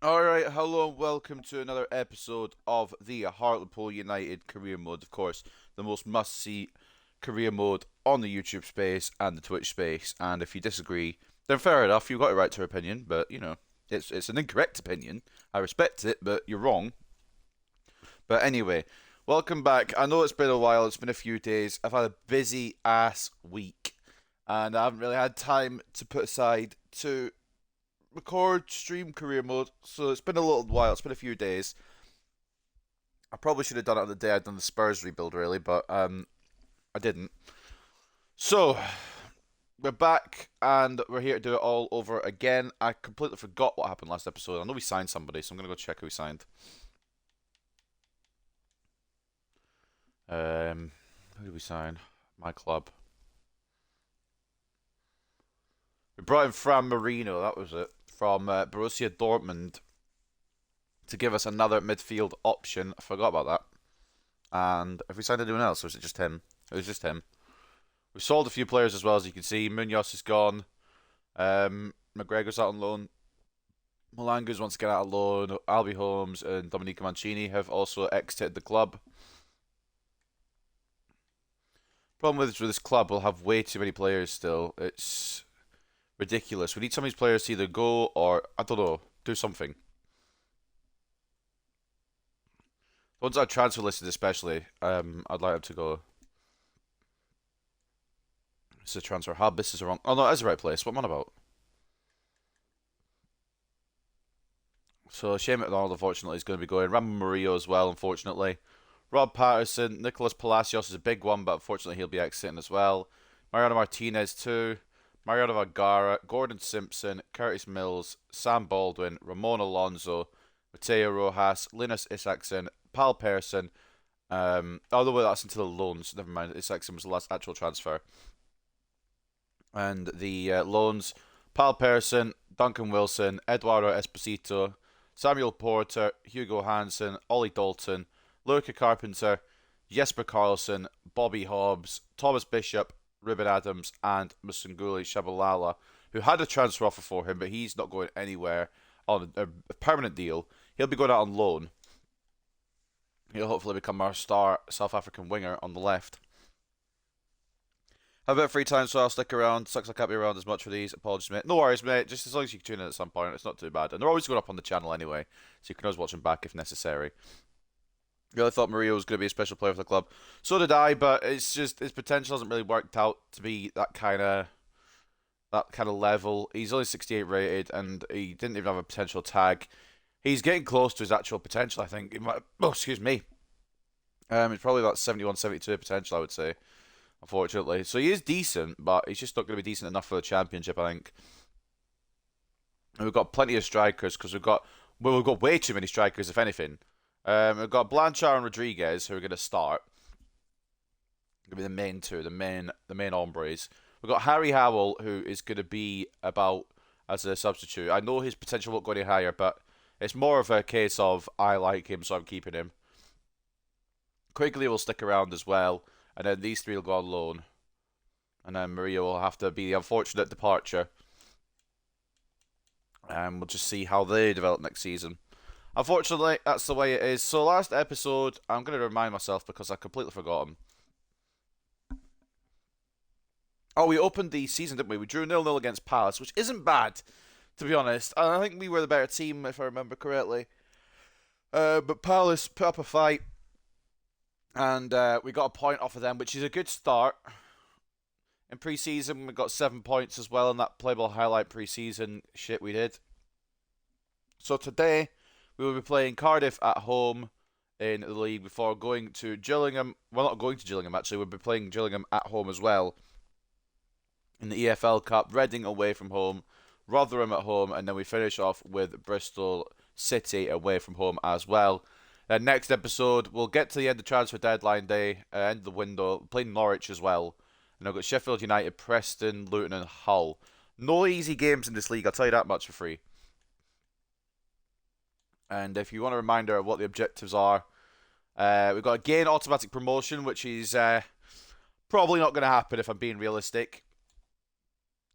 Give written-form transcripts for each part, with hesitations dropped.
Alright, hello and welcome to another episode of the Hartlepool United career mode. Of course, the most must-see career mode on the YouTube space and the Twitch space. And if you disagree, then fair enough, you've got a right to your opinion, but it's an incorrect opinion. I respect it, but you're wrong. But anyway, welcome back. I know it's been a while, it's been a few days. I've had a busy ass week, and I haven't really had time to put aside to record stream career mode, so it's been a little while. It's been a few days. I probably should have done it on the day I'd done the Spurs rebuild, really, but I didn't. So we're back and we're here to do it all over again. I completely forgot what happened last episode. I know we signed somebody, so I'm gonna go check who we signed. Who did we sign? My club. We brought in Fran Marino. That was it, from Borussia Dortmund, to give us another midfield option. I forgot about that. And have we signed anyone else, or is it just him? It was just him. We've sold a few players as well, as you can see. Munoz is gone. McGregor's out on loan. Malanga's wants to get out on loan. Albie Holmes and Dominica Mancini have also exited the club. Problem with this club, we'll have way too many players still. It's ridiculous. We need some of these players to either go or, I don't know, do something. The ones that are transfer listed especially, I'd like them to go. This is a transfer hub. This is the wrong. Oh no, that's the right place. What am I on about? So Shane McDonald, unfortunately, is going to be going. Ramon Murillo as well, unfortunately. Rob Patterson, Nicolas Palacios is a big one, but unfortunately he'll be exiting as well. Mariano Martinez too. Mariano Vergara, Gordon Simpson, Curtis Mills, Sam Baldwin, Ramon Alonso, Mateo Rojas, Linus Isaacson, Pal Persson. Oh, the way that's into the loans. Never mind. Isaacson was the last actual transfer. And the loans: Pal Persson, Duncan Wilson, Eduardo Esposito, Samuel Porter, Hugo Hansen, Ollie Dalton, Luca Carpenter, Jesper Carlson, Bobby Hobbs, Thomas Bishop, Ruben Adams, and Musunguli Shabalala, who had a transfer offer for him, but he's not going anywhere on a permanent deal. He'll be going out on loan. He'll hopefully become our star South African winger on the left. Have a bit of free time, so I'll stick around. Sucks I can't be around as much for these. Apologies, mate. No worries, mate. Just as long as you can tune in at some point, it's not too bad. And they're always going up on the channel anyway, so you can always watch them back if necessary. Really thought Murillo was going to be a special player for the club. So did I, but it's just his potential hasn't really worked out to be that kind of level. He's only 68 rated, and he didn't even have a potential tag. He's getting close to his actual potential, I think. He might, oh, excuse me. It's probably about 71, 72 potential, I would say, unfortunately. So he is decent, but he's just not going to be decent enough for the championship, I think. And we've got plenty of strikers because we've got way too many strikers, if anything. We've got Blanchard and Rodriguez who are going to start. Going to be the main two, the main hombres. We've got Harry Howell who is going to be about as a substitute. I know his potential won't go any higher, but it's more of a case of I like him, so I'm keeping him. Quigley will stick around as well, and then these three will go on loan. And then Maria will have to be the unfortunate departure. And we'll just see how they develop next season. Unfortunately, that's the way it is. So last episode, I'm going to remind myself because I completely forgot him. Oh, we opened the season, didn't we? We drew 0-0 against Palace, which isn't bad, to be honest. And I think we were the better team, if I remember correctly. But Palace put up a fight, and we got a point off of them, which is a good start. In pre-season, we got 7 points as well in that playable highlight pre-season shit we did. So today, we will be playing Cardiff at home in the league before going to Gillingham. Well, not going to Gillingham, actually. We'll be playing Gillingham at home as well in the EFL Cup. Reading away from home, Rotherham at home, and then we finish off with Bristol City away from home as well. Next episode, we'll get to the end of transfer deadline day, end of the window, playing Norwich as well. And I've got Sheffield United, Preston, Luton, and Hull. No easy games in this league, I'll tell you that much for free. And if you want a reminder of what the objectives are, we've got a gain automatic promotion, which is probably not going to happen if I'm being realistic.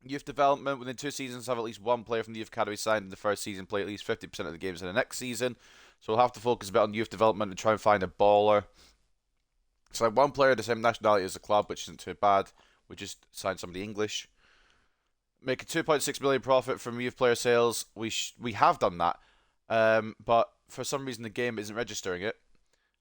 Youth development, within 2 seasons, have at least one player from the youth academy signed in the first season, play at least 50% of the games in the next season. So we'll have to focus a bit on youth development and try and find a baller. So I have one player of the same nationality as the club, which isn't too bad. We just signed somebody English. Make a 2.6 million profit from youth player sales. We have done that, but for some reason the game isn't registering it.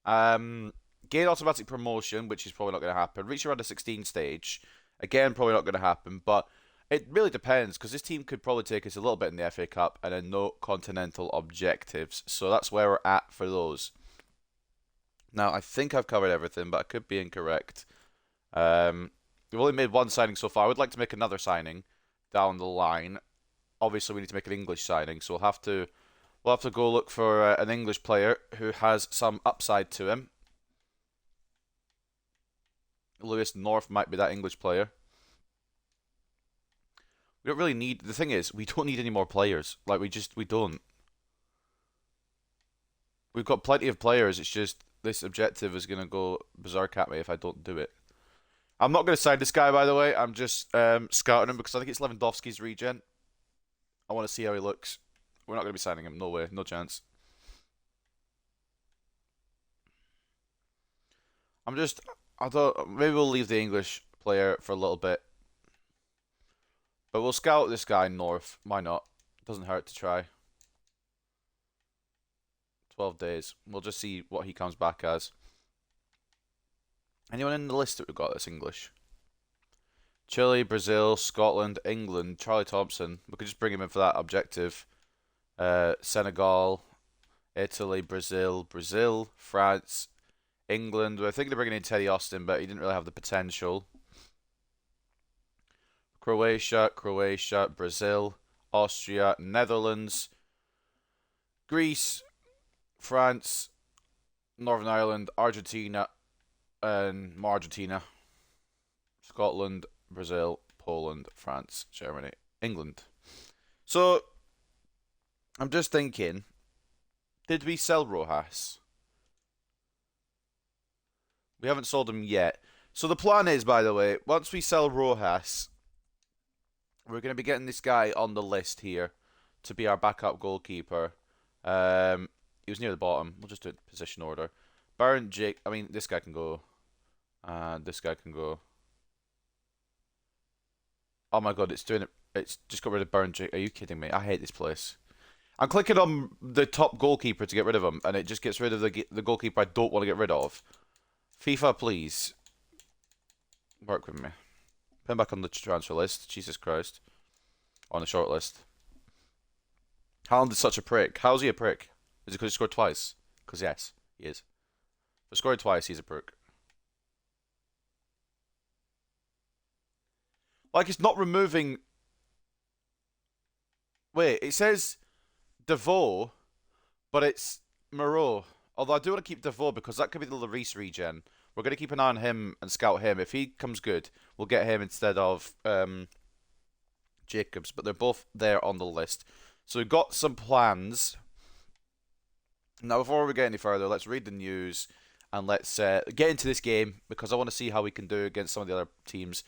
Gain automatic promotion, which is probably not going to happen. Reach around the 16 stage, again probably not going to happen. But it really depends, because this team could probably take us a little bit in the FA Cup and then no continental objectives. So that's where we're at for those. Now, I think I've covered everything, but I could be incorrect. We've only made one signing so far. I would like to make another signing down the line. Obviously, we need to make an English signing, so we'll have to go look for an English player who has some upside to him. Lewis North might be that English player. We don't really need. The thing is, we don't need any more players. Like, we don't. We've got plenty of players. It's just this objective is gonna go berserk at me if I don't do it. I'm not gonna sign this guy, by the way. I'm just scouting him because I think it's Lewandowski's regen. I want to see how he looks. We're not gonna be signing him. No way. No chance. I thought maybe we'll leave the English player for a little bit. But we'll scout this guy north. Why not? Doesn't hurt to try. 12 days. We'll just see what he comes back as. Anyone in the list that we've got that's English? Chile, Brazil, Scotland, England, Charlie Thompson. We could just bring him in for that objective. Senegal, Italy, Brazil, France, England. I think they're bringing in Teddy Austin, but he didn't really have the potential. Croatia, Brazil, Austria, Netherlands, Greece, France, Northern Ireland, Argentina, and more Argentina, Scotland, Brazil, Poland, France, Germany, England. So, I'm just thinking, did we sell Rojas? We haven't sold him yet. So the plan is, by the way, once we sell Rojas, we're going to be getting this guy on the list here to be our backup goalkeeper. He was near the bottom. We'll just do it in position order. Baron Jake. I mean, this guy can go. This guy can go. Oh my god, it's doing it. It's just got rid of Baron Jake. Are you kidding me? I hate this place. I'm clicking on the top goalkeeper to get rid of him, and it just gets rid of the goalkeeper I don't want to get rid of. FIFA, please. Work with me. Put him back on the transfer list. Jesus Christ. On the short list. Haaland is such a prick. How's he a prick? Is it because he scored twice? Because yes, he is. For scoring twice, he's a prick. Like, it's not removing... Wait, it says Devoe, but it's Moreau. Although I do want to keep Devoe because that could be the Lloris regen. We're going to keep an eye on him and scout him. If he comes good, we'll get him instead of Jacobs. But they're both there on the list. So we've got some plans. Now, before we get any further, let's read the news and let's get into this game because I want to see how we can do against some of the other teams.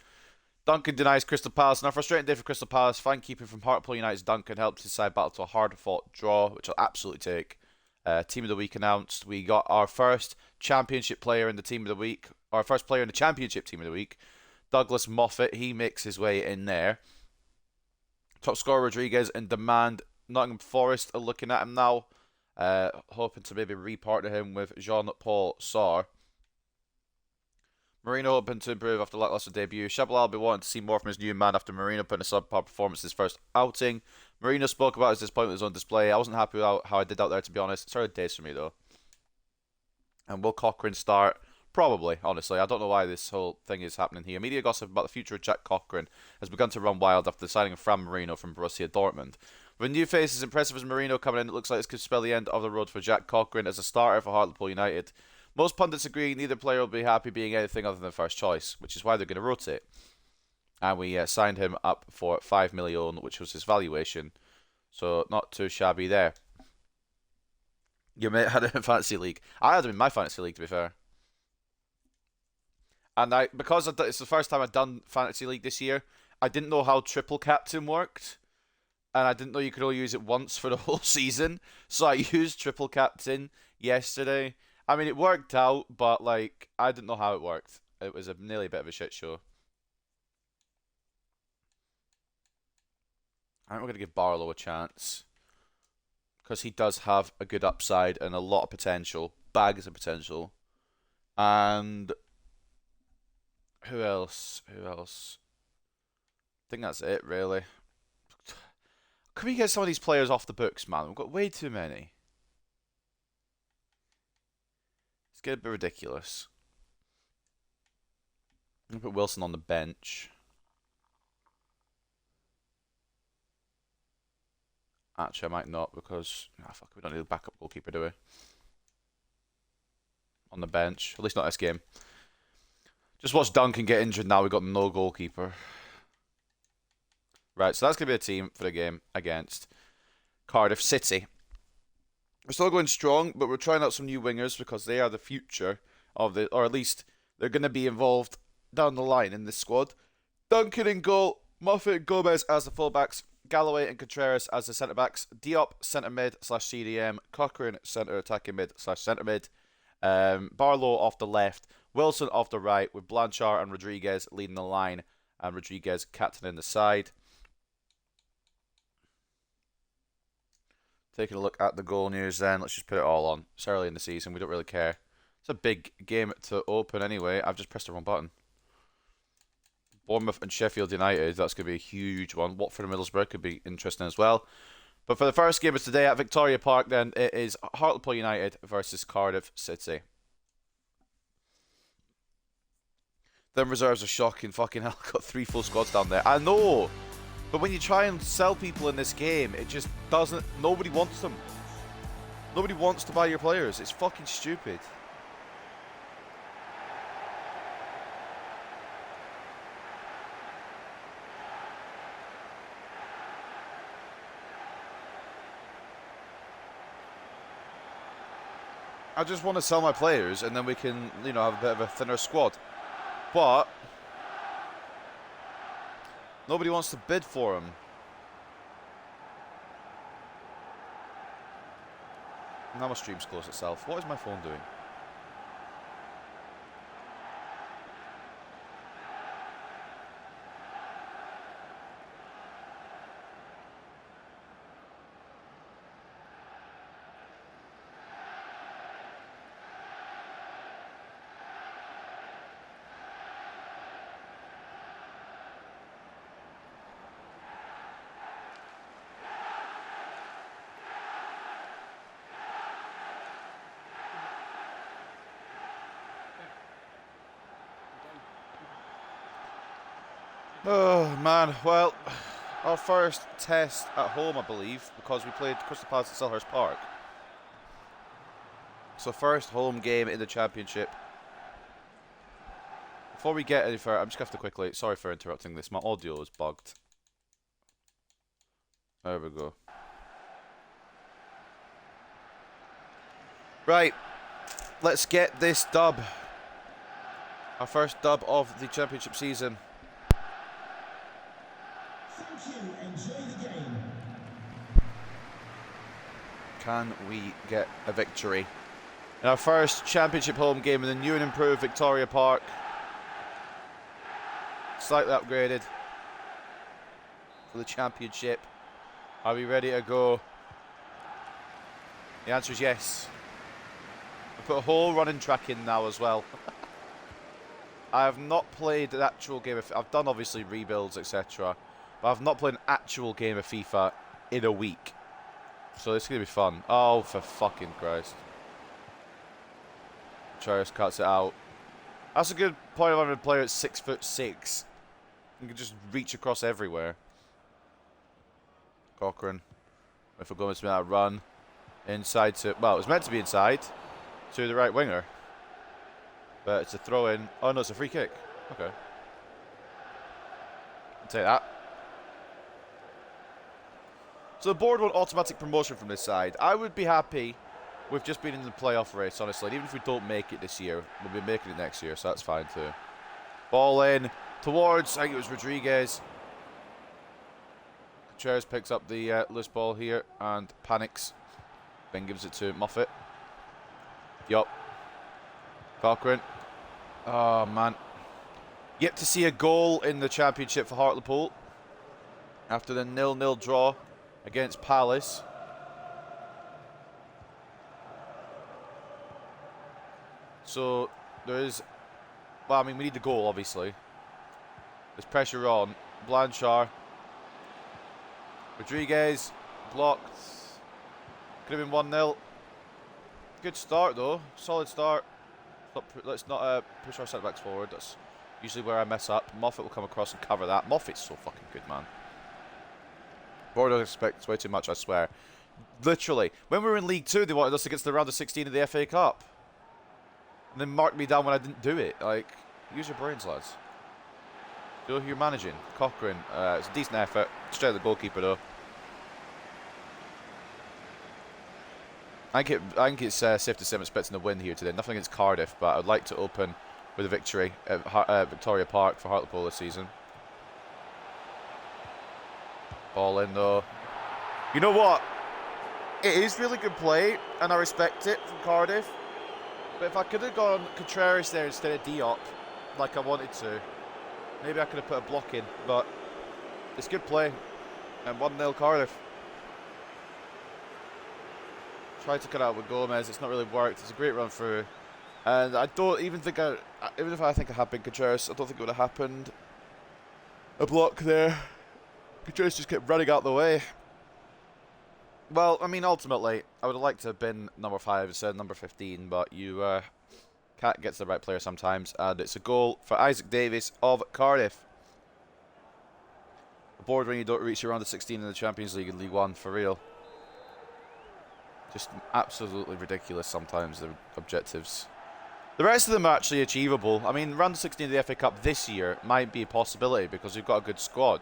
Duncan denies Crystal Palace. Now, frustrating day for Crystal Palace. Fine keeping from Hartlepool United's Duncan helped his side battle to a hard-fought draw, which I'll absolutely take. Team of the week announced. We got our first championship player in the team of the week. Our first player in the championship team of the week. Douglas Moffat. He makes his way in there. Top scorer Rodriguez in demand. Nottingham Forest are looking at him now. Hoping to maybe repartner him with Jean-Paul Sarr. Marino hoping to improve after lackluster debut. Shabalala will be wanting to see more from his new man after Marino putting a subpar performance in his first outing. Marino spoke about his disappointment with his own display. I wasn't happy with how I did out there, to be honest. It's early days for me, though. And will Cochrane start? Probably, honestly. I don't know why this whole thing is happening here. Media gossip about the future of Jack Cochrane has begun to run wild after the signing of Fran Marino from Borussia Dortmund. With a new face as impressive as Marino coming in, it looks like this could spell the end of the road for Jack Cochrane as a starter for Hartlepool United. Most pundits agree neither player will be happy being anything other than first choice, which is why they're going to rotate. And we signed him up for 5 million, which was his valuation. So not too shabby there. Your mate had him in Fantasy League. I had him in my Fantasy League, to be fair. And because it's the first time I've done Fantasy League this year, I didn't know how triple captain worked, and I didn't know you could only use it once for the whole season. So I used triple captain yesterday. I mean, it worked out, but like I didn't know how it worked. It was nearly a bit of a shit show. I think we're gonna give Barlow a chance because he does have a good upside and a lot of potential, bags of potential. And who else? Who else? I think that's it, really. Can we get some of these players off the books, man? We've got way too many. It's getting a bit ridiculous. I'm gonna put Wilson on the bench. Actually, I might not because fuck, we don't need a backup goalkeeper, do we? On the bench, at least not this game. Just watch Duncan get injured. Now we've got no goalkeeper. Right, so that's gonna be a team for the game against Cardiff City. We're still going strong, but we're trying out some new wingers because they are the future of the, or at least they're gonna be involved down the line in this squad. Duncan in goal, Moffat and Gomez as the fullbacks, Galloway and Contreras as the centre backs, Diop centre mid / CDM, Cochrane centre attacking mid / centre mid, Barlow off the left, Wilson off the right, with Blanchard and Rodriguez leading the line, and Rodriguez captaining the side. Taking a look at the goal news then, let's just put it all on. It's early in the season, we don't really care. It's a big game to open anyway. I've just pressed the wrong button. Bournemouth and Sheffield United, that's going to be a huge one. Watford and Middlesbrough could be interesting as well. But for the first game of today at Victoria Park, then, it is Hartlepool United versus Cardiff City. Them reserves are shocking. Fucking hell, got 3 full squads down there. I know, but when you try and sell people in this game, it just doesn't. Nobody wants them. Nobody wants to buy your players. It's fucking stupid. I just want to sell my players, and then we can, you know, have a bit of a thinner squad. But nobody wants to bid for them. Now my stream's closed itself. What is my phone doing? Oh, man. Well, our first test at home, I believe, because we played Crystal Palace at Selhurst Park. So first home game in the Championship. Before we get any further, I'm just going to have to quickly... Sorry for interrupting this. My audio is bugged. There we go. Right. Let's get this dub. Our first dub of the Championship season. Enjoy the game. Can we get a victory in our first Championship home game in the new and improved Victoria Park? Slightly upgraded for the Championship. Are we ready to go? The answer is yes. I put a whole running track in now as well. I have not played an actual game of... I've done obviously rebuilds, etc. But I've not played an actual game of FIFA in a week. So this is going to be fun. Oh, for fucking Christ. Charles cuts it out. That's a good point of having a player at 6'6". You can just reach across everywhere. Cochrane. If we're going to that run. Inside to... Well, it was meant to be inside. To the right winger. But it's a throw in. Oh no, it's a free kick. Okay. I'll take that. So the board want automatic promotion from this side. I would be happy with just being in the playoff race, honestly. And even if we don't make it this year, we'll be making it next year, so that's fine too. Ball in towards, I think it was Rodriguez. Chairs picks up the loose ball here and panics. Then gives it to Moffat. Yup. Cochrane. Oh, man. Yet to see a goal in the championship for Hartlepool after the 0-0 draw against Palace. So there is, well, I mean, we need the goal, obviously. There's pressure on. Blanchard. Rodriguez. Blocked. Could have been 1-0. Good start, though. Solid start. Let's not push our centre-backs forward. That's usually where I mess up. Moffat will come across and cover that. Moffat's so fucking good, man. Bordeaux expects way too much, I swear. Literally. When we were in League 2, they wanted us to get to the round of 16 of the FA Cup. And then marked me down when I didn't do it. Like, use your brains, lads. You know who you're managing. Cochrane. It's a decent effort. Straight at the goalkeeper, though. I think it's safe to say I'm expecting a win here today. Nothing against Cardiff, but I'd like to open with a victory at Victoria Park for Hartlepool this season. Ball in, though. You know what? It is really good play, and I respect it from Cardiff. But if I could have gone Contreras there instead of Diop, like I wanted to, maybe I could have put a block in. But it's good play. And 1-0 Cardiff. Tried to cut out with Gomez. It's not really worked. It's a great run through. And I don't even think even if I think I had been Contreras, I don't think it would have happened. A block there. Contreras just kept running out the way. Well, I mean, ultimately, I would have liked to have been number 5 instead of number 15, but you can't get to the right player sometimes, and it's a goal for Isaac Davies of Cardiff. Bored when you don't reach your round of 16 in the Champions League in League 1, for real. Just absolutely ridiculous sometimes, the objectives. The rest of them are actually achievable. I mean, round of 16 of the FA Cup this year might be a possibility because we've got a good squad.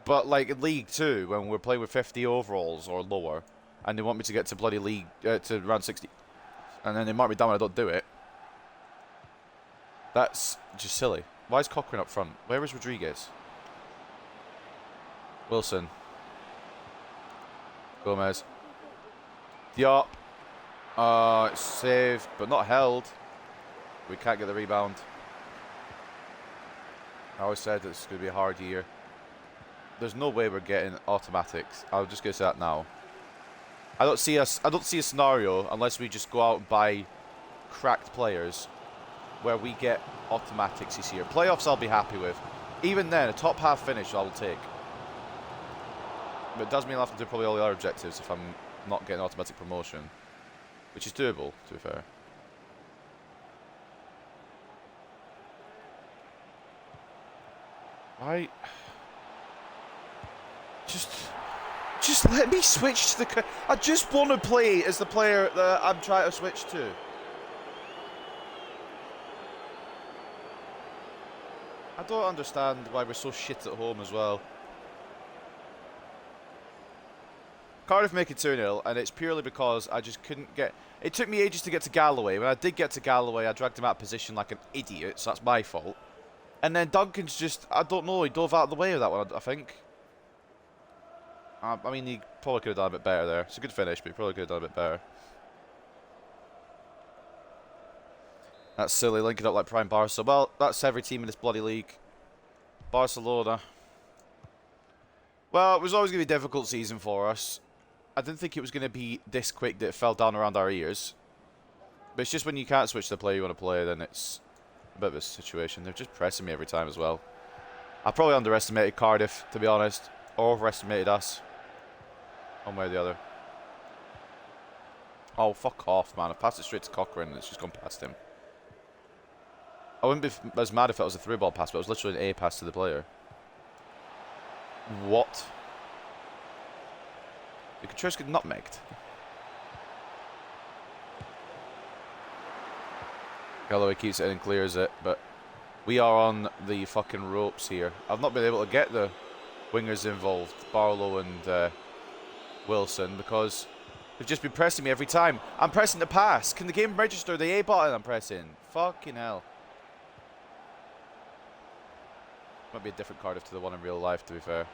But like in League 2, when we're playing with 50 overalls or lower, and they want me to get to bloody League, to round 60, and then they mark me down when I don't do it, that's just silly. Why is Cochrane up front? Where is Rodriguez? Wilson. Gomez. Diop. It's saved, but not held. We can't get the rebound. I always said it's going to be a hard year. There's no way we're getting automatics. I'll just go say that now. I don't see a scenario unless we just go out and buy cracked players where we get automatics this year. Playoffs I'll be happy with. Even then, a top half finish I will take. But it does mean I'll have to do probably all the other objectives if I'm not getting automatic promotion. Which is doable, to be fair. Right. Just let me switch to the... I just want to play as the player that I'm trying to switch to. I don't understand why we're so shit at home as well. Cardiff make it 2-0, and it's purely because I just couldn't get... It took me ages to get to Galloway. When I did get to Galloway, I dragged him out of position like an idiot, so that's my fault. And then Duncan's just... I don't know, he dove out of the way of that one, I think. I mean, he probably could have done a bit better there. It's a good finish, but he probably could have done a bit better. That's silly, linking up like prime Barca. Well, that's every team in this bloody league. Barcelona. Well, it was always going to be a difficult season for us. I didn't think it was going to be this quick that it fell down around our ears. But it's just when you can't switch the player you want to play, then it's a bit of a situation. They're just pressing me every time as well. I probably underestimated Cardiff, to be honest. Or overestimated us. One way or the other. Oh, fuck off, man. I passed it straight to Cochrane and it's just gone past him. I wouldn't be as mad if it was a through ball pass, but it was literally an A pass to the player. What? The Contreras get nutmegged. Galloway keeps it in and clears it, but we are on the fucking ropes here. I've not been able to get the wingers involved, Barlow and Wilson, because they've just been pressing me every time. I'm pressing the pass. Can the game register the A button I'm pressing? Fucking hell. Might be a different Cardiff to the one in real life, to be fair.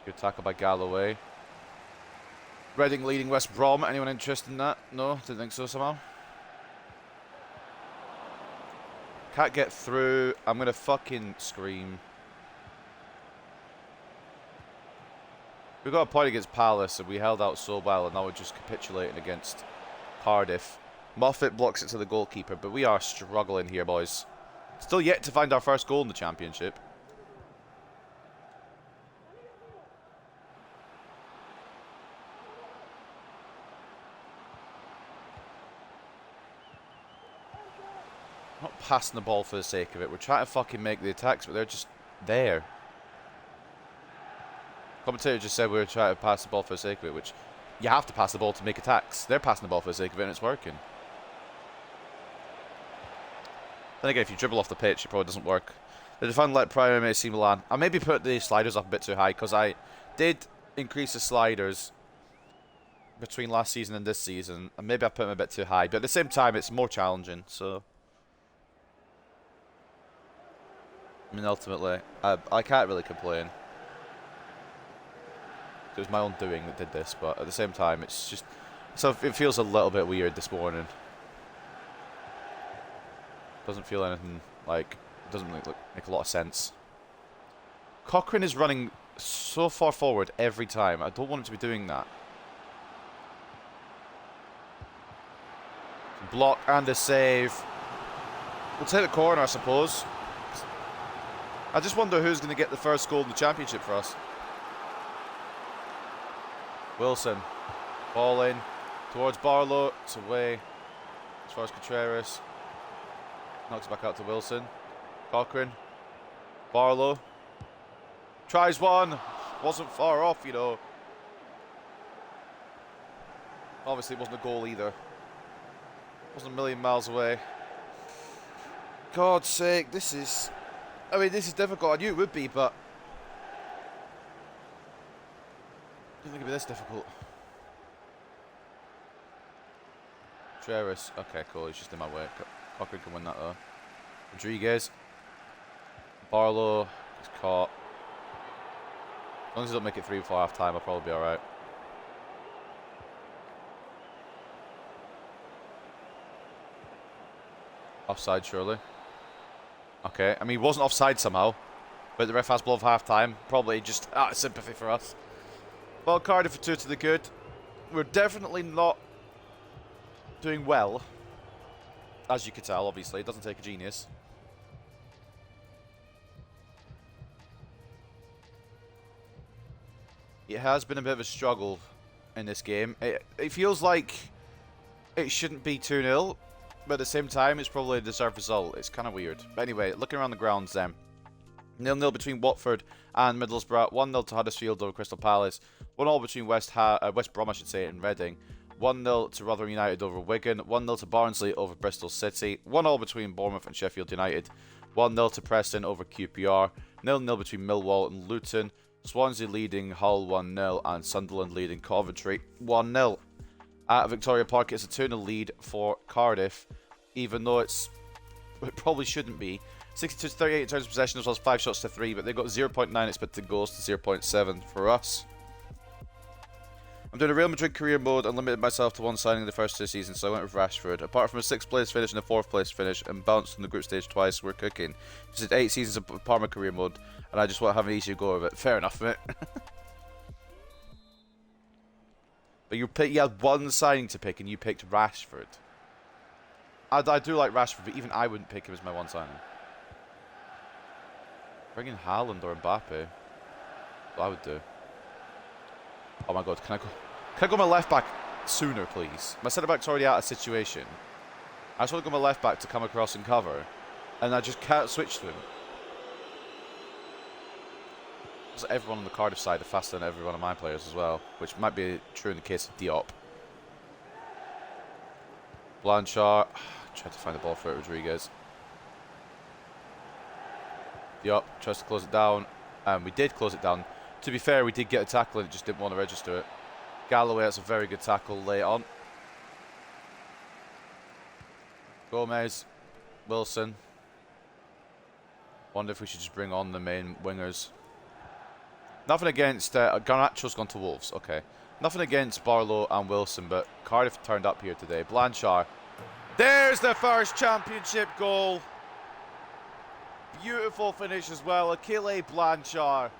Good tackle by Galloway. Reading leading West Brom. Anyone interested in that? No? Didn't think so somehow. Can't get through. I'm going to fucking scream. We got a point against Palace and we held out so well, and now we're just capitulating against Cardiff. Moffat blocks it to the goalkeeper, but we are struggling here, boys. Still yet to find our first goal in the Championship. Not passing the ball for the sake of it. We're trying to fucking make the attacks, but they're just there. Commentator just said we were trying to pass the ball for the sake of it, which you have to pass the ball to make attacks. They're passing the ball for the sake of it, and it's working. Then again, if you dribble off the pitch, it probably doesn't work. The defender let Prime AC Milan. I maybe put the sliders up a bit too high, because I did increase the sliders between last season and this season, and maybe I put them a bit too high. But at the same time, it's more challenging, so... I mean, ultimately, I can't really complain. It was my own doing that did this, but at the same time, it's just... So it feels a little bit weird this morning. Doesn't feel anything like... It doesn't make a lot of sense. Cochrane is running so far forward every time. I don't want him to be doing that. Block and a save. We'll take the corner, I suppose. I just wonder who's going to get the first goal in the Championship for us. Wilson. Ball in. Towards Barlow. It's away. As far as Contreras. Knocks it back out to Wilson. Cochrane. Barlow. Tries one. Wasn't far off, you know. Obviously, it wasn't a goal either. Wasn't a million miles away. God's sake, this is... I mean, this is difficult. I knew it would be, but... I didn't think it'd be this difficult. Contreras. Okay, cool. He's just in my way. Cochrane can win that, though. Rodriguez. Barlow is caught. As long as he don't make it 3 before half time, I'll probably be alright. Offside, surely. Okay, I mean, he wasn't offside somehow, but the ref has blown for half time. Probably just out of sympathy for us. Well, Cardiff for 2 to the good. We're definitely not doing well, as you could tell, obviously. It doesn't take a genius. It has been a bit of a struggle in this game. It feels like it shouldn't be 2-0, but at the same time, it's probably a deserved result. It's kind of weird. But anyway, looking around the grounds then. 0-0 between Watford and Middlesbrough. 1-0 to Huddersfield over Crystal Palace. 1-1 between West Brom, I should say, and Reading. 1-0 to Rotherham United over Wigan. 1-0 to Barnsley over Bristol City. 1-1 between Bournemouth and Sheffield United. 1-0 to Preston over QPR. 0-0 between Millwall and Luton. Swansea leading Hull 1-0 and Sunderland leading Coventry 1-0. At Victoria Park, it's a 2-0 lead for Cardiff, even though it probably shouldn't be. 62 to 38 in terms of possession, as well as 5 shots to 3, but they've got 0.9 expected goals to 0.7 for us. I'm doing a Real Madrid career mode and limited myself to one signing in the first 2 seasons, so I went with Rashford. Apart from a 6th place finish and a 4th place finish and bounced in the group stage twice, we're cooking. Just did 8 seasons of Parma career mode, and I just want to have an easier go of it. Fair enough, mate. But you had one signing to pick and you picked Rashford. I do like Rashford, but even I wouldn't pick him as my one signing. Bring in Haaland or Mbappe. What I would do. Oh my god, can I go my left back sooner, please? My centre back's already out of situation. I just want to go my left back to come across and cover, and I just can't switch to him. So everyone on the Cardiff side are faster than every one of my players as well, which might be true in the case of Diop. Blanchard. Tried to find the ball for it, Rodriguez. Diop tries to close it down, and we did close it down. To be fair, we did get a tackle and it just didn't want to register it. Galloway, that's a very good tackle late on. Gomez. Wilson. Wonder if we should just bring on the main wingers. Nothing against Garnacho's gone to Wolves. Okay. Nothing against Barlow and Wilson, but Cardiff turned up here today. Blanchard. There's the first championship goal. Beautiful finish as well. Achille Blanchard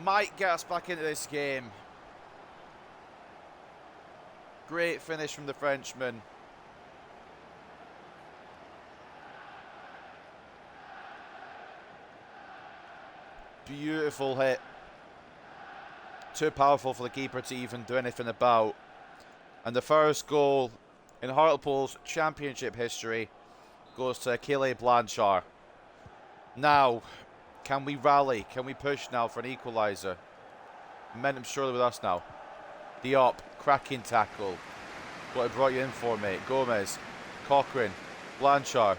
might get us back into this game. Great finish from the Frenchman. Beautiful hit. Too powerful for the keeper to even do anything about. And the first goal in Hartlepool's championship history goes to Achille Blanchard. Now, can we rally? Can we push now for an equaliser? Momentum surely with us now. Diop, cracking tackle. What I brought you in for, mate. Gomez, Cochrane, Blanchard.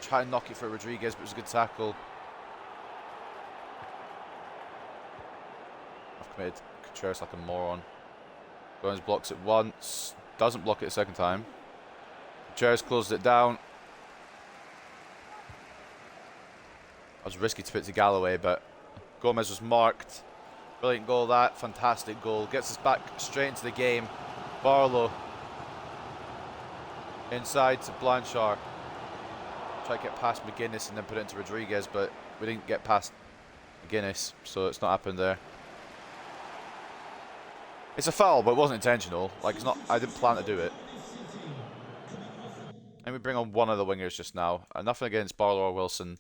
Try to knock it for Rodriguez, but it was a good tackle. I've committed Contreras like a moron. Gomez blocks it once. Doesn't block it a second time. Contreras closes it down. I was risky to put it to Galloway, but Gomez was marked. Brilliant goal that. Fantastic goal. Gets us back straight into the game. Barlow. Inside to Blanchard. Try to get past McGuinness and then put it into Rodriguez, but we didn't get past McGuinness, so it's not happened there. It's a foul, but it wasn't intentional. Like, it's not. I didn't plan to do it. And we bring on one of the wingers just now. Nothing against Barlow or Wilson.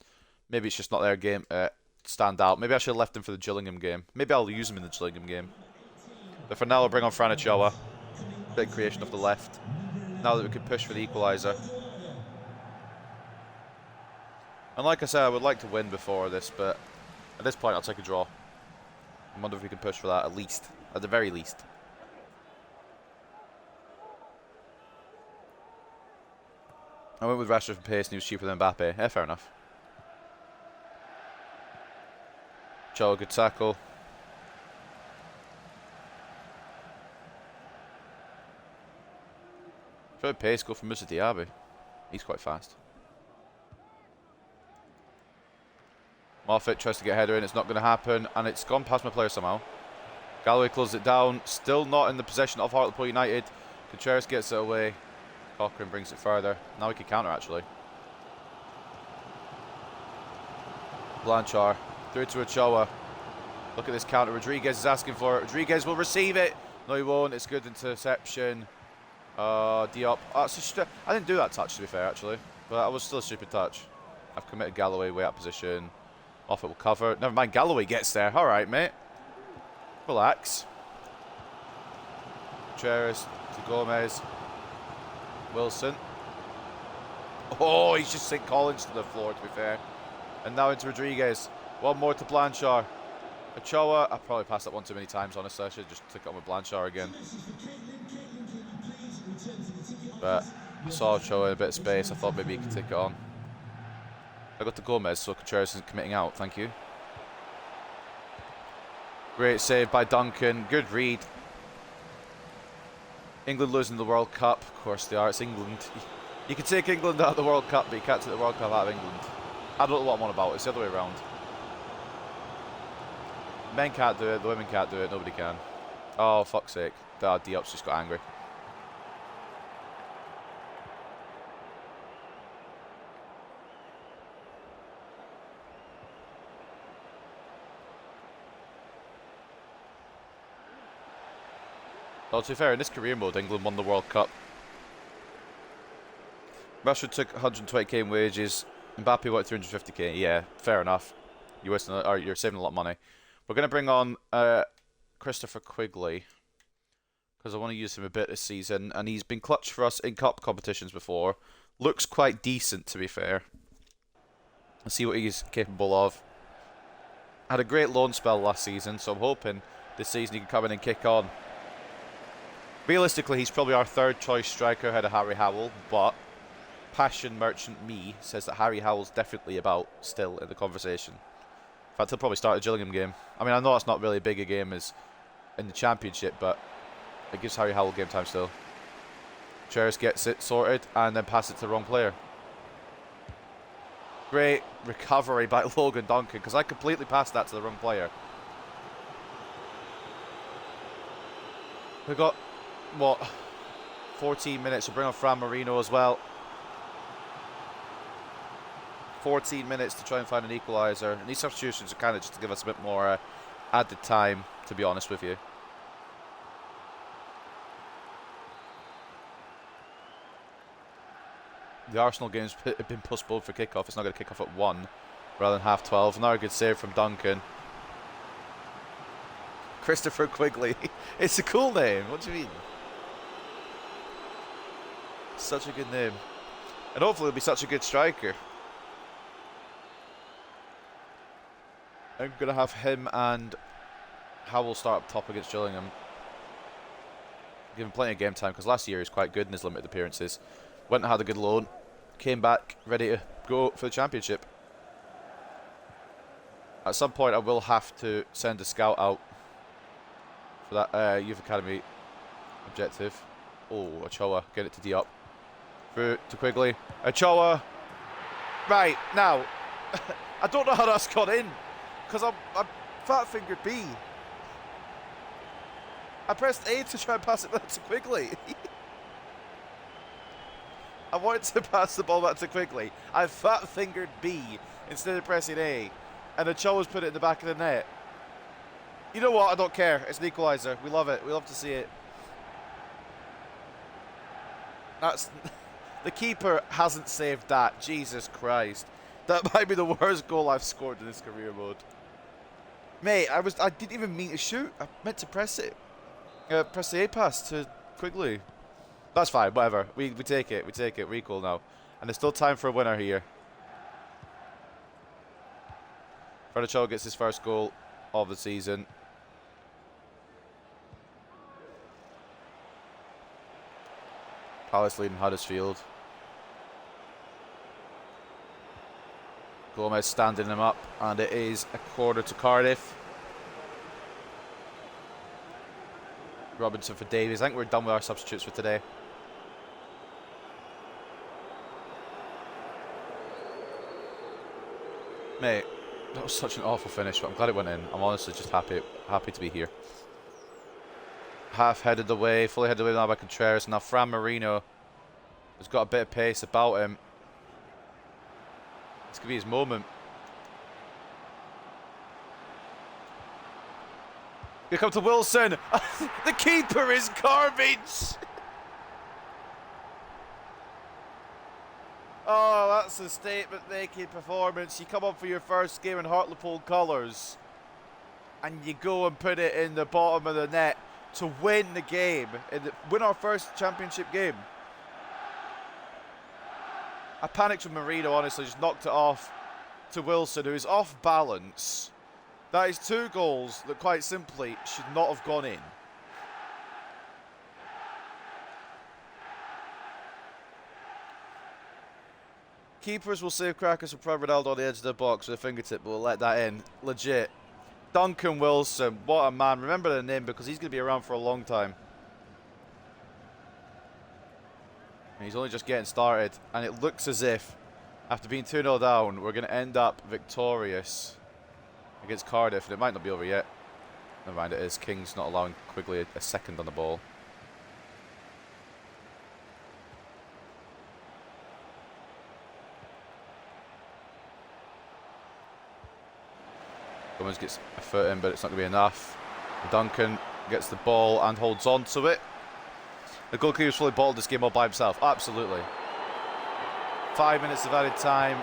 Maybe it's just not their game stand out. Maybe I should have left him for the Gillingham game. Maybe I'll use him in the Gillingham game. But for now, I'll bring on Franichoa. Big creation off the left. Now that we can push for the equaliser. And like I said, I would like to win before this, but at this point, I'll take a draw. I wonder if we can push for that at least. At the very least. I went with Rashford for pace and he was cheaper than Mbappe. Yeah, fair enough. Joe, good tackle. Try pace, go for Moussa Diaby. He's quite fast. Moffat tries to get a header in, it's not going to happen, and it's gone past my player somehow. Galloway closes it down, still not in the possession of Hartlepool United. Contreras gets it away. Cochrane brings it further. Now we can counter actually. Blanchard through to Ochoa. Look at this counter. Rodriguez is asking for it. Rodriguez will receive it. No, he won't. It's good interception. Diop. Oh, I didn't do that touch, to be fair, actually. But that was still a stupid touch. I've committed Galloway way out position. Moffat will cover. Never mind. Galloway gets there. All right, mate. Relax. Contreras to Gomez. Wilson. Oh, he's just sent Collins to the floor, to be fair. And now into Rodriguez. One more to Blanchard. Ochoa. I probably passed that one too many times, honestly. I should just took it on with Blanchard again. But I saw Ochoa in a bit of space. I thought maybe he could take it on. I got to Gomez, so Contreras isn't committing out. Thank you. Great save by Duncan. Good read. England losing the World Cup. Of course they are. It's England. You can take England out of the World Cup, but you can't take the World Cup out of England. I don't know what I'm on about. It's the other way around. Men can't do it. The women can't do it. Nobody can. Oh, fuck's sake. Diop's just got angry. Well, to be fair, in this career mode, England won the World Cup. Rashford took 120k in wages. Mbappe went 350k. Yeah, fair enough. You're saving a lot of money. We're going to bring on Christopher Quigley because I want to use him a bit this season, and he's been clutch for us in cup competitions before. Looks quite decent, to be fair. Let's see what he's capable of. Had a great loan spell last season, so I'm hoping this season he can come in and kick on. Realistically, he's probably our third choice striker ahead of Harry Howell, but passion merchant me says that Harry Howell's definitely about still in the conversation. In fact, he'll probably start a Gillingham game. I mean, I know it's not really big a game as in the Championship, but it gives Harry Howell game time still. Cheris gets it sorted and then passes it to the wrong player. Great recovery by Logan Duncan, because I completely passed that to the wrong player. We've got, what, 14 minutes to bring on Fran Marino as well. 14 minutes to try and find an equaliser. And these substitutions are kind of just to give us a bit more added time, to be honest with you. The Arsenal game's been postponed for kickoff. It's not going to kick off at 1 rather than 12:30. Another good save from Duncan. Christopher Quigley. It's a cool name. What do you mean? Such a good name. And hopefully he'll be such a good striker. I'm going to have him and Howell start up top against Gillingham. Give him plenty of game time because last year he was quite good in his limited appearances. Went and had a good loan. Came back ready to go for the championship. At some point I will have to send a scout out for that youth academy objective. Oh, Ochoa, get it to Diop. Through to Quigley. Ochoa. Right, now, I don't know how that's got in. Because I'm fat-fingered B. I pressed A to try and pass it back to Quigley. I wanted to pass the ball back to Quigley. I fat-fingered B instead of pressing A. And Ochoa's put it in the back of the net. You know what? I don't care. It's an equaliser. We love it. We love to see it. That's... The keeper hasn't saved that. Jesus Christ. That might be the worst goal I've scored in this career mode. Mate, I didn't even mean to shoot. I meant to press it. Press the A pass to Quigley. That's fine, whatever. We take it. We take it. Recall now. And there's still time for a winner here. Ochoa gets his first goal of the season. Palace leading Huddersfield. Gomez standing him up, and it is a quarter to Cardiff. Robinson for Davies. I think we're done with our substitutes for today. Mate, that was such an awful finish, but I'm glad it went in. I'm honestly just happy to be here. Half headed away, fully headed away now by Contreras. Now Fran Marino has got a bit of pace about him. This could be his moment. Here comes to Wilson. The keeper is garbage. Oh, that's a statement-making performance. You come up for your first game in Hartlepool colours, and you go and put it in the bottom of the net to win the game, win our first championship game. I panicked with Marino, honestly, just knocked it off to Wilson, who is off balance. That is 2 goals that quite simply should not have gone in. Keepers will save crackers for Ronaldo on the edge of the box with a fingertip, but we'll let that in. Legit. Duncan Wilson, what a man. Remember the name because he's going to be around for a long time. He's only just getting started, and it looks as if, after being 2-0 down, we're going to end up victorious against Cardiff, and it might not be over yet. Never mind, it is. King's not allowing Quigley a second on the ball. Gomez gets a foot in, but it's not going to be enough. Duncan gets the ball and holds on to it. The goalkeeper's fully bottled this game all by himself. Absolutely. 5 minutes of added time.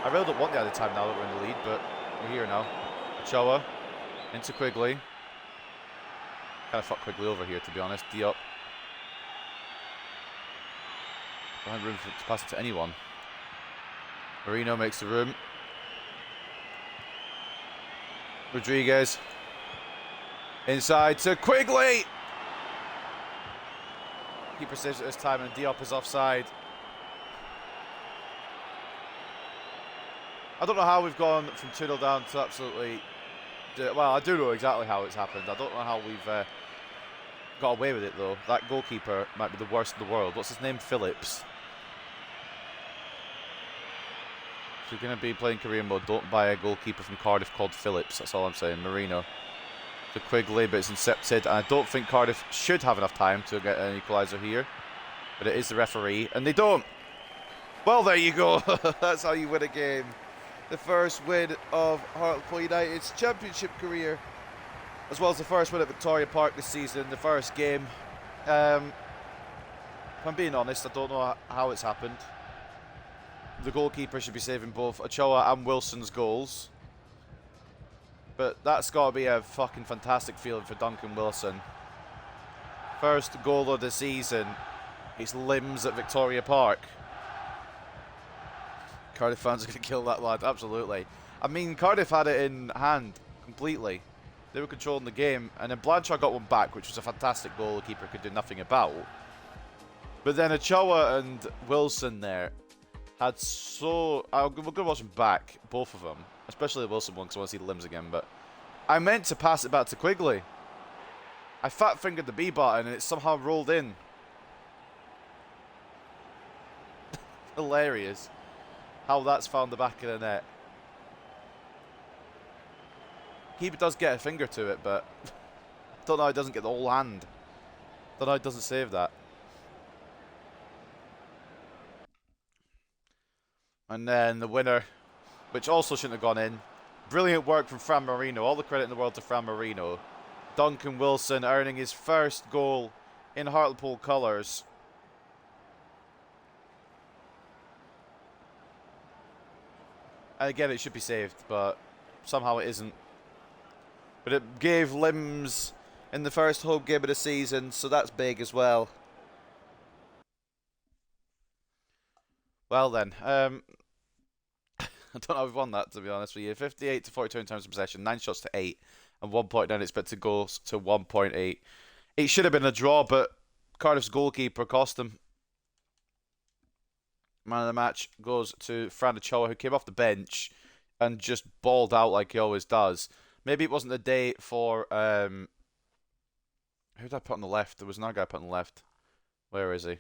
I really don't want the added time now that we're in the lead, but we're here now. Ochoa into Quigley. Kind of fucked Quigley over here, to be honest. Diop. Don't have room to pass it to anyone. Marino makes the room. Rodriguez. Inside to Quigley. Keeper saves it this time, and Diop is offside. I don't know how we've gone from 2-0 down to absolutely... Well, I do know exactly how it's happened. I don't know how we've got away with it, though. That goalkeeper might be the worst in the world. What's his name? Phillips. If you're going to be playing career mode, don't buy a goalkeeper from Cardiff called Phillips. That's all I'm saying. Marino. to Quigley, but it's intercepted. And I don't think Cardiff should have enough time to get an equaliser here. But it is the referee, and they don't. Well, there you go. That's how you win a game. The first win of Hartlepool United's championship career, as well as the first win at Victoria Park this season, the first game. If I'm being honest, I don't know how it's happened. The goalkeeper should be saving both Ochoa and Wilson's goals. But that's got to be a fucking fantastic feeling for Duncan Wilson. First goal of the season. His limbs at Victoria Park. Cardiff fans are going to kill that lad, absolutely. I mean, Cardiff had it in hand completely. They were controlling the game, and then Blanchard got one back, which was a fantastic goal the keeper could do nothing about. But then Ochoa and Wilson there had so... we're going to watch them back, both of them. Especially the Wilson one, because I want to see the limbs again. But I meant to pass it back to Quigley. I fat-fingered the B button, and it somehow rolled in. Hilarious. How that's found the back of the net. Keeper does get a finger to it, but don't know how he doesn't get the whole hand. Don't know how he doesn't save that. And then the winner, which also shouldn't have gone in. Brilliant work from Fran Marino. All the credit in the world to Fran Marino. Duncan Wilson earning his first goal in Hartlepool colours. And again, it should be saved, but somehow it isn't. But it gave limbs in the first home game of the season, so that's big as well. Well then, I don't know how we've won that, to be honest with you. 58 to 42 in terms of possession, 9 shots to 8, and 1.9 expected goals to 1.8. It should have been a draw, but Cardiff's goalkeeper cost them. Man of the match goes to Fran Ochoa, who came off the bench and just balled out like he always does. Maybe it wasn't the day for... who did I put on the left? There was another guy put on the left. Where is he?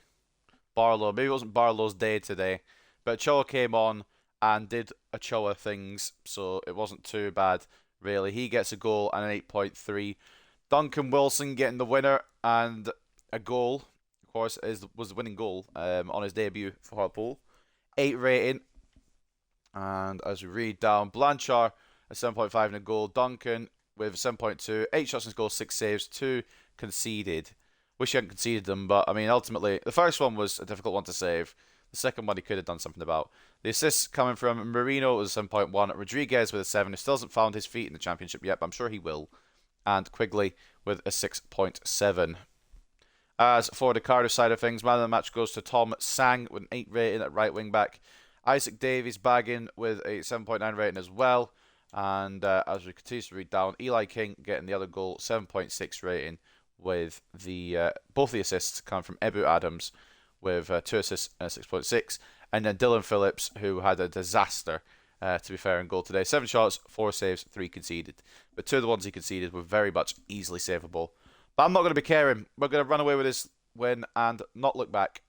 Barlow. Maybe it wasn't Barlow's day today. But Ochoa came on and did Ochoa things, so it wasn't too bad, really. He gets a goal and an 8.3. Duncan Wilson getting the winner and a goal. Of course, was the winning goal on his debut for Hartlepool. 8 rating. And as we read down, Blanchard a 7.5 and a goal. Duncan with 7.2. 8 shots in his goal, 6 saves, 2 conceded. Wish he hadn't conceded them, but I mean, ultimately, the first one was a difficult one to save. The second one he could have done something about. The assists coming from Marino was 7.1. Rodriguez with a 7, who still hasn't found his feet in the championship yet, but I'm sure he will. And Quigley with a 6.7. As for the Cardiff side of things, man of the match goes to Tom Sang with an 8 rating at right wing back. Isaac Davies bagging with a 7.9 rating as well. And as we continue to read down, Eli King getting the other goal, 7.6 rating, with the both the assists coming from Ebu Adams with 2 assists and a 6.6. And then Dylan Phillips, who had a disaster, to be fair, in goal today. 7 shots, 4 saves, 3 conceded. But 2 of the ones he conceded were very much easily savable. But I'm not going to be caring. We're going to run away with this win and not look back.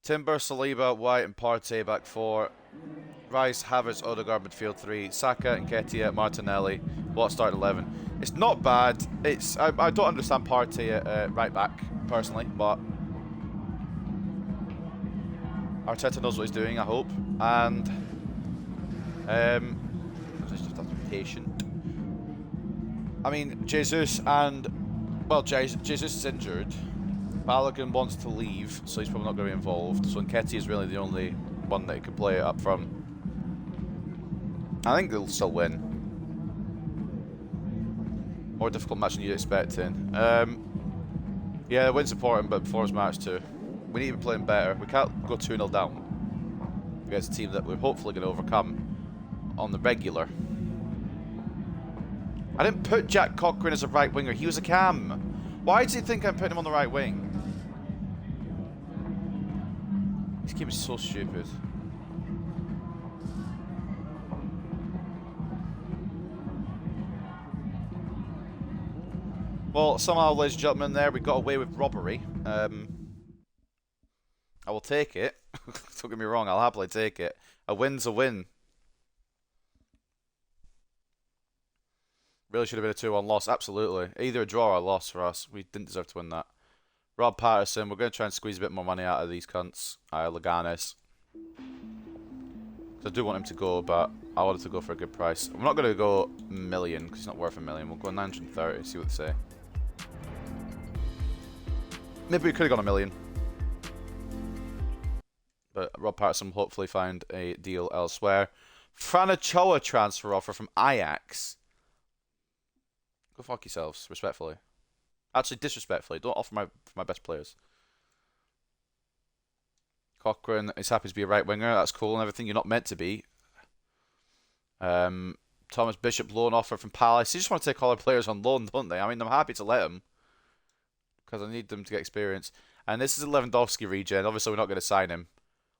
Timber, Saliba, White and Partey back 4. Rice, Havertz, Odegaard midfield 3. Saka, Nketiah, Martinelli. What starting 11? It's not bad. I don't understand Partey at right back, personally, but Arteta knows what he's doing, I hope. And just have to be patient. I mean, Jesus and... Well, Jesus is injured. Balogun wants to leave, so he's probably not going to be involved. So Nketiah is really the only one that can play it up front. I think they'll still win. More difficult match than you'd expect in. Yeah, the win's important, but performance matters too. We need to be playing better. We can't go 2-0 down against a team that we're hopefully going to overcome on the regular. I didn't put Jack Cochrane as a right winger. He was a cam. Why does he think I'm putting him on the right wing? This game is so stupid. Well, somehow, ladies and gentlemen, there we got away with robbery. I will take it. Don't get me wrong, I'll happily take it. A win's a win. Really should have been a 2-1 loss, absolutely. Either a draw or a loss for us. We didn't deserve to win that. Rob Patterson, we're going to try and squeeze a bit more money out of these cunts. Leganes. I do want him to go, but I wanted to go for a good price. We're not going to go a million, because he's not worth a million. We'll go 930, see what they say. Maybe we could have gone a million. But Rob Patterson will hopefully find a deal elsewhere. Franachoa transfer offer from Ajax. Go fuck yourselves, respectfully. Actually, disrespectfully. Don't offer my best players. Cochrane is happy to be a right winger. That's cool and everything. You're not meant to be. Thomas Bishop loan offer from Palace. They just want to take all our players on loan, don't they? I mean, I'm happy to let them because I need them to get experience. And this is a Lewandowski regen. Obviously, we're not going to sign him.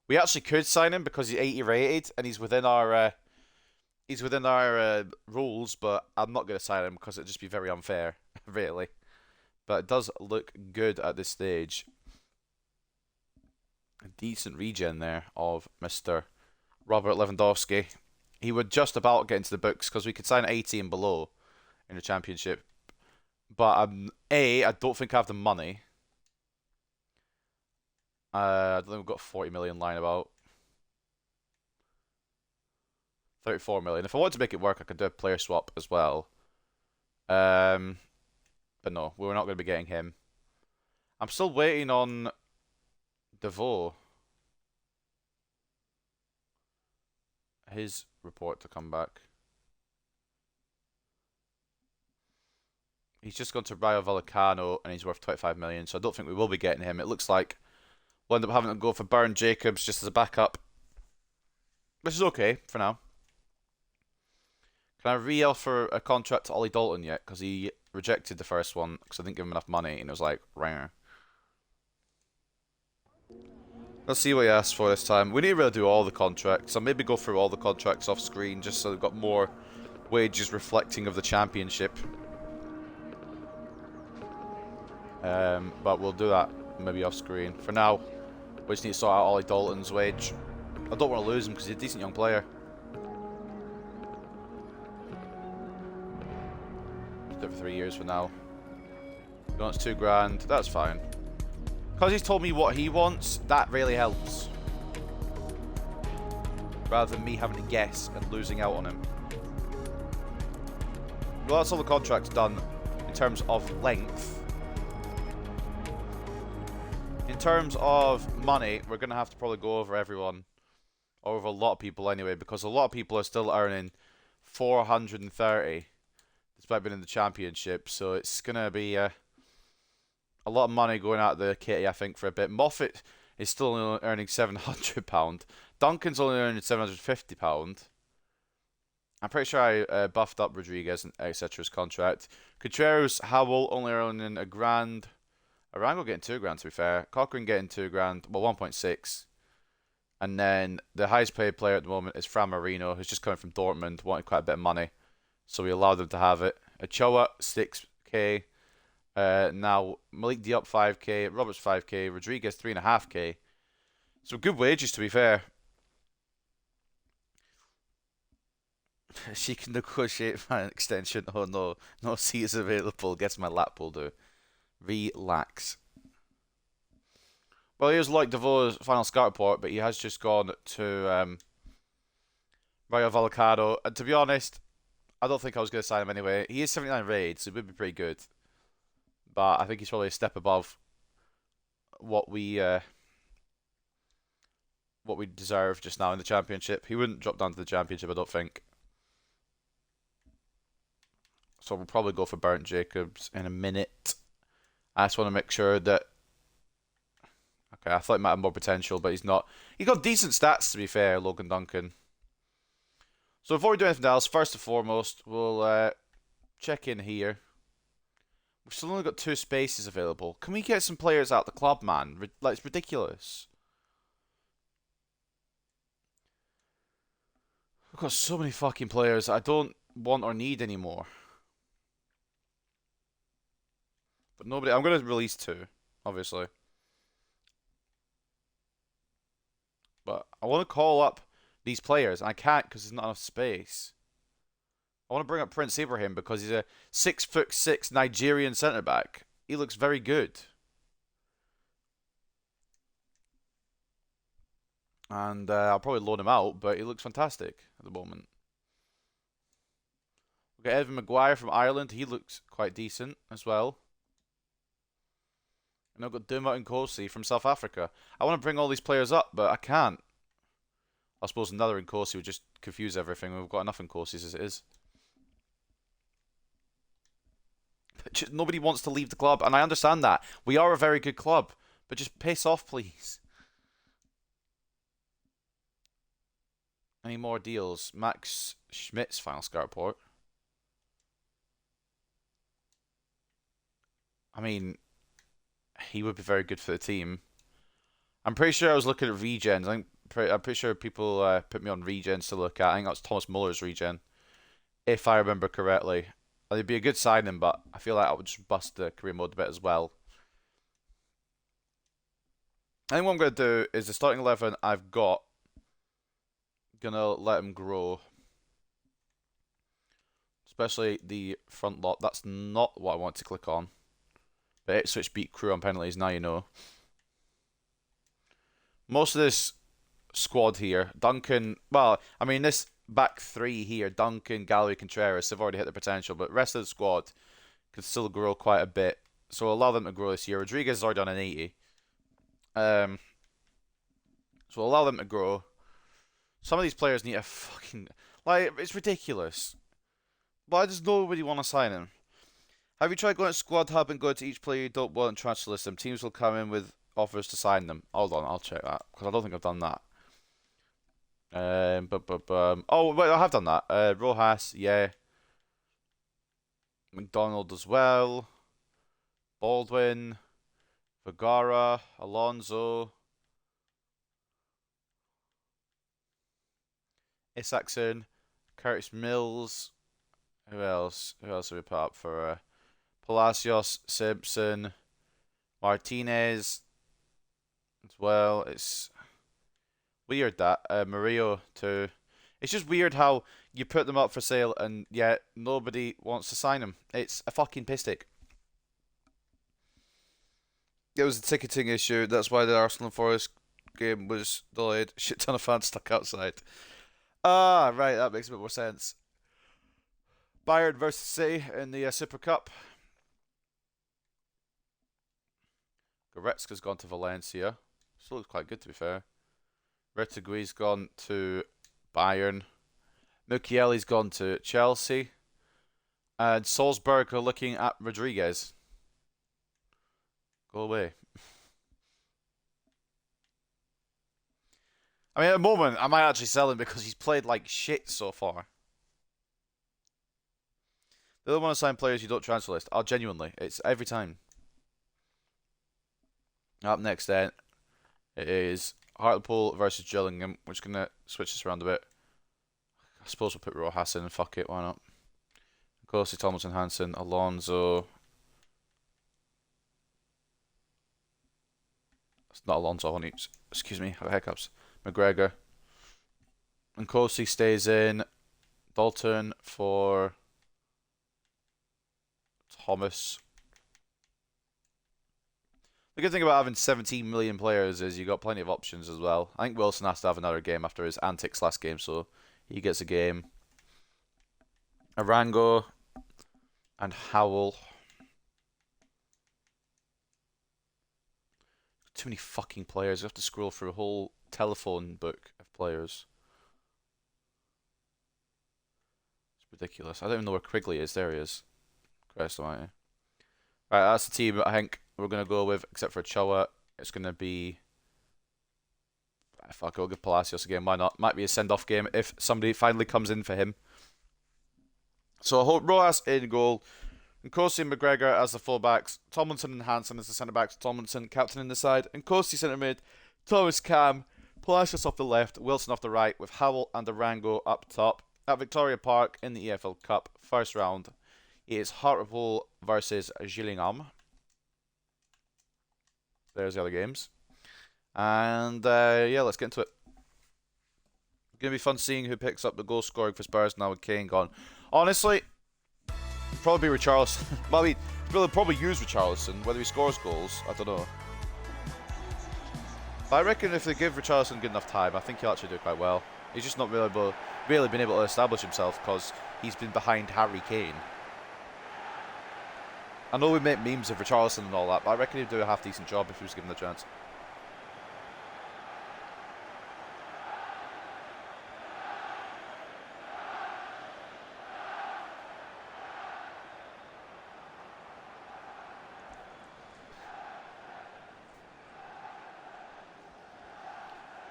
We actually could sign him because he's 80 rated and he's within our rules. But I'm not going to sign him because it'd just be very unfair, really. But it does look good at this stage. A decent regen there of Mr. Robert Lewandowski. He would just about get into the books because we could sign 80 and below in the championship. But I don't think I have the money. I don't think we've got 40 million lying about. 34 million. If I wanted to make it work, I could do a player swap as well. But no, we're not going to be getting him. I'm still waiting on DeVoe. His report to come back. He's just gone to Rayo Vallecano and he's worth 25 million, so I don't think we will be getting him. It looks like we'll end up having to go for Burn Jacobs just as a backup, which is okay for now. Can I re-offer a contract to Ollie Dalton yet? Because he rejected the first one because I didn't give him enough money and it was like, rah. Let's see what he asked for this time. We need to really do all the contracts. I'll maybe go through all the contracts off screen just so they've got more wages reflecting of the championship. But we'll do that maybe off screen. For now, we just need to sort out Ollie Dalton's wage. I don't want to lose him because he's a decent young player. Do it for 3 years for now. He wants $2,000. That's fine. Because he's told me what he wants, that really helps. Rather than me having to guess and losing out on him. Well, that's all the contracts done in terms of length. In terms of money, we're going to have to probably go over everyone. Or over a lot of people anyway, because a lot of people are still earning 430 despite being in the championship. So it's going to be a lot of money going out of the kitty, I think, for a bit. Moffat is still only earning £700. Duncan's only earning £750. I'm pretty sure I buffed up Rodriguez and etc's contract. Contreras, Howell only earning £1,000. Arango getting £2,000 to be fair. Cochrane getting £2,000. Well, 1.6. And then the highest paid player at the moment is Fran Marino, who's just coming from Dortmund, wanting quite a bit of money. So we allowed them to have it. Ochoa, 6k. Now Malik Diop 5k, Roberts 5k, Rodriguez 3.5k. So good wages to be fair. She can negotiate my extension. Oh no, no seats available. Guess my lap will do. Relax. Well, here's like DeVoe's final scout report, but he has just gone to Rayo Vallecano. And to be honest, I don't think I was going to sign him anyway. He is 79 rated, so he would be pretty good. But I think he's probably a step above what we deserve just now in the championship. He wouldn't drop down to the championship, I don't think. So we'll probably go for Burnt Jacobs in a minute. I just want to make sure that... Okay, I thought he might have more potential, but he's not. He's got decent stats, to be fair, Logan Duncan. So before we do anything else, first and foremost, we'll check in here. We've still only got 2 spaces available. Can we get some players out of the club, man? Like, it's ridiculous. We've got so many fucking players I don't want or need anymore. But nobody... I'm going to release 2, obviously. But I want to call up these players, and I can't because there's not enough space. I want to bring up Prince Ibrahim because he's a 6'6" Nigerian centre back. He looks very good. And I'll probably loan him out, but he looks fantastic at the moment. We've got Evan Maguire from Ireland. He looks quite decent as well. And I've got Duma and Nkosi from South Africa. I want to bring all these players up, but I can't. I suppose another Nkosi would just confuse everything. We've got enough Nkosis as it is. But just, nobody wants to leave the club, and I understand that. We are a very good club, but just piss off, please. Any more deals? Max Schmidt's final scout report. I mean, he would be very good for the team. I'm pretty sure I was looking at regens. I'm pretty sure people put me on regens to look at. I think that was Thomas Muller's regen, if I remember correctly. It'd be a good signing, but I feel like I would just bust the career mode a bit as well. I think what I'm going to do is the starting 11 I've got, gonna let him grow. Especially the front lot. That's not what I want to click on. But Ipswich beat Crewe on penalties, now you know. Most of this squad here, Duncan, well, I mean, this back three here, Duncan, Galloway, Contreras, they've already hit their potential, but the rest of the squad could still grow quite a bit. So allow them to grow this year. Rodriguez has already done an 80. So allow them to grow. Some of these players need a fucking... Like, it's ridiculous. Why does nobody want to sign him? Have you tried going to Squad Hub and going to each player you don't want and transfer list them? Teams will come in with offers to sign them. Hold on, I'll check that. Because I don't think I've done that. Oh, wait, I have done that. Rojas, yeah. McDonald as well. Baldwin. Vergara. Alonso. Isaacson. Curtis Mills. Who else? Who else have we put up for? Palacios, Simpson, Martinez as well. It's weird that Murillo too. It's just weird how you put them up for sale and yet nobody wants to sign them. It's a fucking piss take. It was a ticketing issue. That's why the Arsenal and Forest game was delayed. Shit ton of fans stuck outside. Ah, right. That makes a bit more sense. Bayern versus City in the Super Cup. Goretzka's gone to Valencia. Still looks quite good, to be fair. Retegui's gone to Bayern. Mukiele's gone to Chelsea. And Salzburg are looking at Rodriguez. Go away. I mean, at the moment, I might actually sell him because he's played like shit so far. They don't want to sign players you don't transfer list. Oh, genuinely. It's every time. Up next then, it is Hartlepool versus Gillingham. We're just going to switch this around a bit. I suppose we'll put Rojas in and fuck it, why not? Nkosi, Tomlinson, Hansen, Alonso. It's not Alonso, I want to, excuse me, I have hiccups. McGregor. Nkosi stays in. Dalton for Thomas. The good thing about having 17 million players is you got plenty of options as well. I think Wilson has to have another game after his antics last game, so he gets a game. Arango and Howell. Too many fucking players. You have to scroll through a whole telephone book of players. It's ridiculous. I don't even know where Quigley is. There he is. Christ almighty. Right, that's the team I think we're going to go with, except for Choa. It's going to be... Fuck, I'll give Palacios a game. Why not? Might be a send-off game if somebody finally comes in for him. So I hope Rojas in goal. Nkosi and McGregor as the fullbacks. Tomlinson and Hansen as the centre-backs. Tomlinson captain in the side. Nkosi centre-mid. Thomas Cam. Palacios off the left. Wilson off the right with Howell and Arango up top. At Victoria Park in the EFL Cup. First round. It is Hartlepool versus Gillingham. There's the other games. And yeah, let's get into it. Gonna be fun seeing who picks up the goal scoring for Spurs now with Kane gone. Honestly, probably Richarlison. Well, I mean, they'll probably use Richarlison. Whether he scores goals, I don't know. But I reckon if they give Richarlison good enough time, I think he'll actually do quite well. He's just not really been able to establish himself because he's been behind Harry Kane. I know we make memes of Richarlison and all that, but I reckon he'd do a half-decent job if he was given the chance.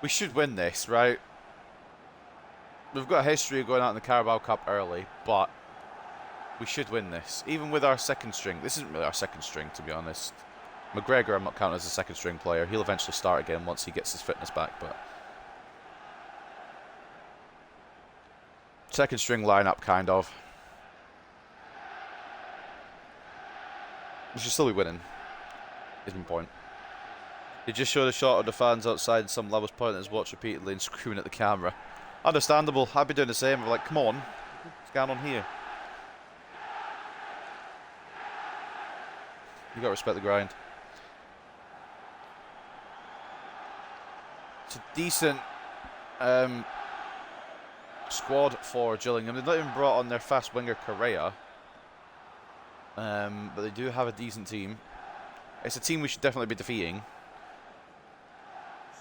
We should win this, right? We've got a history of going out in the Carabao Cup early, but we should win this. Even with our second string. This isn't really our second string, to be honest. McGregor, I'm not counting as a second string player. He'll eventually start again once he gets his fitness back, but second string lineup, kind of. We should still be winning, is my point. He just showed a shot of the fans outside and some levels pointing at his watch repeatedly and screaming at the camera. Understandable. I'd be doing the same. We're like, come on. What's going on here? You gotta respect the grind. It's a decent squad for Gillingham. They've not even brought on their fast winger Correa. But they do have a decent team. It's a team we should definitely be defeating.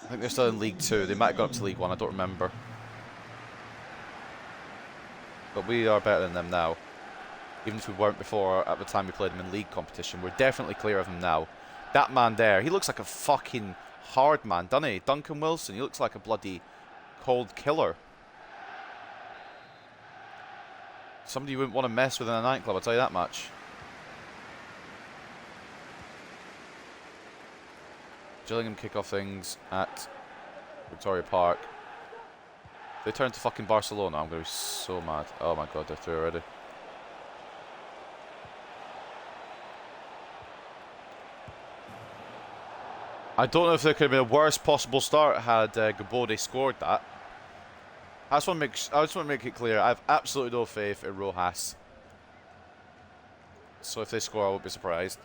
I think they're still in League 2. They might have got up to League 1. I don't remember. But we are better than them now. Even if we weren't before at the time we played them in league competition. We're definitely clear of them now. That man there, he looks like a fucking hard man, doesn't he? Duncan Wilson, he looks like a bloody cold killer. Somebody you wouldn't want to mess with in a nightclub, I'll tell you that much. Gillingham kick off things at Victoria Park. If they turn to fucking Barcelona, I'm going to be so mad. Oh my god, they're through already. I don't know if there could have been a worst possible start had Gabode scored that. I just want to make it clear, I have absolutely no faith in Rojas. So if they score, I won't be surprised.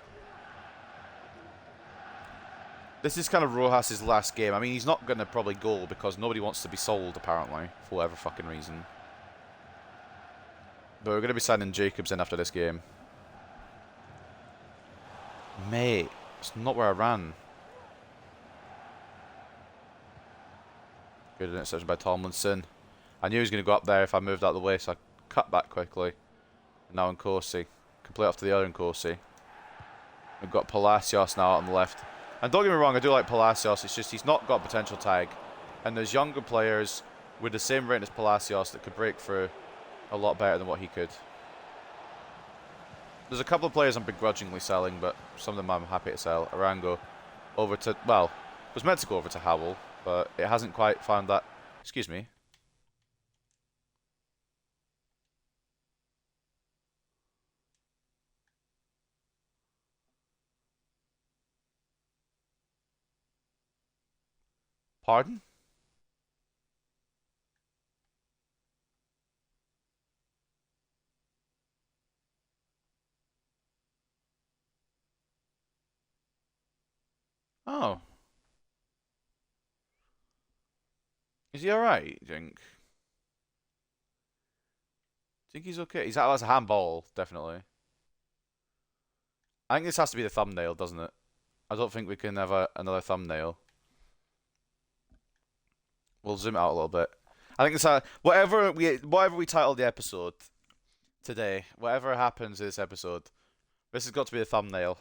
This is kind of Rojas' last game. I mean, he's not going to probably goal because nobody wants to be sold, apparently, for whatever fucking reason. But we're going to be signing Jacobs in after this game. Mate, it's not where I ran. Good interception by Tomlinson. I knew he was going to go up there if I moved out of the way, so I cut back quickly. And now Nkosi. Complete off to the other Nkosi. We've got Palacios now out on the left. And don't get me wrong, I do like Palacios, it's just he's not got potential tag. And there's younger players with the same rating as Palacios that could break through a lot better than what he could. There's a couple of players I'm begrudgingly selling, but some of them I'm happy to sell. Arango over to, well, was meant to go over to Howell, but it hasn't quite found that. Excuse me. Pardon? Oh. Is he alright, you think? Think he's okay? That's a handball, definitely. I think this has to be the thumbnail, doesn't it? I don't think we can have another thumbnail. We'll zoom it out a little bit. I think it's whatever we title the episode today, whatever happens in this episode, this has got to be the thumbnail.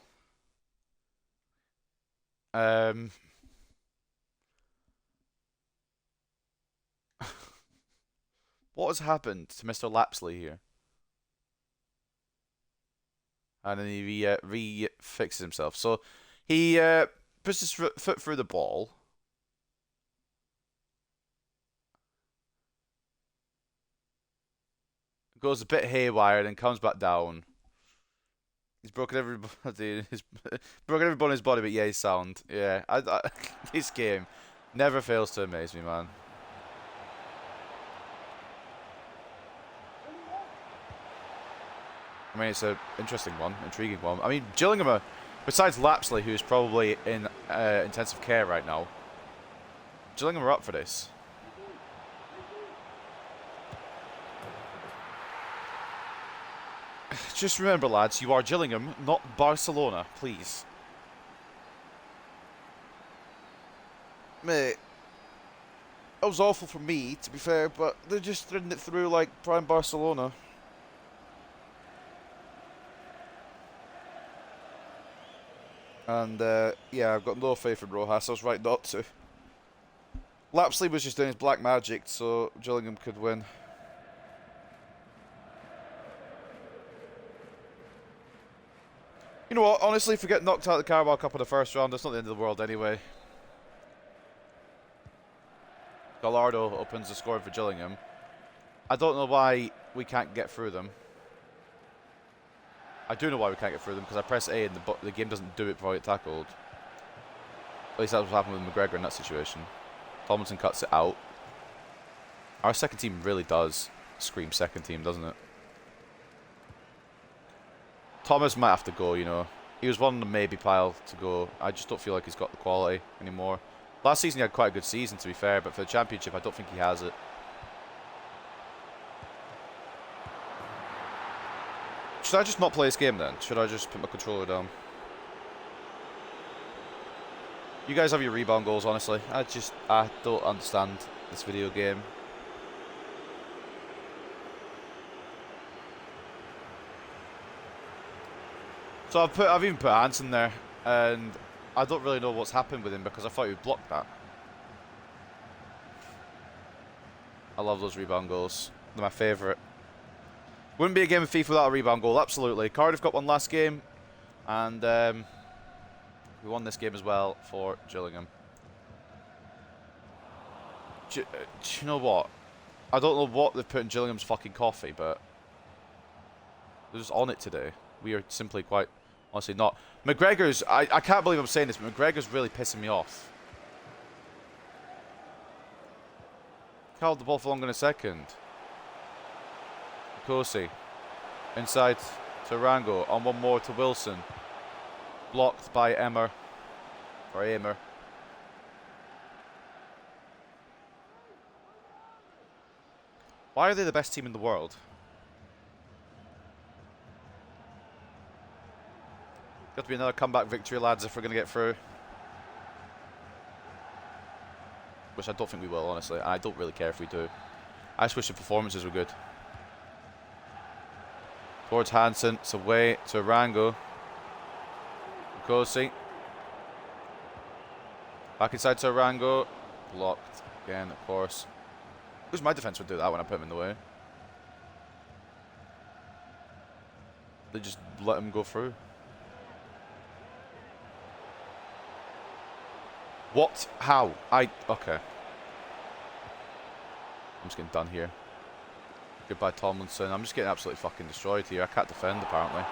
What has happened to Mr. Lapsley here? And then he re-fixes himself. So he puts his foot through the ball. Goes a bit haywire, then comes back down. He's broken everybody. He's broken everybody in his body, but yeah, he's sound. Yeah, this game never fails to amaze me, man. I mean, it's an interesting one, intriguing one. I mean, Gillingham are, besides Lapsley, who's probably in intensive care right now, Gillingham are up for this. Just remember, lads, you are Gillingham, not Barcelona, please. Mate, that was awful for me, to be fair, but they're just threading it through like prime Barcelona. And, yeah, I've got no faith in Rojas. I was right not to. Lapsley was just doing his black magic, so Gillingham could win. You know what? Honestly, if we get knocked out of the Carabao Cup in the first round, that's not the end of the world anyway. Gallardo opens the scoring for Gillingham. I don't know why we can't get through them. I do know why we can't get through them, because I press A and the game doesn't do it before I get tackled. At least that's what happened with McGregor in that situation. Tomlinson cuts it out. Our second team really does scream second team, doesn't it? Thomas might have to go, you know. He was one of the maybe pile to go. I just don't feel like he's got the quality anymore. Last season he had quite a good season, to be fair, but for the Championship I don't think he has it. Should I just not play this game then? Should I just put my controller down? You guys have your rebound goals, honestly. I don't understand this video game. So I've even put Hansen there, and I don't really know what's happened with him because I thought he would block that. I love those rebound goals. They're my favourite. Wouldn't be a game of FIFA without a rebound goal, absolutely. Cardiff got one last game, and we won this game as well for Gillingham. Do you know what? I don't know what they've put in Gillingham's fucking coffee, but they're just on it today. We are simply quite, honestly not. McGregor's, I can't believe I'm saying this, but McGregor's really pissing me off. Held the ball for longer in a second. Kosi. Inside to Rango. On one more to Wilson. Blocked by Emmer. Or Amer. Why are they the best team in the world? Got to be another comeback victory, lads, if we're going to get through. Which I don't think we will, honestly. And I don't really care if we do. I just wish the performances were good. Towards Hansen. It's away to Rango. Kosi. Back inside to Rango. Blocked again, of course. Who's my defense would do that when I put him in the way? They just let him go through. What? How? Okay. I'm just getting done here. Goodbye, Tomlinson. I'm just getting absolutely fucking destroyed here. I can't defend, apparently.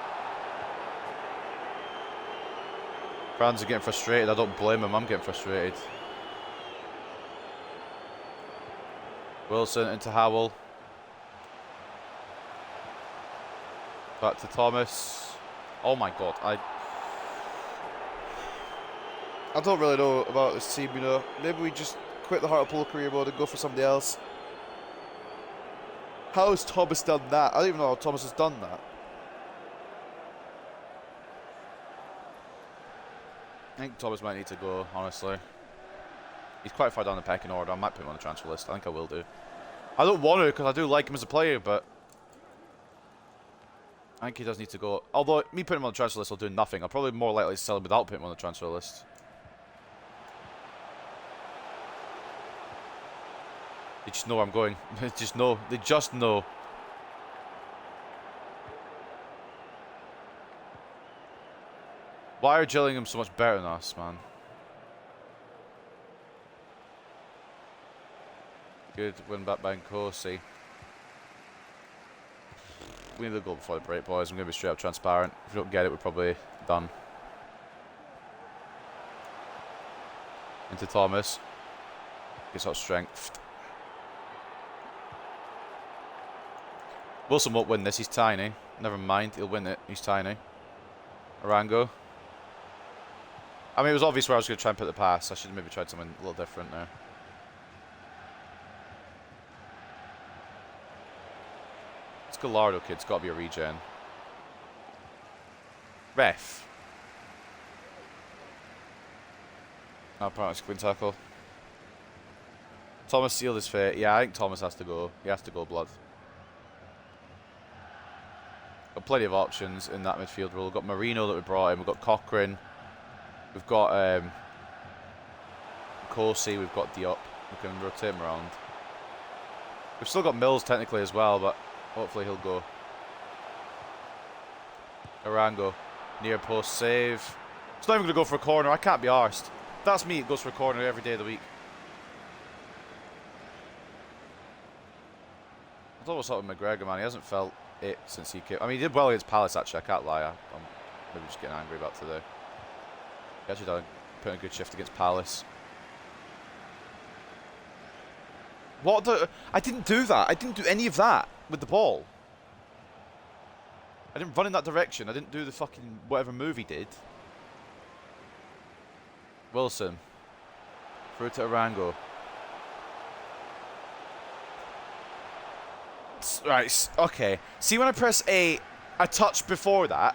Franz are getting frustrated. I don't blame him. I'm getting frustrated. Wilson into Howell. Back to Thomas. Oh my god. I don't really know about this team, you know. Maybe we just quit the Hartlepool career mode and go for somebody else. How has Thomas done that? I don't even know how Thomas has done that. I think Thomas might need to go, honestly. He's quite far down the pecking order. I might put him on the transfer list. I think I will do. I don't want to because I do like him as a player, but I think he does need to go. Although, me putting him on the transfer list will do nothing. I'll probably be more likely to sell him without putting him on the transfer list. They just know where I'm going. They just know. They just know. Why are Gillingham so much better than us, man? Good win back by Nkosi. We need to go before the break, boys. I'm going to be straight up transparent. If we don't get it, we're probably done. Into Thomas. Gets out strength. Wilson won't win this. He's tiny. Never mind. He'll win it. He's tiny. Arango. I mean, it was obvious where I was going to try and put the pass. I should have maybe tried something a little different there. This Gallardo kid's got to be a regen. Ref. Oh, apparently it's a clean tackle. Thomas sealed his fate. Yeah, I think Thomas has to go. He has to go, blood. Got plenty of options in that midfield role. We've got Marino that we brought in. We've got Cochrane. We've got Kosi. We've got Diop. We can rotate him around. We've still got Mills technically as well, but hopefully he'll go. Arango. Near post save. It's not even going to go for a corner. I can't be arsed. That's me. It goes for a corner every day of the week. I thought it was something with McGregor, man. He hasn't felt it since he came. I mean, he did well against Palace, actually. I can't lie. I'm maybe just getting angry about today. He actually put in a good shift against Palace. What the? I didn't do that. I didn't do any of that with the ball. I didn't run in that direction. I didn't do the fucking whatever move he did. Wilson. Through to Arango. Right, okay. See when I press A touch before that?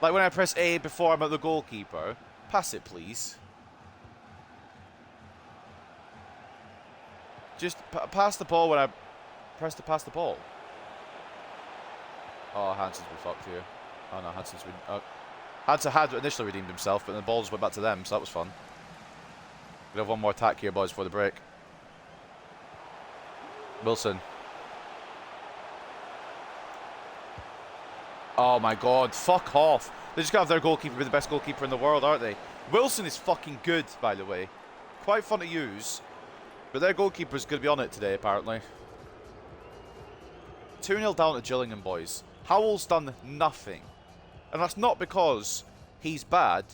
Like when I press A before I'm at the goalkeeper. Pass it, please. Just pass the ball when I press to pass the ball. Oh, Hansen's been fucked here. Oh no, Hansen's been... Hansen had initially redeemed himself, but then the ball just went back to them, so that was fun. We have one more attack here, boys, before the break. Wilson. Oh my god, fuck off. They just got to have their goalkeeper be the best goalkeeper in the world, aren't they? Wilson is fucking good, by the way. Quite fun to use. But their goalkeeper's going to be on it today, apparently. 2-0 down to Gillingham, boys. Howell's done nothing. And that's not because he's bad.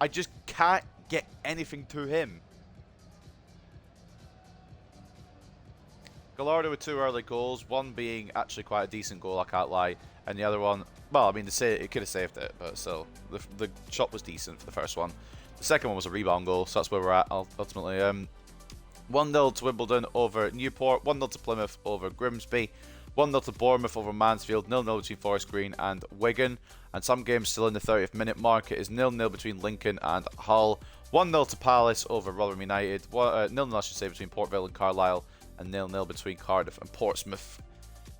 I just can't get anything to him. Gallardo with 2 early goals. One being actually quite a decent goal, I can't lie. And the other one, well, I mean, it could have saved it, but still. The shot was decent for the first one. The second one was a rebound goal, so that's where we're at, ultimately. 1-0 to Wimbledon over Newport. 1-0 to Plymouth over Grimsby. 1-0 to Bournemouth over Mansfield. 0-0 between Forest Green and Wigan. And some games still in the 30th minute mark. It is 0-0 between Lincoln and Hull. 1-0 to Palace over Rotherham United. 0-0, I should say, between Port Vale and Carlisle. And 0-0 between Cardiff and Portsmouth.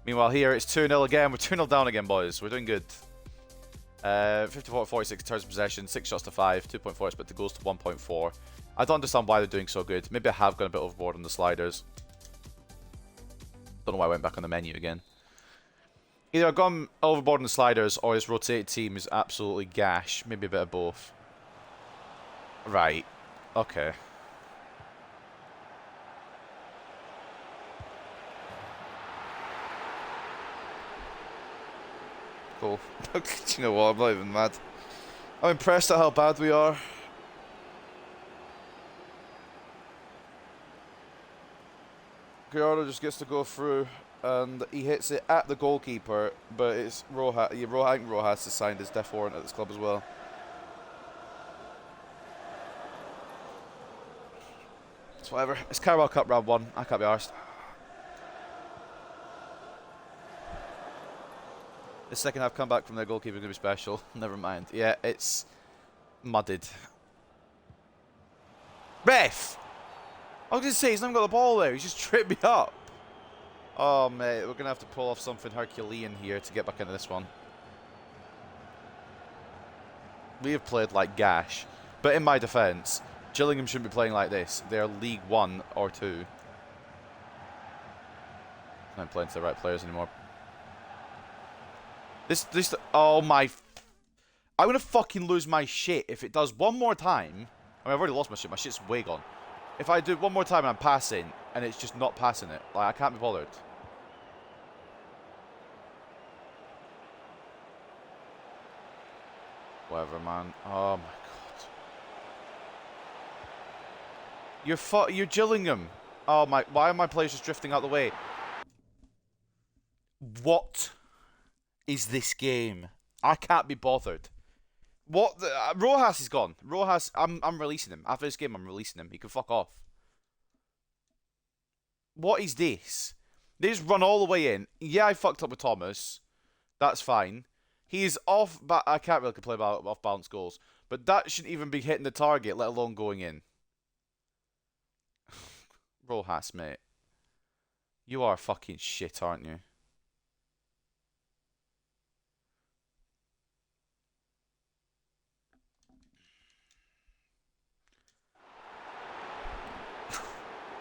Meanwhile, here it's 2-0 again. We're 2-0 down again, boys. We're doing good. 54-46 turns of possession, 6 shots to 5, 2.4 expected goals to 1.4. I don't understand why they're doing so good. Maybe I have gone a bit overboard on the sliders. Don't know why I went back on the menu again. Either I've gone overboard on the sliders or this rotated team is absolutely gash. Maybe a bit of both. Right. Okay. Cool. Do you know what? I'm not even mad. I'm impressed at how bad we are. Gallardo just gets to go through and he hits it at the goalkeeper, but it's Rojas. I think Rojas has signed his death warrant at this club as well. It's whatever. It's Carabao Cup round 1. I can't be arsed. The second half comeback from their goalkeeper is going to be special. Never mind. Yeah, it's mudded. Ref! I was going to say, he's not even got the ball there. He's just tripped me up. Oh, mate. We're going to have to pull off something Herculean here to get back into this one. We have played like gash. But in my defence, Gillingham shouldn't be playing like this. They're League 1 or 2. I'm not playing to the right players anymore. Oh my... I'm going to fucking lose my shit if it does one more time. I mean, I've already lost my shit. My shit's way gone. If I do it one more time and I'm passing, and it's just not passing it. Like, I can't be bothered. Whatever, man. Oh my god. You're Gillingham. Oh my... Why are my players just drifting out the way? What is this game? I can't be bothered. What? Rojas is gone. Rojas, I'm releasing him. After this game, I'm releasing him. He can fuck off. What is this? They just run all the way in. Yeah, I fucked up with Thomas. That's fine. He's off, but I can't really complain about off balance goals. But that shouldn't even be hitting the target, let alone going in. Rojas, mate. You are fucking shit, aren't you?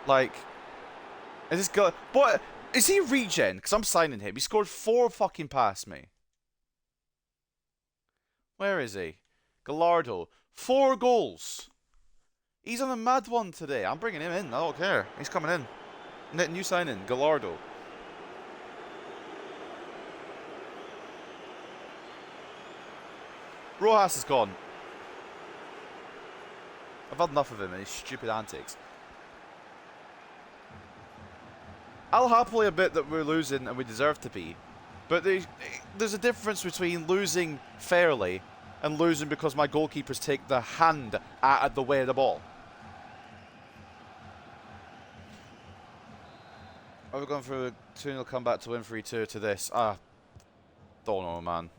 Like, is this guy... What? Is he regen? Because I'm signing him. He scored 4 fucking past me. Where is he? Gallardo. 4 goals. He's on a mad one today. I'm bringing him in. I don't care. He's coming in. New signing. Gallardo. Rojas is gone. I've had enough of him and his stupid antics. I'll happily admit that we're losing and we deserve to be. But there's a difference between losing fairly and losing because my goalkeepers take the hand out of the way of the ball. Are we going for a 2-0 comeback to win 3-2 to this? Don't know, man.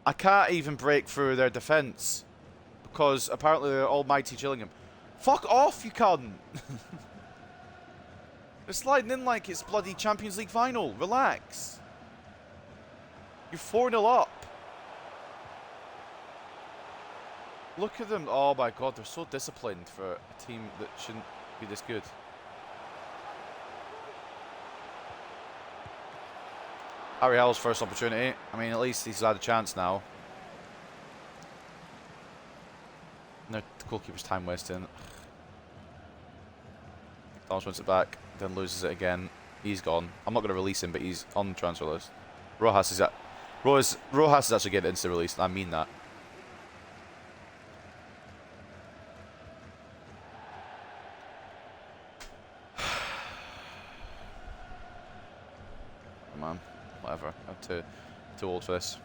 I can't even break through their defence because apparently they're almighty Gillingham. Fuck off, you cunt! They're sliding in like it's bloody Champions League final. Relax. You're 4-0 up. Look at them. Oh my god, they're so disciplined for a team that shouldn't be this good. Ariel's first opportunity. I mean, at least he's had a chance now. No, the goalkeeper's time wasting. Thomas wins it back, then loses it again. He's gone. I'm not going to release him, but he's on the transfer list. Rojas is actually getting instant release, and I mean that. Come on, whatever. I'm too old for this.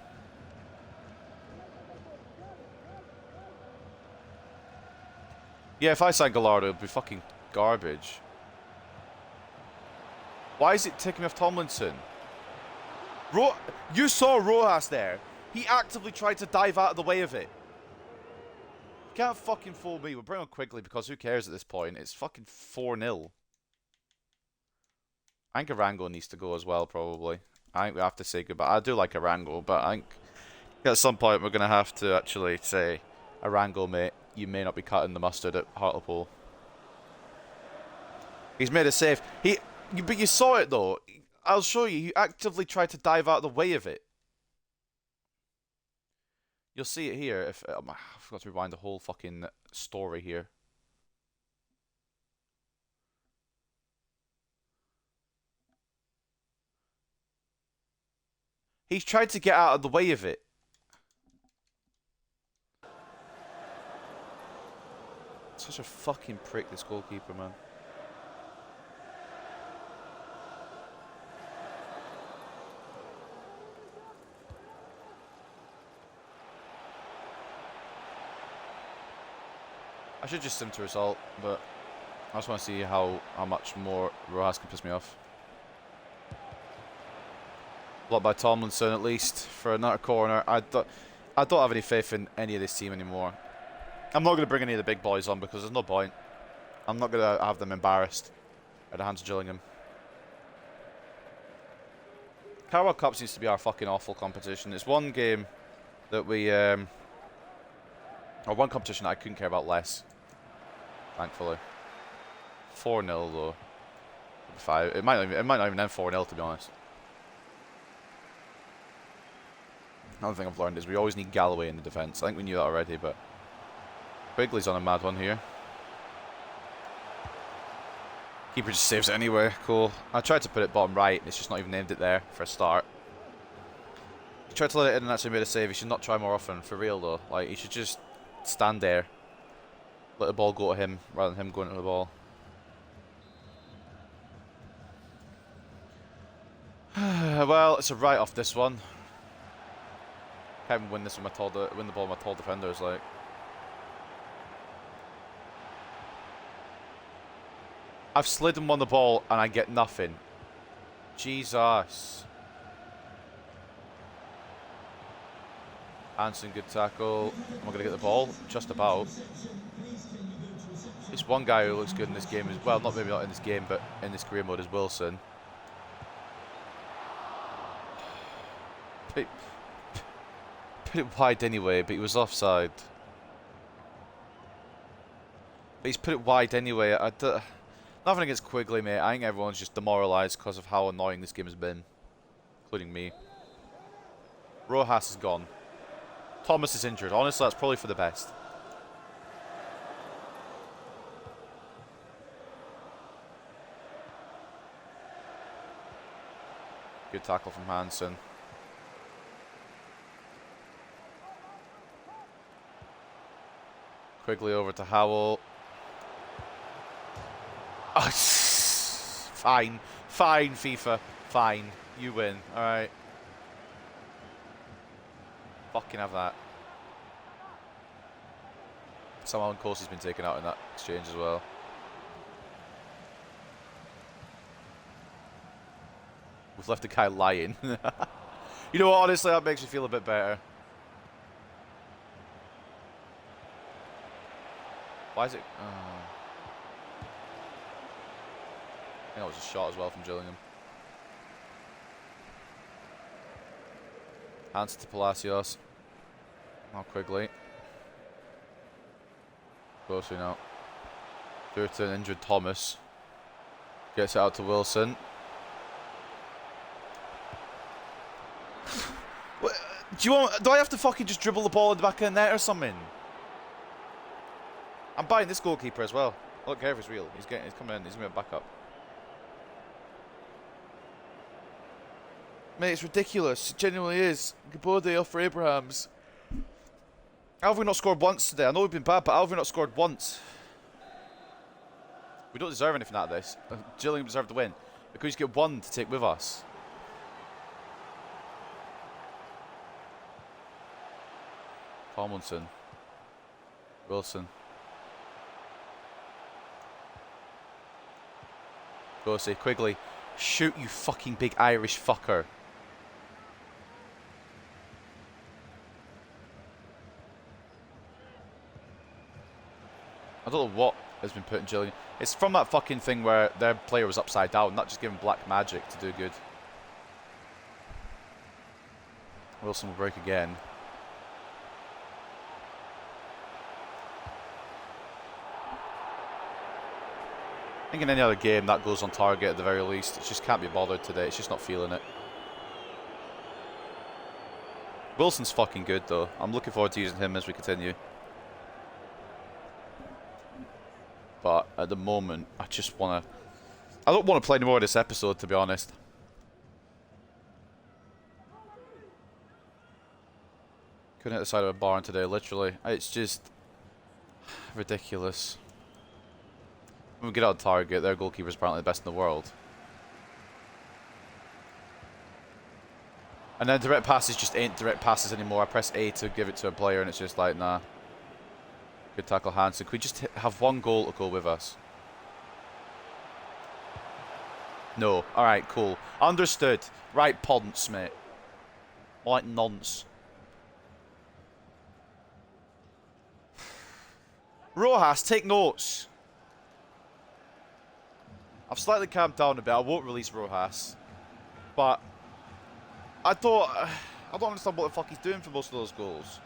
Yeah, if I signed Gallardo, it'd be fucking garbage. Why is it taking me off Tomlinson? You saw Rojas there. He actively tried to dive out of the way of it. You can't fucking fool me. We'll bring on Quigley because who cares at this point? It's fucking 4-0. I think Arango needs to go as well, probably. I think we have to say goodbye. I do like Arango, but I think at some point we're going to have to actually say, Arango, mate, you may not be cutting the mustard at Hartlepool. He's made a save. But you saw it, though. I'll show you. He actively tried to dive out of the way of it. You'll see it here. If I forgot to rewind the whole fucking story here. He's tried to get out of the way of it. Such a fucking prick, this goalkeeper, man. I should just sim to result, but I just want to see how much more Rojas can piss me off. Blocked by Tomlinson at least for another corner. I don't have any faith in any of this team anymore. I'm not going to bring any of the big boys on because there's no point. I'm not going to have them embarrassed at the hands of Gillingham. Carabao Cup seems to be our fucking awful competition. It's one game that we, or one competition that I couldn't care about less. Thankfully. 4-0 though. 5. It might not even end 4-0 to be honest. Another thing I've learned is we always need Galloway in the defence. I think we knew that already, but Quigley's on a mad one here. Keeper just saves it anyway. Cool. I tried to put it bottom right, and it's just not even named it there for a start. He tried to let it in and actually made a save. He should not try more often, for real though. Like, he should just stand there, let the ball go to him, rather than him going to the ball. Well, it's a write-off this one. Can't even win this with my win the ball with my tall defenders. Like, I've slid and won the ball and I get nothing. Jesus. Hansen, good tackle. Am I gonna get the ball? Just about. There's one guy who looks good in this game as well. Maybe not in this game, but in this career mode is Wilson. Put it wide anyway, but he was offside. But he's put it wide anyway. Nothing against Quigley, mate. I think everyone's just demoralised because of how annoying this game has been, including me. Rojas is gone. Thomas is injured. Honestly, that's probably for the best. Good tackle from Hansen. Quigley over to Howell. Oh, fine. Fine, FIFA. Fine. You win. Alright. Fucking have that. Somehow Course has been taken out in that exchange as well. We've left the guy lying. You know what, honestly, that makes me feel a bit better. Why is it... I think that was a shot as well from Gillingham. Hands to Palacios. Now Quigley. Closely now. Burton, injured Thomas. Gets it out to Wilson. Do I have to fucking just dribble the ball in the back of the net or something? I'm buying this goalkeeper as well. I don't care if it's real. He's coming in. He's going to back up. Mate, it's ridiculous. It genuinely is. Gabode off for Abrahams. How have we not scored once today? I know we've been bad, but how have we not scored once? We don't deserve anything out of this. Gillingham deserved to win. We could just get one to take with us. Tomlinson. Wilson. Go say Quigley. Shoot, you fucking big Irish fucker. I don't know what has been put in Gillingham. It's from that fucking thing where their player was upside down, not just giving black magic to do good. Wilson will break again. I think in any other game that goes on target at the very least. It just can't be bothered today. It's just not feeling it. Wilson's fucking good though. I'm looking forward to using him as we continue. But at the moment, I just want to... I don't want to play any more of this episode, to be honest. Couldn't hit the side of a barn today, literally. It's just... ridiculous. When we get out of target, their goalkeeper's apparently the best in the world. And then direct passes just ain't direct passes anymore. I press A to give it to a player and it's just like, nah. Good tackle, Hansen. Could we just have one goal to go with us? No. Alright, cool. Understood. Right, ponce, mate. More like nonce. Rojas, take notes. I've slightly calmed down a bit. I won't release Rojas. But I don't understand what the fuck he's doing for most of those goals.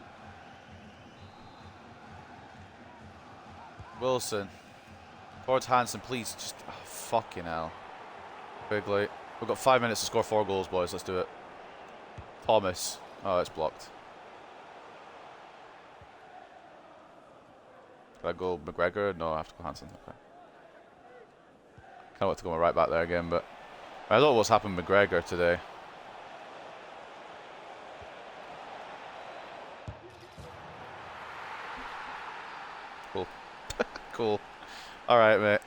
Wilson. Towards Hansen, please. Just fucking hell. Quigley. We've got 5 minutes to score 4 goals, boys. Let's do it. Thomas. Oh, it's blocked. Can I go McGregor? No, I have to go Hansen. Okay. Can't wait to go right back there again, but I don't know what's happened with McGregor today. Cool. Cool. Alright, mate.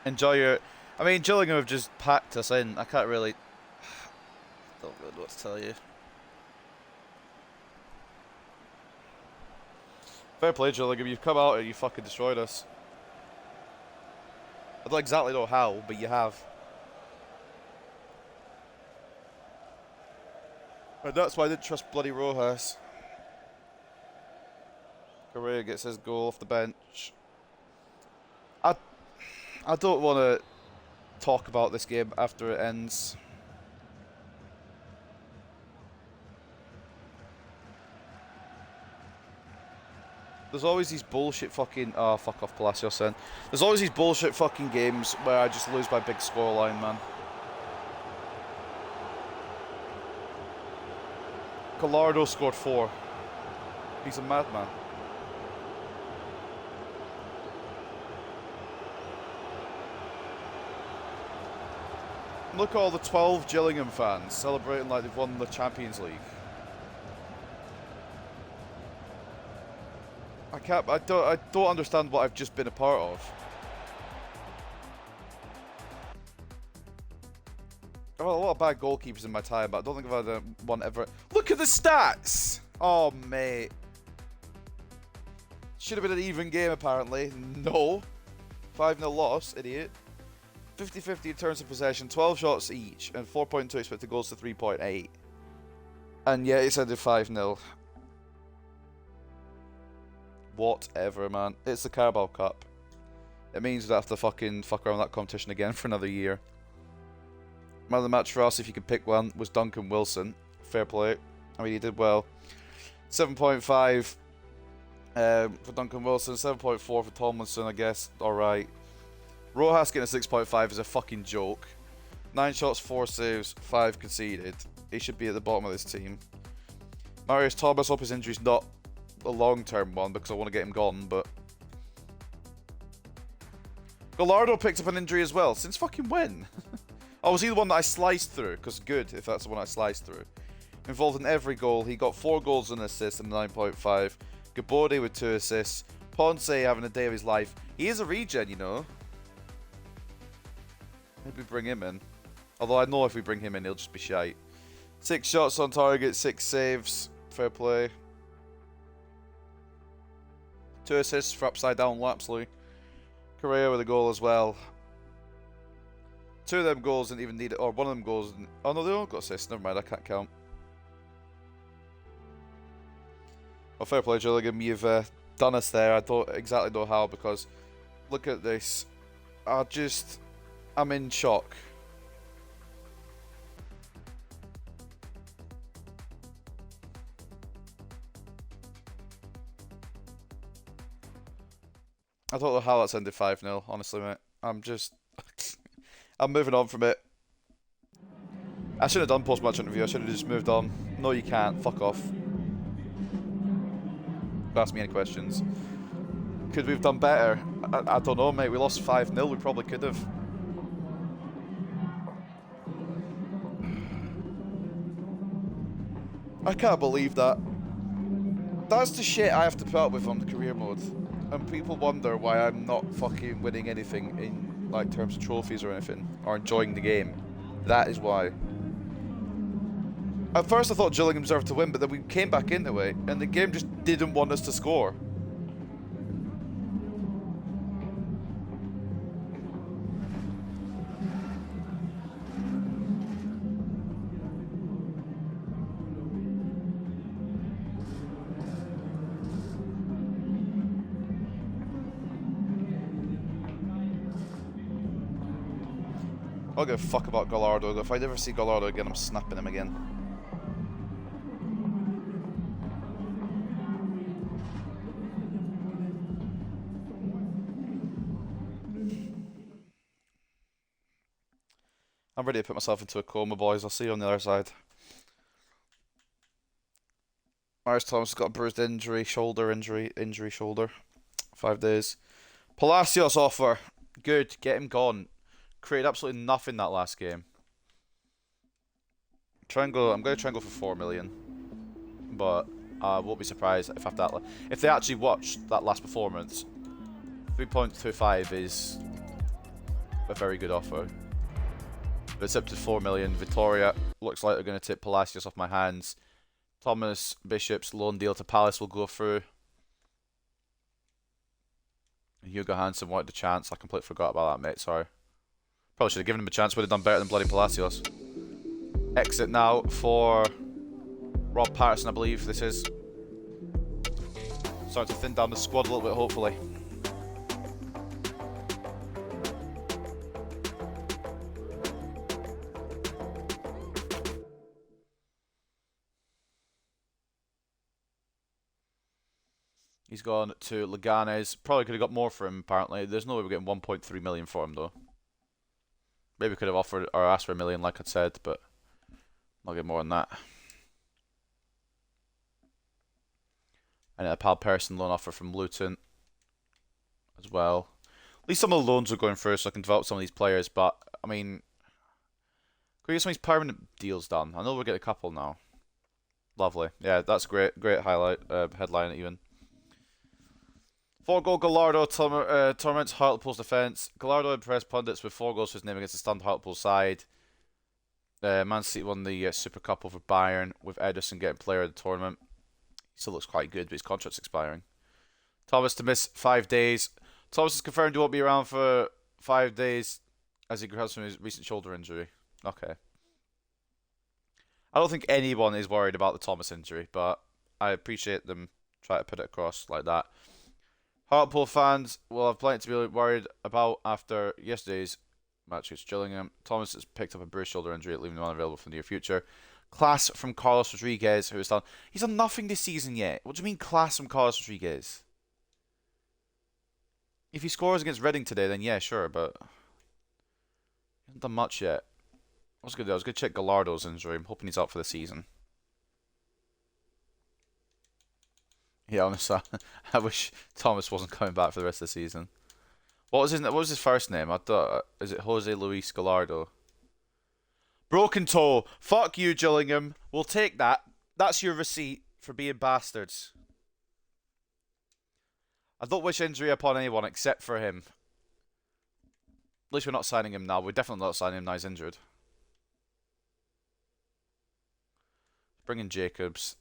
Enjoy your... I mean, Gillingham have just packed us in. I can't really... Don't really know what to tell you. Fair play, Gillingham. You've come out and you fucking destroyed us. I don't exactly know how, but you have. And that's why I didn't trust bloody Rojas. Correa gets his goal off the bench. I don't want to talk about this game after it ends. There's always these bullshit fucking... Oh, fuck off, Palacios then. There's always these bullshit fucking games where I just lose by big scoreline, man. Gallardo scored 4. He's a madman. Look at all the 12 Gillingham fans celebrating like they've won the Champions League. I don't understand what I've just been a part of. I've had a lot of bad goalkeepers in my time, but I don't think I've had one ever. Look at the stats! Oh, mate. Should have been an even game, apparently. No. 5-0 loss, idiot. 50-50 in terms of possession, 12 shots each, and 4.2 expected goals to 3.8. And yeah, it's ended 5-0. Whatever, man. It's the Carabao Cup. It means we have to fucking fuck around with that competition again for another year. Man of the match for us, if you could pick one, was Duncan Wilson. Fair play. I mean, he did well. 7.5 for Duncan Wilson, 7.4 for Tomlinson, I guess. Alright. Rojas getting a 6.5 is a fucking joke. 9 shots, 4 saves, 5 conceded. He should be at the bottom of this team. Marius Thomas, hope his injury's not a long-term one because I want to get him gone, but... Gallardo picked up an injury as well. Since fucking when? Oh, was he the one that I sliced through? Because good, if that's the one I sliced through. Involved in every goal. He got 4 goals and an assist and 9.5. Gaborde with 2 assists. Ponce having a day of his life. He is a regen, you know. Maybe bring him in. Although I know if we bring him in, he'll just be shite. 6 shots on target, 6 saves. Fair play. 2 assists for upside down Lapsley. Correa with a goal as well. 2 of them goals didn't even need it, or one of them goals didn't, oh no, they all got assists, never mind, I can't count. Well, fair play, Gilligan, you've done us there. I don't exactly know how, because look at this. I'm in shock. I don't know how that's ended 5-0, honestly, mate. I'm moving on from it. I shouldn't have done post-match interview. I should have just moved on. No, you can't. Fuck off. Ask me any questions. Could we have done better? I don't know, mate. We lost 5-0. We probably could have. I can't believe that. That's the shit I have to put up with on the career mode. And people wonder why I'm not fucking winning anything in like terms of trophies or anything, or enjoying the game. That is why. At first I thought Gillingham deserved to win, but then we came back into it, and the game just didn't want us to score. I don't give a fuck about Gallardo. If I never see Gallardo again, I'm snapping him again. I'm ready to put myself into a coma, boys. I'll see you on the other side. Marius Thomas has got a bruised injury, shoulder. 5 days. Palacios offer. Good. Get him gone. Created absolutely nothing that last game. I'm going to try and go for 4 million. But I won't be surprised if they actually watched that last performance. 3.25 is a very good offer. But it's up to 4 million. Vittoria looks like they're going to take Palacios off my hands. Thomas Bishop's loan deal to Palace will go through. Hugo Hansen wanted a chance. I completely forgot about that, mate. Sorry. Probably should have given him a chance. Would have done better than bloody Palacios. Exit now for Rob Patterson, I believe this is. Starting to thin down the squad a little bit, hopefully. He's gone to Leganes. Probably could have got more for him, apparently. There's no way we're getting 1.3 million for him, though. Maybe we could have offered or asked for a million, like I said, but I'll get more than that. And a Pal Person loan offer from Luton as well. At least some of the loans are going through so I can develop some of these players, but, I mean, can we get some of these permanent deals done? I know we'll get a couple now. Lovely. Yeah, that's great. Great highlight, headline even. 4-goal Gallardo torments Hartlepool's defence. Gallardo impressed pundits with 4 goals for his name against the stunned Hartlepool side. Man City won the Super Cup over Bayern with Ederson getting player of the tournament. He still looks quite good, but his contract's expiring. Thomas to miss 5 days. Thomas is confirmed he won't be around for 5 days as he recovers from his recent shoulder injury. Okay. I don't think anyone is worried about the Thomas injury, but I appreciate them trying to put it across like that. Hartlepool fans will have plenty to be worried about after yesterday's match against Gillingham. Thomas has picked up a bruised shoulder injury, leaving him unavailable for the near future. Class from Carlos Rodriguez, who has done... He's done nothing this season yet. What do you mean class from Carlos Rodriguez? If he scores against Reading today, then yeah, sure, but... He hasn't done much yet. I was going to check Gallardo's injury. I'm hoping he's out for the season. Yeah, honestly, I wish Thomas wasn't coming back for the rest of the season. What was his first name? I thought, is it Jose Luis Gallardo? Broken toe. Fuck you, Gillingham. We'll take that. That's your receipt for being bastards. I don't wish injury upon anyone except for him. At least we're not signing him now. We're definitely not signing him now he's injured. Bring in Jacobs.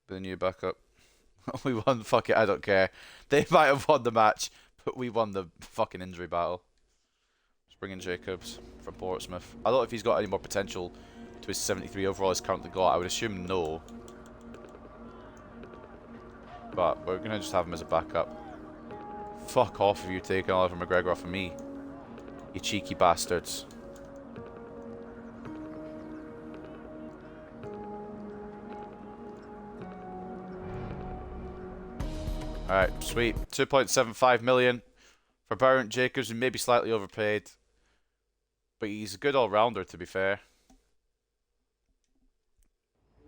Be the new backup. We won. Fuck it. I don't care. They might have won the match, but we won the fucking injury battle. Let's bring in Jacobs from Portsmouth. I don't know if he's got any more potential to his 73 overall he's currently got. I would assume no. But we're going to just have him as a backup. Fuck off if you're taking Oliver McGregor off of me. You cheeky bastards. Alright, sweet. 2.75 million for Barrett Jacobs, who may be slightly overpaid. But he's a good all-rounder, to be fair.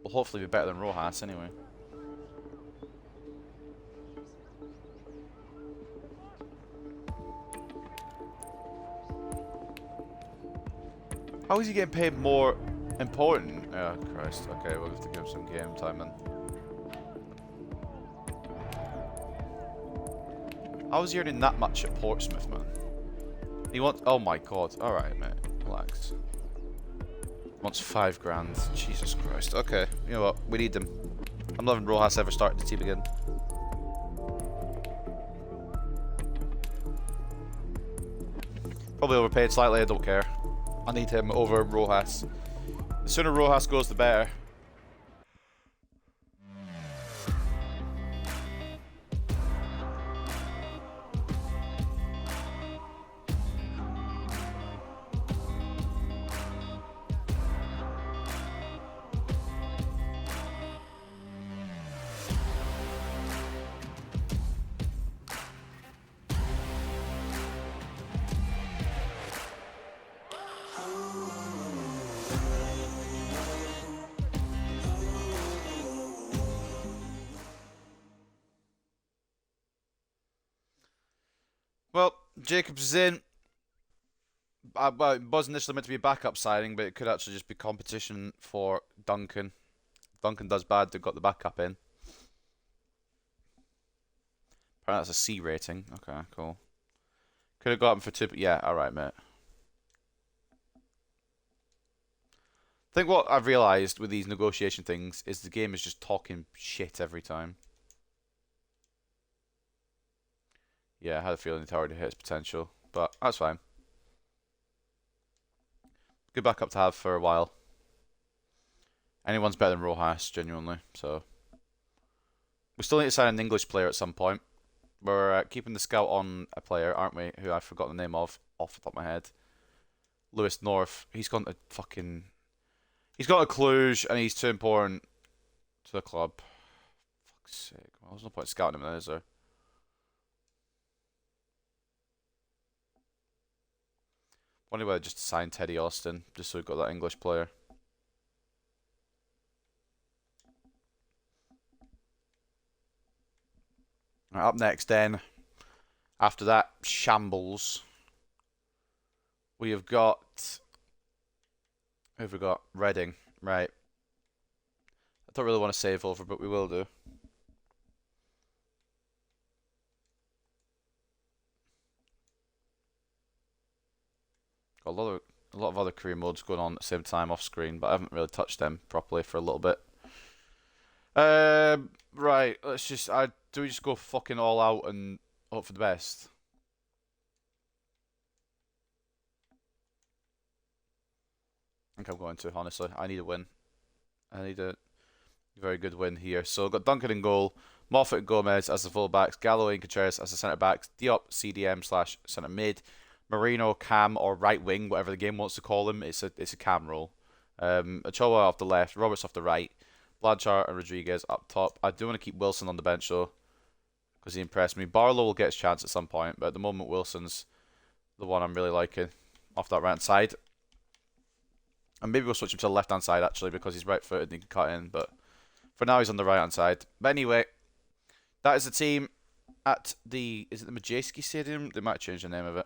Will hopefully be better than Rojas, anyway. How is he getting paid more important? Oh, Christ. Okay, we'll have to give him some game time then. How is he earning that much at Portsmouth, man? He wants... Oh my god. Alright, mate. Relax. Wants 5 grand. Jesus Christ. Okay. You know what? We need them. I'm loving Rojas ever starting the team again. Probably overpaid slightly. I don't care. I need him over Rojas. The sooner Rojas goes, the better. Well, Jacobs is in. Well, it was initially meant to be a backup signing, but it could actually just be competition for Duncan. If Duncan does bad, they've got the backup in. Apparently that's a C rating. Okay, cool. Could have got him for 2. Yeah, alright, mate. I think what I've realised with these negotiation things is the game is just talking shit every time. Yeah, I had a feeling it already hit its potential, but that's fine. Good backup to have for a while. Anyone's better than Rojas, genuinely. So we still need to sign an English player at some point. We're keeping the scout on a player, aren't we? Who I've forgotten the name of off the top of my head. Lewis North. He's gone to fucking. He's got a Cluj and he's too important to the club. Fuck's sake. Well, there's no point scouting him then, is there? Wonder whether just to sign Teddy Austin, just so we've got that English player. Right, up next then, after that shambles, we have got... Who have we got? Reading. Right. I don't really want to save over, but we will do. Got a lot of other career modes going on at the same time off screen, but I haven't really touched them properly for a little bit. Right, let's just... do we just go fucking all out and hope for the best? I think I'm going to, honestly. I need a win. I need a very good win here. So I've got Duncan in goal, Moffat and Gomez as the fullbacks, Galloway and Contreras as the centre backs, Diop CDM slash centre mid, Marino cam or right wing, whatever the game wants to call him. It's a cam role. Ochoa off the left, Roberts off the right, Blanchard and Rodriguez up top. I do want to keep Wilson on the bench though, because he impressed me. Barlow will get his chance at some point, but at the moment Wilson's the one I'm really liking off that right side. And maybe we'll switch him to the left hand side actually, because he's right footed and he can cut in, but for now he's on the right hand side. But anyway, that is the team at the... Is it the Majewski Stadium? They might change the name of it.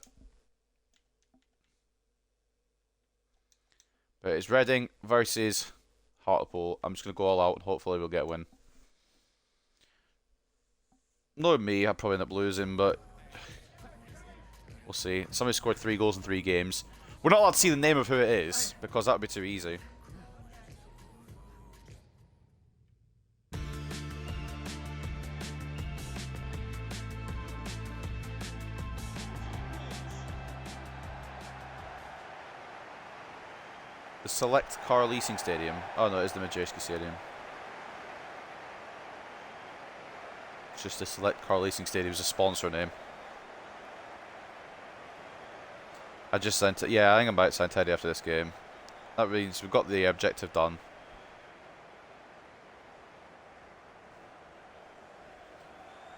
But it's Reading versus Hartlepool. I'm just going to go all out and hopefully we'll get a win. Knowing me, I'll probably end up losing, but we'll see. Somebody scored 3 goals in 3 games. We're not allowed to see the name of who it is, because that would be too easy. The Select Car Leasing Stadium. Oh no, it is the Majewski Stadium. It's just the Select Car Leasing Stadium is a sponsor name. I just sent it. Yeah, I think I'm about to sign Teddy after this game. That means we've got the objective done.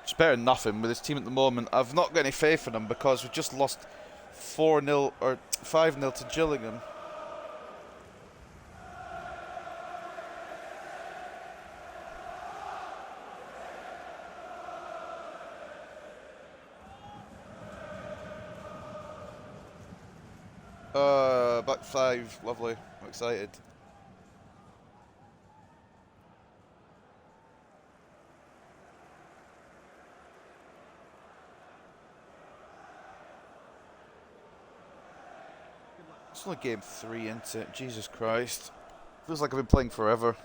It's better than nothing with this team at the moment. I've not got any faith in them because we've just lost 4-0 or 5-0 to Gillingham. Back 5, lovely. I'm excited. It's only game 3, isn't it? Jesus Christ. Feels like I've been playing forever.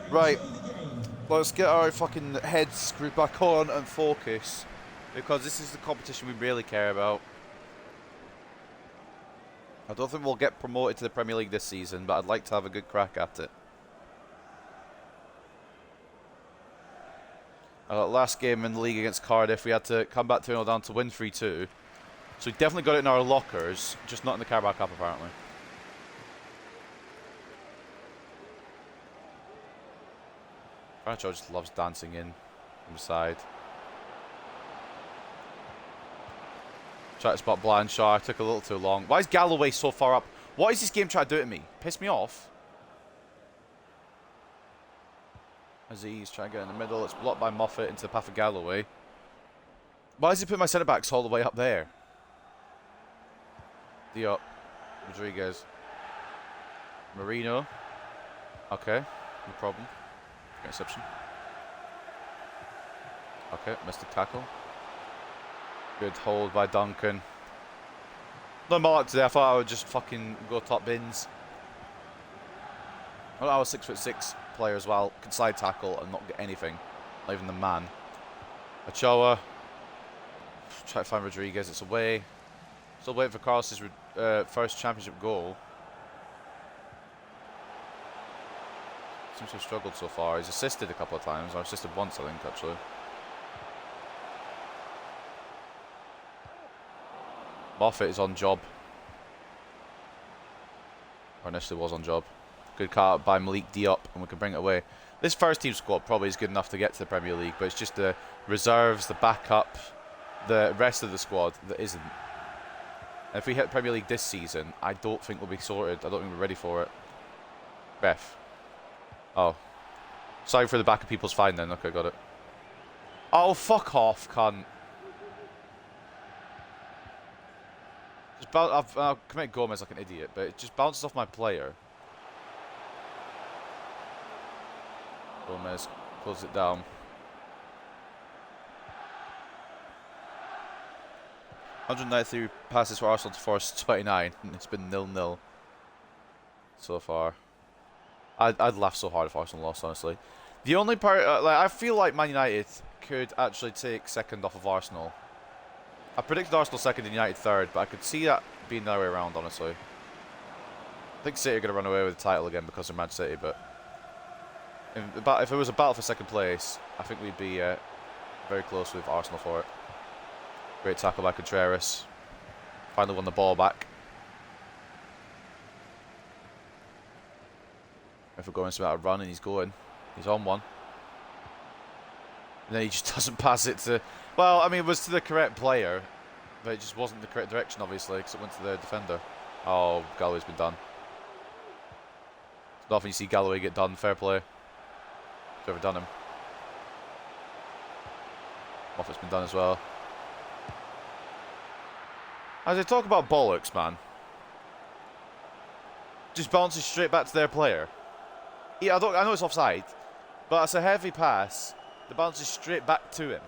Right, let's get our fucking heads screwed back on and focus, because this is the competition we really care about. I don't think we'll get promoted to the Premier League this season, but I'd like to have a good crack at it. Last game in the league against Cardiff, we had to come back 2-0 down to win 3-2. So we definitely got it in our lockers, just not in the Carabao Cup apparently. Francho just loves dancing in from the side. Try to spot Blanchard. Took a little too long. Why is Galloway so far up? What is this game trying to do to me? Piss me off. Aziz trying to get in the middle. It's blocked by Moffat into the path of Galloway. Why is he putting my centre-backs all the way up there? Diop. Rodriguez. Marino. Okay. No problem. Interception. Okay. Missed the tackle. Good hold by Duncan. No more luck today. I thought I would just fucking go top bins. Well, I was 6'6" player as well. Can slide tackle and not get anything. Not even the man. Ochoa. Try to find Rodriguez. It's away. Still waiting for Carlos's first championship goal. Seems to have struggled so far. He's assisted a couple of times. Or assisted once, I think, actually. Moffat is on job. Or initially was on job. Good cut by Malik Diop, and we can bring it away. This first team squad probably is good enough to get to the Premier League, but it's just the reserves, the backup, the rest of the squad that isn't. And if we hit Premier League this season, I don't think we'll be sorted. I don't think we're ready for it. Ref. Oh. Sorry for the back of people's fine then. Okay, got it. Oh, fuck off, cunt. Just I'll commit Gomez like an idiot, but it just bounces off my player. Gomez closes it down. .193 passes for Arsenal to Forest 29. It's been 0-0 so far. I'd laugh so hard if Arsenal lost, honestly. The only part, I feel like Man United could actually take second off of Arsenal. I predicted Arsenal second and United third, but I could see that being the other way around, honestly. I think City are going to run away with the title again because they're Man City, but if it was a battle for second place, I think we'd be very close with Arsenal for it. Great tackle by Contreras. Finally won the ball back. If we're going to about a run and he's going. He's on one. And then he just doesn't pass it to... Well, I mean, it was to the correct player, but it just wasn't the correct direction, obviously, because it went to the defender. Oh, Galloway's been done. It's not often you see Galloway get done. Fair play. Whoever done him. Moffat's been done as well. As they talk about bollocks, man. Just bounces straight back to their player. Yeah, I know it's offside, but it's a heavy pass that bounces straight back to him.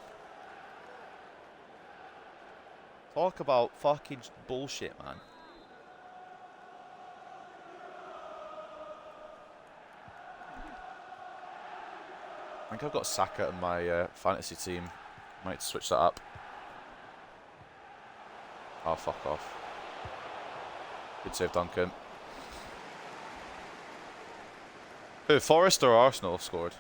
Talk about fucking bullshit, man. I think I've got Saka in my fantasy team. Might switch that up. Oh, fuck off. Good save, Duncan. Who, Forest or Arsenal have scored?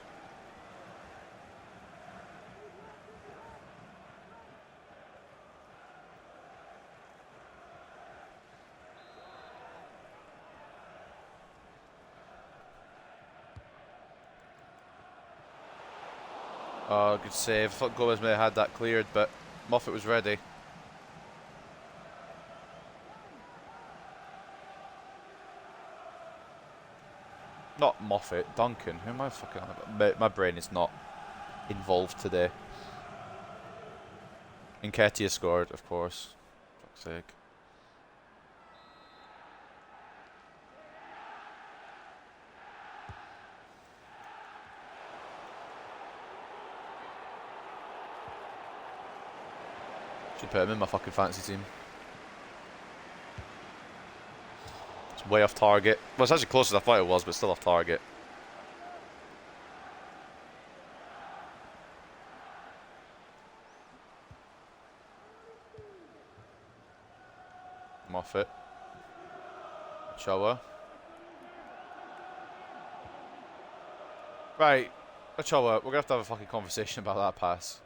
Oh, good save. I thought Gomez may have had that cleared, but Moffat was ready. Not Moffat, Duncan. Who am I fucking on about? My brain is not involved today. Nketiah scored, of course. Fuck's sake. Should put him in my fucking fantasy team. It's way off target. Well, it's actually closer than I thought it was, but still off target. Moffat. Ochoa. Right. Ochoa, we're going to have a fucking conversation about that pass.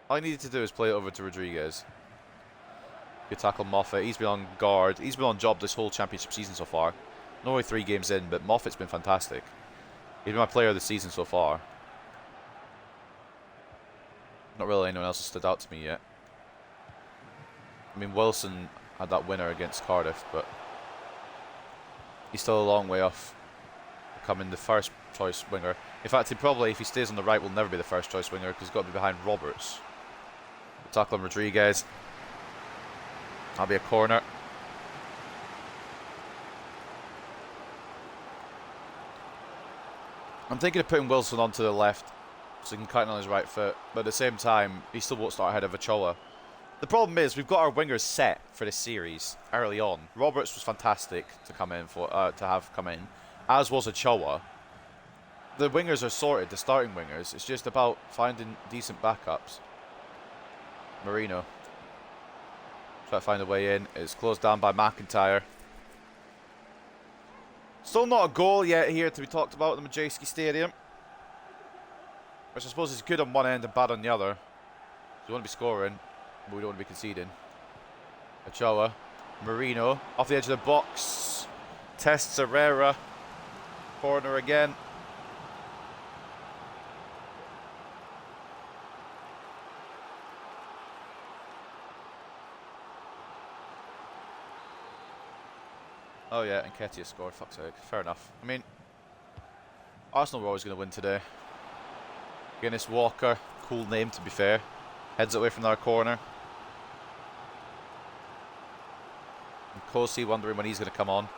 All I needed to do is play it over to Rodriguez. Good tackle, Moffat. He's been on guard. He's been on job this whole championship season so far. Not only 3 games in, but Moffat's been fantastic. He's been my player of the season so far. Not really anyone else has stood out to me yet. I mean, Wilson had that winner against Cardiff, but he's still a long way off becoming the first choice winger. In fact, he probably, if he stays on the right, will never be the first choice winger because he's got to be behind Roberts. Tackle on Rodriguez. That'll be a corner. I'm thinking of putting Wilson onto the left so he can cut in on his right foot, but at the same time, he still won't start ahead of Ochoa. The problem is we've got our wingers set for this series early on. Roberts was fantastic to come in for to have come in, as was Ochoa. The wingers are sorted, the starting wingers. It's just about finding decent backups. Marino try to find a way in. It's closed down by McIntyre. Still not a goal yet here to be talked about in the Majeski Stadium, which I suppose is good on one end and bad on the other. We want to be scoring, but we don't want to be conceding. Ochoa, Marino off the edge of the box, tests Herrera, corner again. Oh yeah, and Nketiah scored, fuck's sake. Fair enough. I mean, Arsenal were always going to win today. Guinness Walker, cool name to be fair. Heads away from our corner. And Kosi wondering when he's going to come on.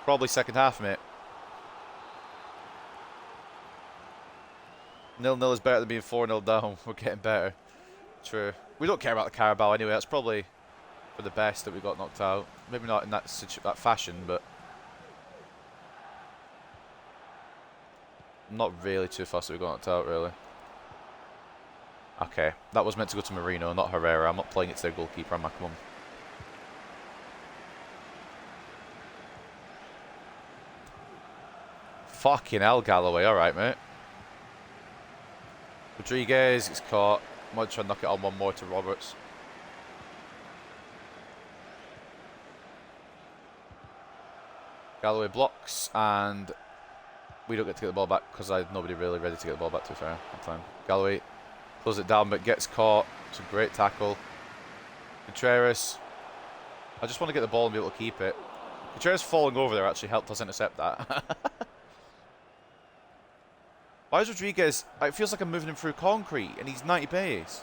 Probably second half, mate. 0-0 is better than being 4-0 down. We're getting better. True. We don't care about the Carabao anyway. That's probably for the best that we got knocked out. Maybe not in that fashion, but I'm not really too fussed that we got knocked out, really. Okay, that was meant to go to Marino, not Herrera. I'm not playing it to their goalkeeper, am I? Come on. Fucking hell, Galloway. Alright, mate. Rodriguez gets caught. Might try and knock it on one more to Roberts. Galloway blocks, and we don't get to get the ball back because I had nobody really ready to get the ball back, to be fair, at the time. Galloway closes it down, but gets caught. It's a great tackle. Contreras. I just want to get the ball and be able to keep it. Contreras falling over there actually helped us intercept that. Why is Rodriguez... It feels like I'm moving him through concrete, and he's 90 pace.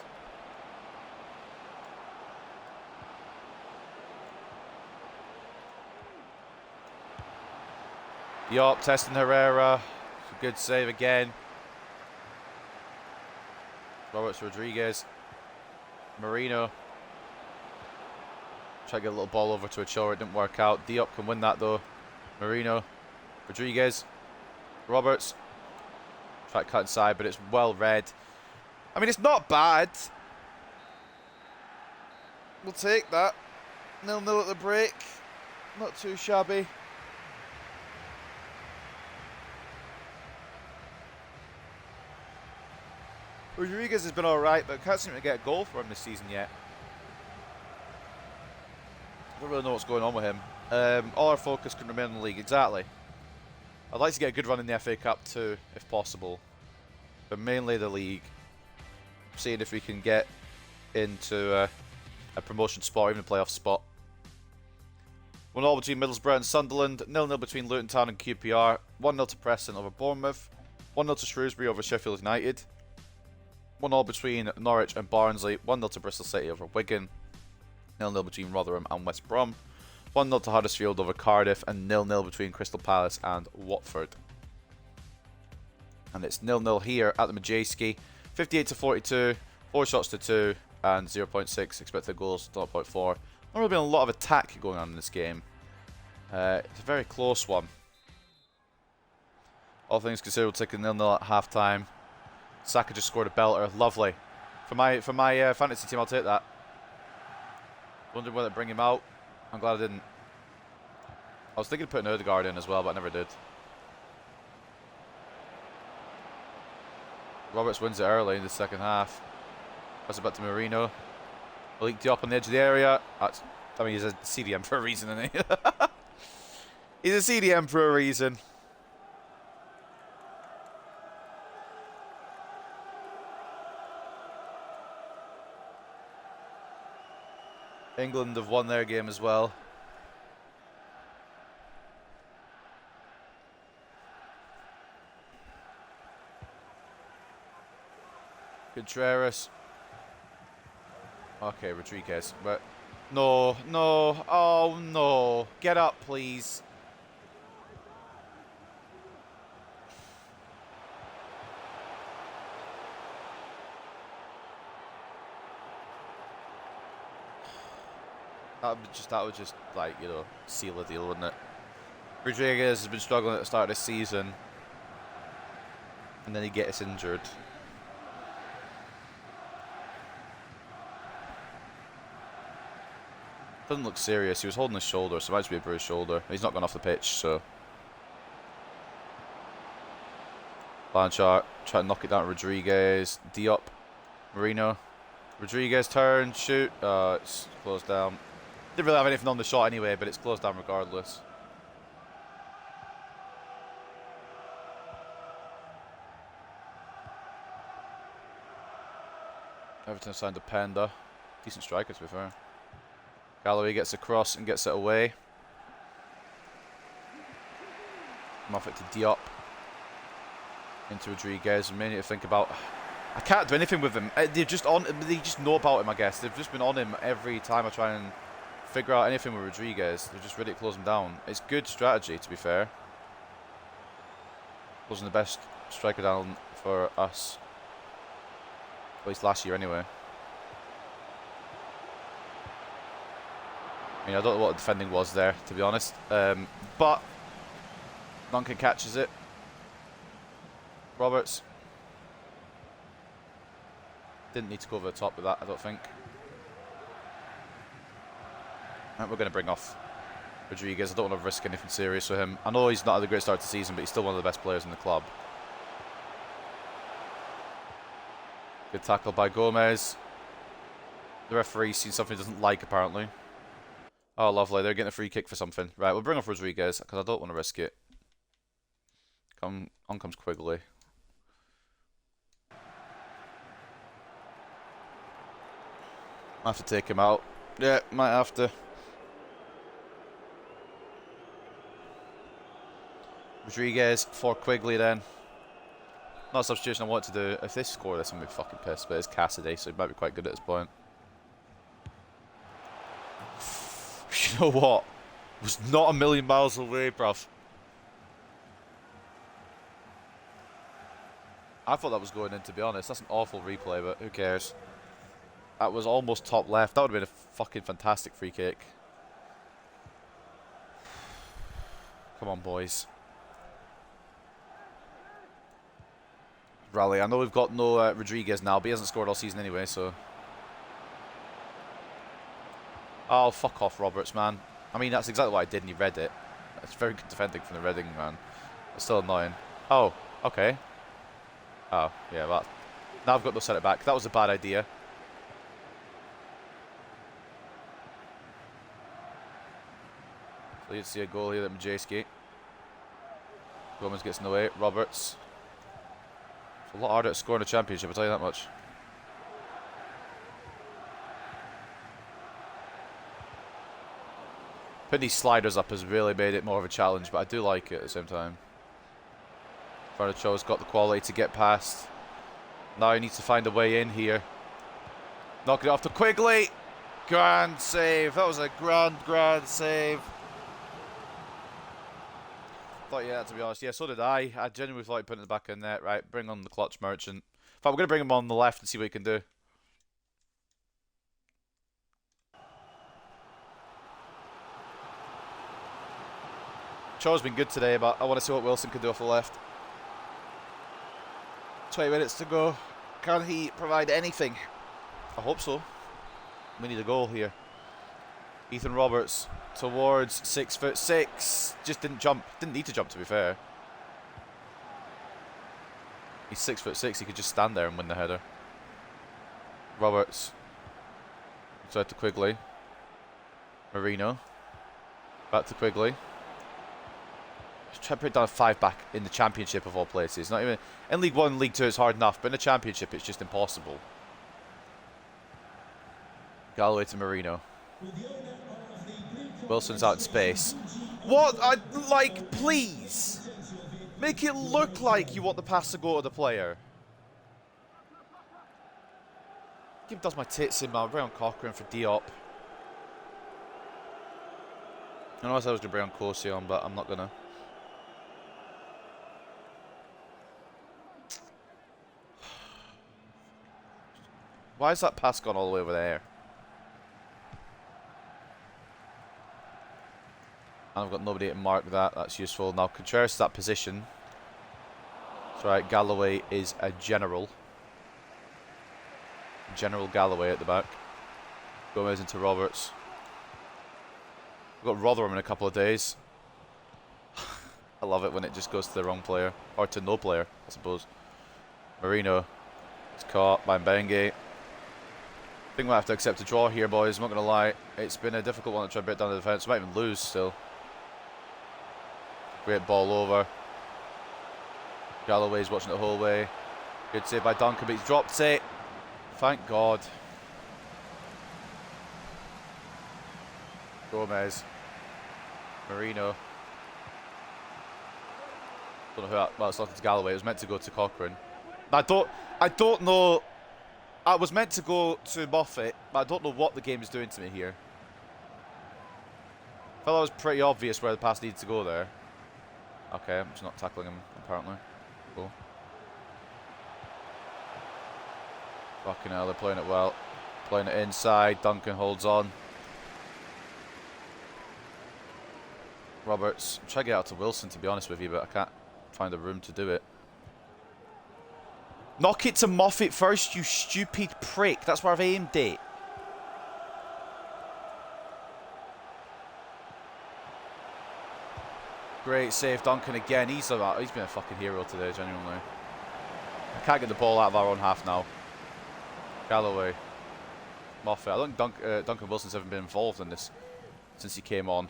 Diop testing Herrera. It's a good save again. Roberts Rodriguez. Marino. Try to get a little ball over to Ochoa. It didn't work out. Diop can win that though. Marino. Rodriguez. Roberts. Try to cut inside, but it's well read. I mean, it's not bad. We'll take that. 0-0 at the break. Not too shabby. Rodriguez has been alright, but can't seem to get a goal for him this season yet. I don't really know what's going on with him. All our focus can remain on the league, exactly. I'd like to get a good run in the FA Cup too, if possible. But mainly the league. Seeing if we can get into a promotion spot or even a playoff spot. 1-1 between Middlesbrough and Sunderland. 0-0 between Luton Town and QPR. 1-0 to Preston over Bournemouth. 1-0 to Shrewsbury over Sheffield United. 1-0 between Norwich and Barnsley. 1-0 to Bristol City over Wigan. 0-0 between Rotherham and West Brom. 1-0 to Huddersfield over Cardiff. And 0-0 between Crystal Palace and Watford. And it's 0-0 here at the Majeski. 58 to 42. 4 shots to 2. And 0.6 expected goals, 0.4. Not really been a lot of attack going on in this game. It's a very close one. All things considered, we'll take a 0-0 at half time. Saka just scored a belter. Lovely. For my fantasy team, I'll take that. Wondering whether to bring him out. I'm glad I didn't. I was thinking of putting Odegaard in as well, but I never did. Roberts wins it early in the second half. Pass it back to Marino. Malik Diop on the edge of the area. I mean, he's a CDM for a reason, isn't he? He's a CDM for a reason. England have won their game as well. Contreras. Okay, Rodriguez. But no, no. Oh no. Get up, please. That would just like, you know, seal the deal, wouldn't it? Rodriguez has been struggling at the start of this season, and then he gets injured. Doesn't look serious. He was holding his shoulder, so it might just be a bruised shoulder. He's not gone off the pitch, so. Blanchard trying to knock it down to Rodriguez. Diop. Marino. Rodriguez turn, shoot. It's closed down. Didn't really have anything on the shot anyway, but it's closed down regardless. Everton signed a Panda. Decent striker, to be fair. Galloway gets across and gets it away. Moffat to Diop. Into Rodriguez. A minute to think about. I can't do anything with him. They're just on. They just know about him, I guess. They've just been on him every time I try and figure out anything with Rodriguez. They're just ready to close him down. It's good strategy, to be fair. Closing the best striker down for us. At least last year, anyway. I mean, I don't know what the defending was there, to be honest. But Duncan catches it. Roberts. Didn't need to go over the top with that, I don't think. And we're going to bring off Rodriguez. I don't want to risk anything serious with him. I know he's not had a great start to the season, but he's still one of the best players in the club. Good tackle by Gomez. The referee's seen something he doesn't like, apparently. Oh, lovely. They're getting a free kick for something. Right, we'll bring off Rodriguez, because I don't want to risk it. On comes Quigley. I have to take him out. Yeah, might have to. Rodriguez for Quigley then. Not a substitution I want to do. If they score this, I'm going to be fucking pissed. But it's Cassidy, so he might be quite good at this point. You know what? Was not a million miles away, bruv. I thought that was going in, to be honest. That's an awful replay, but who cares? That was almost top left. That would have been a fucking fantastic free kick. Come on, boys. Rally. I know we've got no Rodriguez now, but he hasn't scored all season anyway, so. Oh, fuck off, Roberts, man. I mean, that's exactly what I did, and he read it. That's very good defending from the Reading man. It's still annoying. Oh, okay. Oh, yeah, that. Now I've got no set it back. That was a bad idea. So you'd see a goal here at Majewski. Gomez gets in the way. Roberts. It's a lot harder to score in a championship, I'll tell you that much. Putting these sliders up has really made it more of a challenge, but I do like it at the same time. Furnicho's got the quality to get past. Now he needs to find a way in here. Knocking it off to Quigley. Grand save. That was a grand save. Thought, yeah, to be honest. Yeah, so did I. I genuinely thought he put it in the back of the net. Right, bring on the clutch merchant. In fact, we're going to bring him on the left and see what he can do. Cho's been good today, but I want to see what Wilson can do off the left. 20 minutes to go. Can he provide anything? I hope so. We need a goal here. Ethan Roberts towards 6'6". Just didn't jump. Didn't need to jump, to be fair. He's 6'6". He could just stand there and win the header. Roberts. Inside to Quigley. Marino. Back to Quigley. Try to put down a 5-back in the Championship of all places. Not even in League 1, League 2 it's hard enough, but in the Championship it's just impossible. Galloway to Marino. Wilson's out in space. What? Like, please! Make it look like you want the pass to go to the player. Game does my tits in, man. Bring on Cochrane for Diop. I know I said I was going to bring on Corsion, but I'm not going to. Why has that pass gone all the way over there? And I've got nobody to mark that. That's useful. Now, Contreras that position. That's right. Galloway is a general. General Galloway at the back. Gomez into Roberts. We've got Rotherham in a couple of days. I love it when it just goes to the wrong player. Or to no player, I suppose. Marino. It's caught by Mbengue. I think we'll have to accept a draw here, boys. I'm not going to lie. It's been a difficult one to try to break down the defence. We might even lose still. Great ball over. Galloway's watching it the whole way. Good save by Duncan, but he's dropped it. Thank God. Gomez. Marino. Don't know who that, well, it's not to Galloway. It was meant to go to Cochrane. I don't know. I was meant to go to Moffat, but I don't know what the game is doing to me here. I felt that was pretty obvious where the pass needed to go there. Okay, I'm just not tackling him, apparently. Cool. Fucking hell, they're playing it well. Playing it inside. Duncan holds on. Roberts. I'm trying to get out to Wilson, to be honest with you, but I can't find the room to do it. Knock it to Moffat first, you stupid prick. That's where I've aimed it. Great save, Duncan again. He's been a fucking hero today, genuinely. I can't get the ball out of our own half now. Galloway. Moffat. I don't think Duncan Wilson's ever been involved in this since he came on.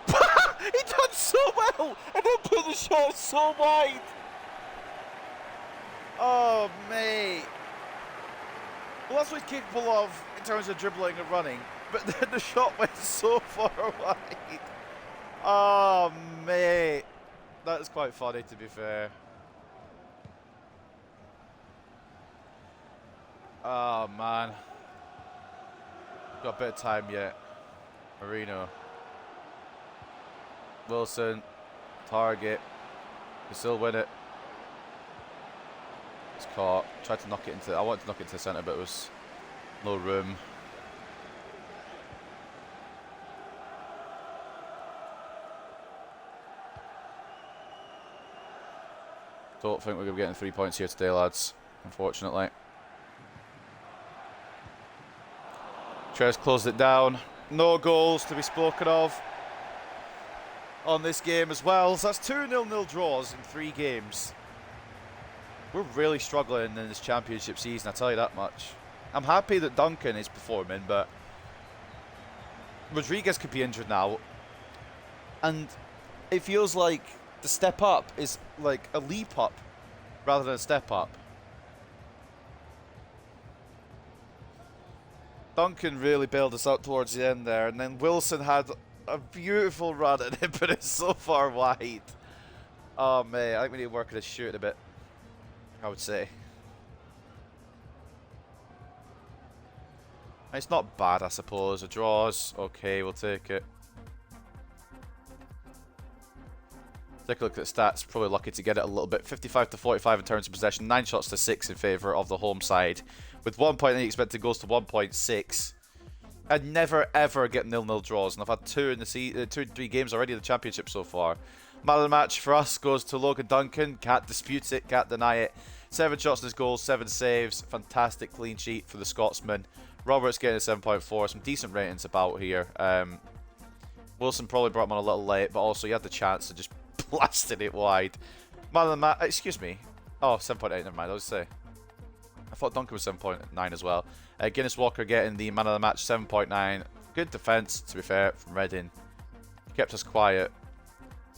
He done so well and then put the shot so wide. Oh, mate. Well, that's what he's capable of in terms of dribbling and running. But then the shot went so far wide. Oh, mate. That's quite funny, to be fair. Oh, man. Got a bit of time yet. Marino. Wilson. Target. Can still win it. It's caught. Tried to knock it into... I wanted to knock it into the centre, but it was no room. Don't think we're going to be getting 3 points here today, lads. Unfortunately. Tres closed it down. No goals to be spoken of on this game as well. So that's 2 0-0 draws in 3 games. We're really struggling in this championship season, I tell you that much. I'm happy that Duncan is performing, but Rodriguez could be injured now. And it feels like the step up is like a leap up rather than a step up. Duncan really bailed us out towards the end there, and then Wilson had a beautiful run at it, but it's so far wide. Oh, mate, I think we need to work at his shoot a bit, I would say. It's not bad, I suppose. A draw's okay, we'll take it. Take a look at the stats. Probably lucky to get it a little bit. 55 to 45 in terms of possession. 9 shots to 6 in favour of the home side. With 1.8 expected goals to 1.6. I'd never ever get 0-0 draws, and I've had 2 in the 2 3 games already in the championship so far. Man of the match for us goes to Logan Duncan. Can't dispute it, can't deny it. 7 shots in his goals, 7 saves. Fantastic clean sheet for the Scotsman. Roberts getting a 7.4. Some decent ratings about here. Wilson probably brought him on a little late, but also he had the chance to just blasted it wide. Man of the match, excuse me. Oh, 7.8, never mind, I was say. I thought Duncan was 7.9 as well. Guinness Walker getting the man of the match, 7.9. Good defence, to be fair, from Reading. Kept us quiet.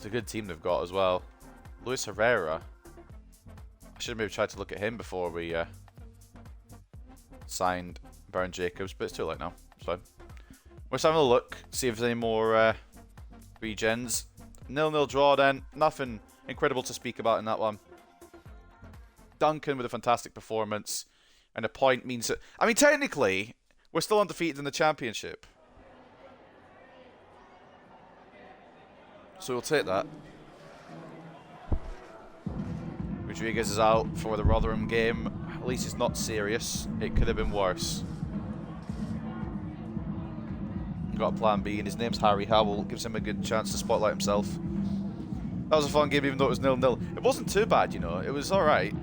It's a good team they've got as well. Luis Herrera. I should have maybe tried to look at him before we signed Baron Jacobs, but it's too late now. It's fine. We're just having a look, see if there's any more regens. 0-0 draw then. Nothing incredible to speak about in that one. Duncan with a fantastic performance. And a point means that... I mean, technically, we're still undefeated in the championship. So we'll take that. Rodriguez is out for the Rotherham game. At least it's not serious. It could have been worse. Got a plan B, and his name's Harry Howell. Gives him a good chance to spotlight himself. That was a fun game, even though it was 0-0. It wasn't too bad, you know. It was alright.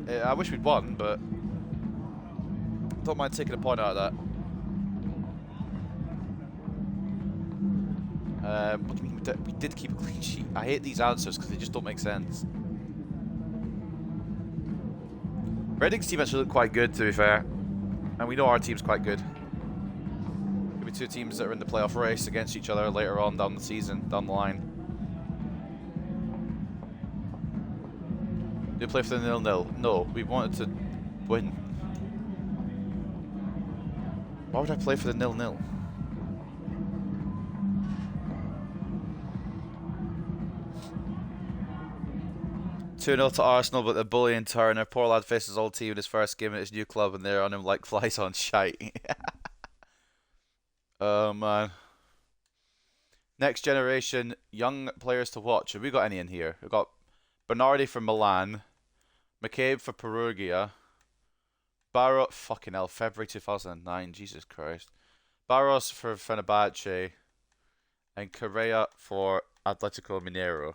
I wish we'd won, but... don't mind taking a point out of that. What do you mean we did keep a clean sheet? I hate these answers because they just don't make sense. Reading's team actually looked quite good, to be fair. And we know our team's quite good. Could be two teams that are in the playoff race against each other later on down the season, down the line. Do you play for the 0-0? No, we wanted to win. Why would I play for the 0-0? Two 0 to Arsenal, but they're bullying Turner. Poor lad faces his old team in his first game at his new club, and they're on him like flies on shite. Oh man. Next generation young players to watch. Have we got any in here? We've got Bernardi for Milan, McCabe for Perugia, Barros, fucking hell, February 2009, Jesus Christ. Barros for Fenerbahce, and Correa for Atletico Mineiro.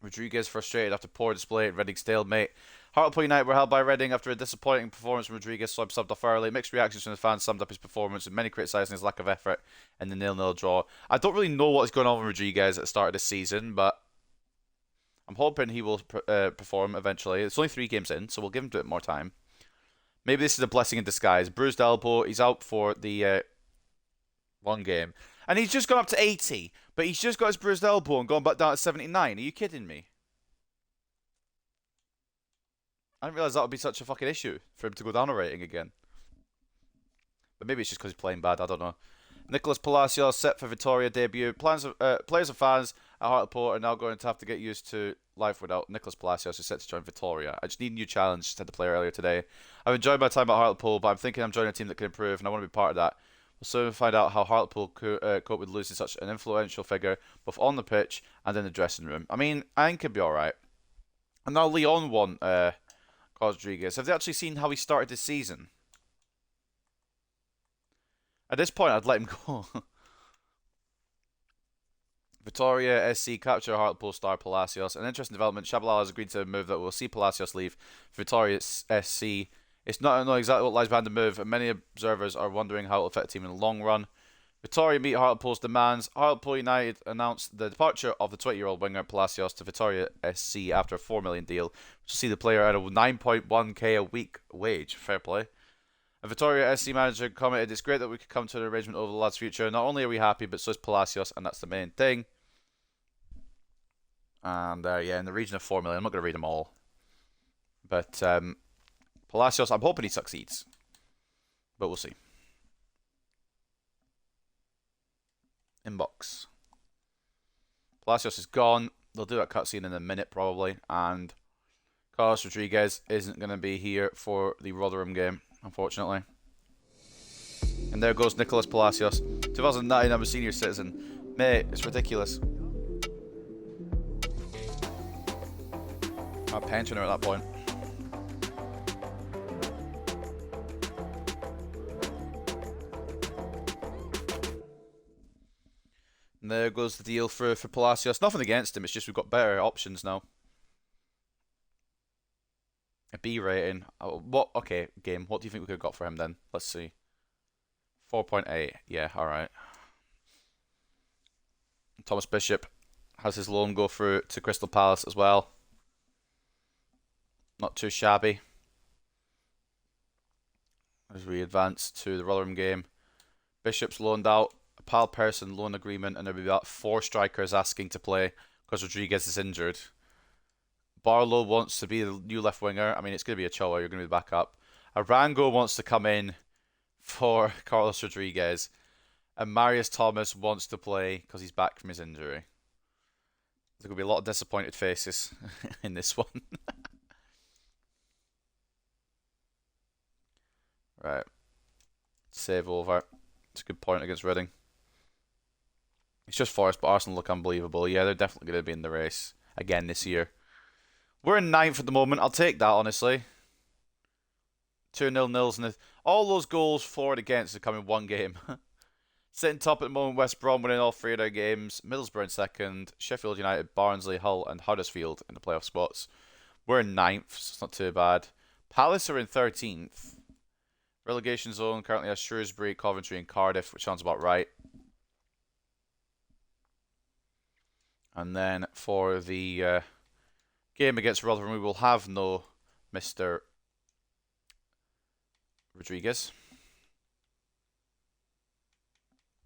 Rodriguez frustrated after poor display at Reading stalemate. Hartlepool United were held by Reading after a disappointing performance from Rodriguez, so I'm subbed off early. Mixed reactions from the fans summed up his performance, with many criticising his lack of effort in the 0-0 draw. I don't really know what's going on with Rodriguez at the start of this season, but I'm hoping he will perform eventually. It's only 3 games in, so we'll give him a bit more time. Maybe this is a blessing in disguise. Bruised elbow, he's out for the one game. And he's just gone up to 80, but he's just got his bruised elbow and gone back down to 79. Are you kidding me? I didn't realise that would be such a fucking issue for him to go down a rating again. But maybe it's just because he's playing bad, I don't know. Nicolas Palacios set for Vitoria debut. Players and fans at Hartlepool are now going to have to get used to life without Nicolas Palacios, who's set to join Vitoria. I just need a new challenge, said the player earlier today. I've enjoyed my time at Hartlepool, but I'm thinking I'm joining a team that can improve, and I want to be part of that. We'll soon find out how Hartlepool cope with losing such an influential figure, both on the pitch and in the dressing room. I mean, I think he'll be alright. And now Leon won Rodriguez. Have they actually seen how he started this season? At this point, I'd let him go. Vitoria SC capture Hartlepool star Palacios. An interesting development. Shabalala has agreed to a move that will see Palacios leave Vitoria SC. It's not to know exactly what lies behind the move, and many observers are wondering how it will affect the team in the long run. Vitoria meet Hartlepool's demands. Hartlepool United announced the departure of the 20-year-old winger Palacios to Vitoria SC after a $4 million deal, which will see the player at a 9.1k a week wage. Fair play. A Vitoria SC manager commented, "It's great that we could come to an arrangement over the lad's future. Not only are we happy, but so is Palacios, and that's the main thing." And yeah, in the region of 4 million. I'm not going to read them all. But Palacios, I'm hoping he succeeds. But we'll see. Inbox. Palacios is gone. They'll do that cutscene in a minute probably. And Carlos Rodriguez isn't going to be here for the Rotherham game, unfortunately. And there goes Nicolas Palacios. 2009, I'm a senior citizen. Mate, it's ridiculous. I'm a pensioner at that point. And there goes the deal for Palacios. Nothing against him, it's just we've got better options now. A B rating. What? Okay, game. What do you think we could have got for him then? Let's see. 4.8. Yeah, alright. Thomas Bishop has his loan go through to Crystal Palace as well. Not too shabby. As we advance to the Rotherham game. Bishop's loaned out. a Pal person loan agreement, and there'll be about 4 strikers asking to play because Rodriguez is injured. Barlow wants to be the new left winger. I mean, it's going to be Ochoa. You're going to be the backup. Arango wants to come in for Carlos Rodriguez. And Marius Thomas wants to play because he's back from his injury. There's going to be a lot of disappointed faces in this one. Right. Save over. It's a good point against Reading. It's just Forest, but Arsenal look unbelievable. Yeah, they're definitely going to be in the race again this year. We're in 9th at the moment. I'll take that, honestly. 2-0 nils. And all those goals for and against have come in one game. Sitting top at the moment, West Brom winning all 3 of their games. Middlesbrough in 2nd. Sheffield United, Barnsley, Hull, and Huddersfield in the playoff spots. We're in 9th, so it's not too bad. Palace are in 13th. Relegation zone currently has Shrewsbury, Coventry, and Cardiff, which sounds about right. And then for the game against Rotherham, we will have no Mr. Rodriguez.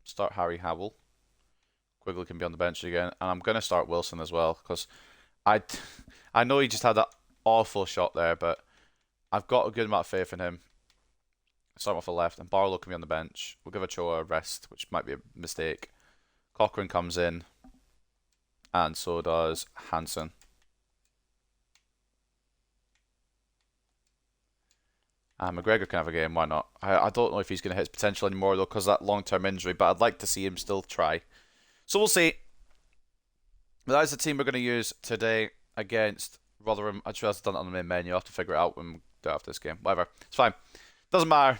Start Harry Howell. Quigley can be on the bench again. And I'm going to start Wilson as well, because I know he just had that awful shot there, but I've got a good amount of faith in him. Start him off the left, and Barlow can be on the bench. We'll give Ochoa a rest, which might be a mistake. Cochrane comes in, and so does Hansen. McGregor can have a game, why not? I don't know if he's going to hit his potential anymore, though, because of that long-term injury, but I'd like to see him still try. So we'll see. But that is the team we're going to use today against Rotherham. I just realised I've done it on the main menu. I'll have to figure it out when we do it after this game. Whatever. It's fine. Doesn't matter.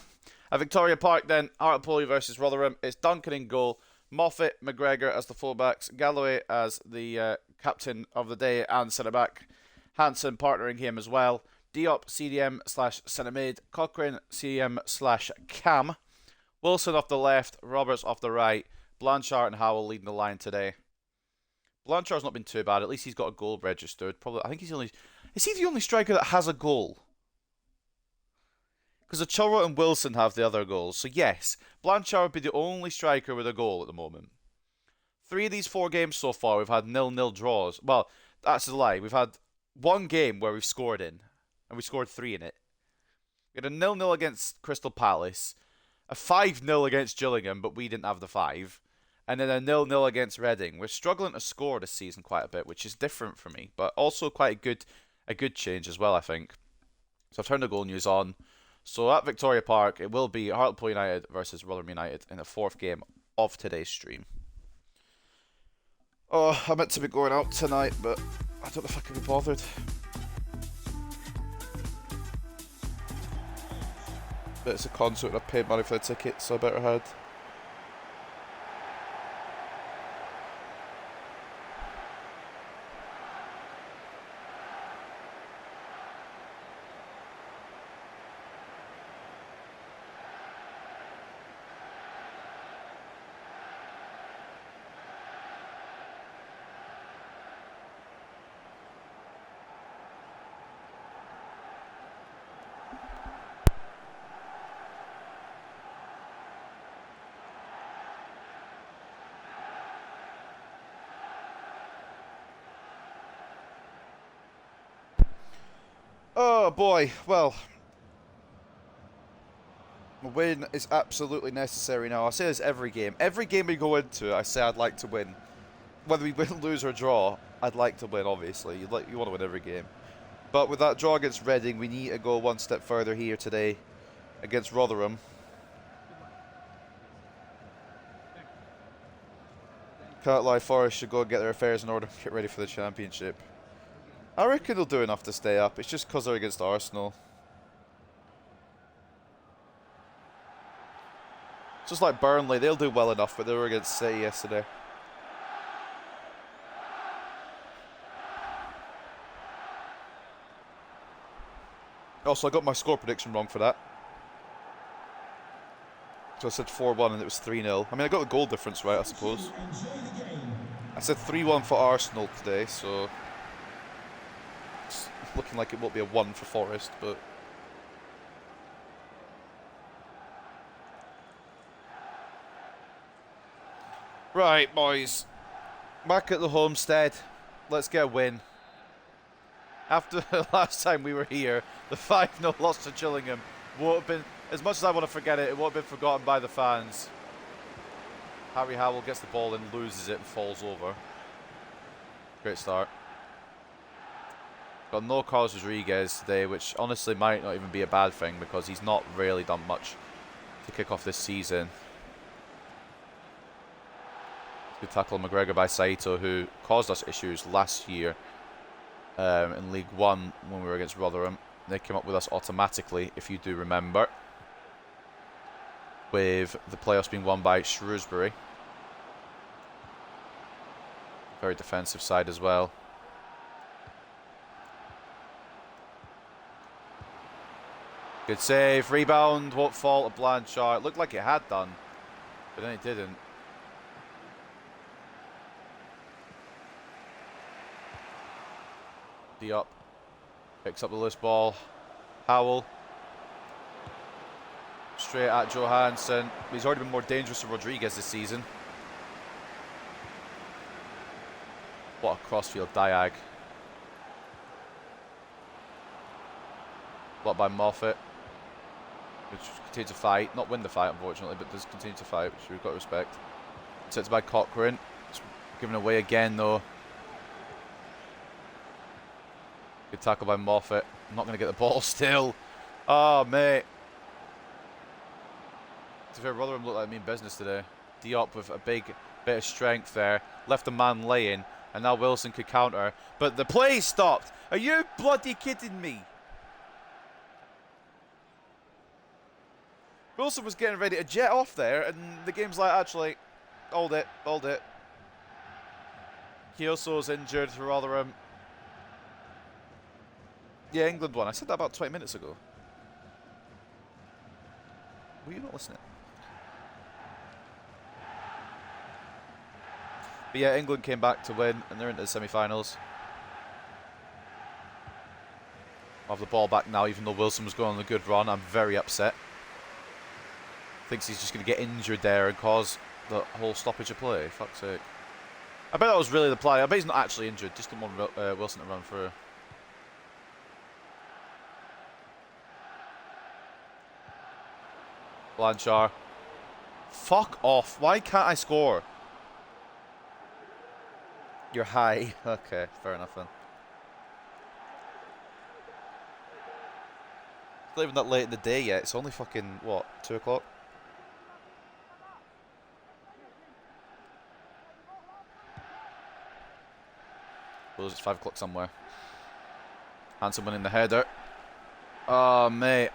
At Victoria Park then, Hartlepool versus Rotherham. It's Duncan in goal, Moffat, McGregor as the fullbacks, Galloway as the captain of the day and centre-back, Hansen partnering him as well, Diop CDM / centre mid, Cochrane CDM / cam, Wilson off the left, Roberts off the right, Blanchard and Howell leading the line today. Blanchard's not been too bad. At least he's got a goal registered. Probably, I think he's the only. Is he the only striker that has a goal? Because Ochoa and Wilson have the other goals. So yes, Blanchard would be the only striker with a goal at the moment. 3 of these 4 games so far, we've had 0-0 draws. Well, that's a lie. We've had 1 game where we've scored in. And we scored 3 in it. We had a 0-0 against Crystal Palace. A 5-0 against Gillingham, but we didn't have the 5. And then a 0-0 against Reading. We're struggling to score this season quite a bit, which is different for me. But also quite a good change as well, I think. So I've turned the goal news on. So at Victoria Park, it will be Hartlepool United versus Rotherham United in the 4th game of today's stream. Oh, I meant to be going out tonight, but I don't know if I can be bothered. But it's a concert and I paid money for the ticket, so I better head. Oh boy, well, a win is absolutely necessary now. I say this every game. Every game we go into, I say I'd like to win. Whether we win, lose or draw, I'd like to win, obviously. You want to win every game. But with that draw against Reading, we need to go one step further here today against Rotherham. Can't lie, Forest should go and get their affairs in order and get ready for the Championship. I reckon they'll do enough to stay up. It's just because they're against Arsenal. Just like Burnley, they'll do well enough, but they were against City yesterday. Also, I got my score prediction wrong for that. So I said 4-1 and it was 3-0. I mean, I got the goal difference right, I suppose. I said 3-1 for Arsenal today, so it's looking like it won't be a 1 for Forest, but Right, boys. Back at the homestead. Let's get a win. After the last time we were here, the 5-0 loss to Gillingham won't have been, as much as I want to forget it, it won't have been forgotten by the fans. Harry Howell gets the ball and loses it and falls over. Great start. Got no Carlos Rodriguez today, which honestly might not even be a bad thing because he's not really done much to kick off this season. Good tackle McGregor by Saito, who caused us issues last year in League One when we were against Rotherham. They came up with us automatically, if you do remember, with the playoffs being won by Shrewsbury. Very defensive side as well. Good save, rebound, won't fall to Blanchard. It looked like it had done, but then it didn't. Diop picks up the loose ball. Howell straight at Johansson. He's already been more dangerous than Rodriguez this season. What a crossfield diag. Blocked by Moffat, which continues to fight. Not win the fight, unfortunately, but does continue to fight, which we've got to respect. Sets by Cochrane. It's given away again, though. Good tackle by Moffat. I'm not going to get the ball still. Oh, mate. To be fair, Rotherham looked like mean business today. Diop with a big bit of strength there. Left a man laying, and now Wilson could counter. But the play stopped. Are you bloody kidding me? Wilson was getting ready to jet off there, and the game's like, actually, hold it, hold it. Kyoso's injured for Rotherham. Yeah, England won. I said that about 20 minutes ago. Were you not listening? But yeah, England came back to win, and they're into the semi-finals. I'll have the ball back now, even though Wilson was going on a good run. I'm very upset. Thinks he's just going to get injured there and cause the whole stoppage of play. Fuck's sake. I bet that was really the play. I bet he's not actually injured. Just didn't want Wilson to run through. Blanchard. Fuck off. Why can't I score? You're high. Okay, fair enough then. It's not even that late in the day yet. It's only fucking, what, 2 o'clock? Well, it's 5 o'clock somewhere. Handsome winning the header. Oh, mate.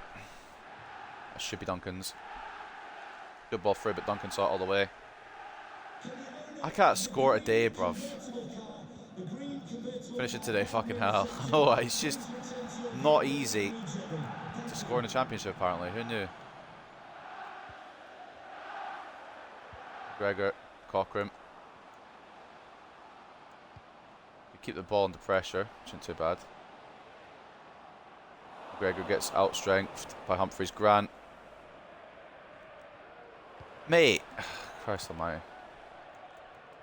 That should be Duncan's. Good ball through, but Duncan saw it all the way. I can't score a day, bruv. Finish it today, fucking hell. Oh, it's just not easy to score in a championship, apparently. Who knew? Gregor, Cochrane. Keep the ball under pressure, which isn't too bad. Gregor gets outstrengthed by Humphreys Grant. Mate, Christ almighty.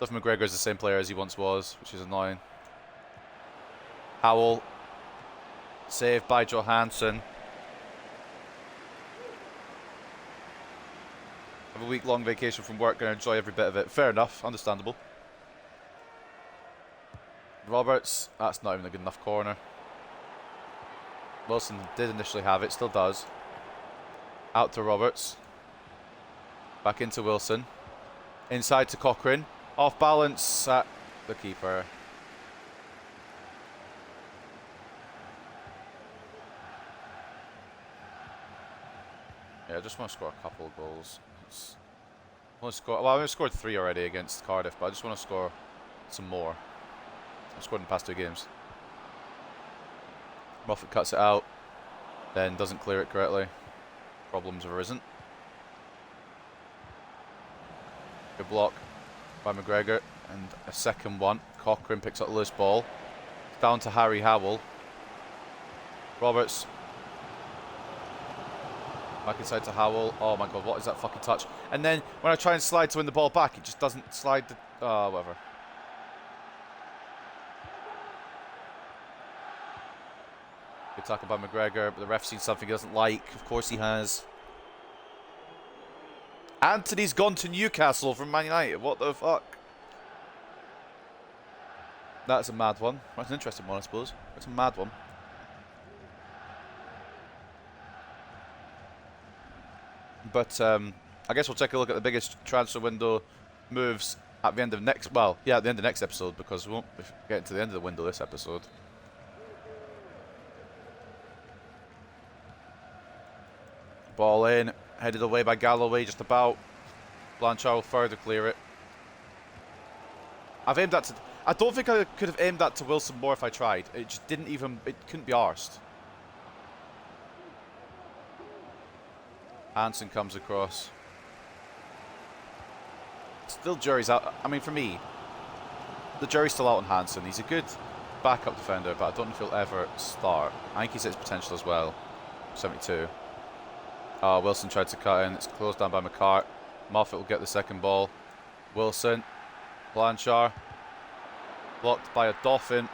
Duff McGregor is the same player as he once was, which is annoying. Howell, saved by Johansson. Have a week-long vacation from work, going to enjoy every bit of it. Fair enough, understandable. Roberts, that's not even a good enough corner. Wilson did initially have it, still does. Out to Roberts. Back into Wilson. Inside to Cochrane. Off balance at the keeper. Yeah, I just want to score a couple of goals. I've scored 3 already against Cardiff, but I just want to score some more. I've scored in the past 2 games. Moffat cuts it out, then doesn't clear it correctly. Problems have arisen. Good block by McGregor, and a second one. Cochrane picks up the loose ball. Down to Harry Howell. Roberts. Back inside to Howell. Oh my god, what is that fucking touch? And then when I try and slide to win the ball back, it just doesn't slide. Oh, whatever. Good tackle by McGregor, but the ref's seen something he doesn't like. Of course he has. Anthony's gone to Newcastle from Man United. What the fuck? That's a mad one. That's an interesting one, I suppose. It's a mad one. But I guess we'll take a look at the biggest transfer window moves at the end of next. Well, yeah, at the end of next episode, because we won't be getting to the end of the window this episode. Ball in, headed away by Galloway, just about. Blanchard will further clear it. I've aimed that to. I don't think I could have aimed that to Wilson more if I tried. It just didn't even. It couldn't be arsed. Hansen comes across. Still, jury's out. I mean, for me, the jury's still out on Hansen. He's a good backup defender, but I don't know if he'll ever start. I think he's at his potential as well. 72. Oh, Wilson tried to cut in. It's closed down by McCart. Moffat will get the second ball. Wilson. Blanchard. Blocked by a Dolphin.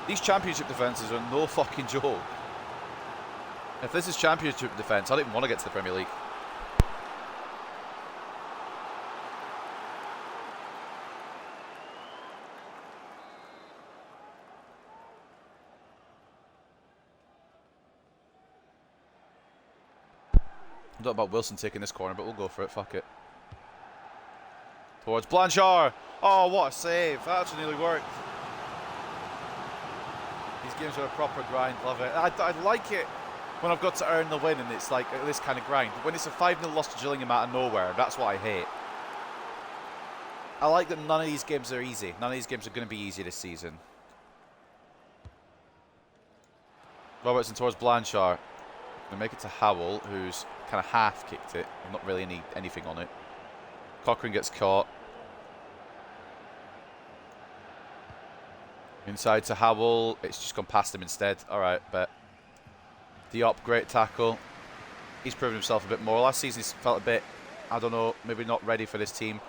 These championship defences are no fucking joke. If this is championship defence, I don't even want to get to the Premier League. I don't know about Wilson taking this corner, but we'll go for it. Fuck it. Towards Blanchard. Oh, what a save. That actually nearly worked. These games are a proper grind. Love it. I like it when I've got to earn the win and it's like this kind of grind. When it's a 5-0 loss to Gillingham out of nowhere, that's what I hate. I like that none of these games are easy. None of these games are going to be easy this season. Robertson towards Blanchard. Going to make it to Howell, who's kind of half kicked it. Not really anything on it. Cochrane gets caught. Inside to Howell. It's just gone past him instead. Alright, but Diop, great tackle. He's proven himself a bit more. Last season he's felt a bit, I don't know, maybe not ready for this team.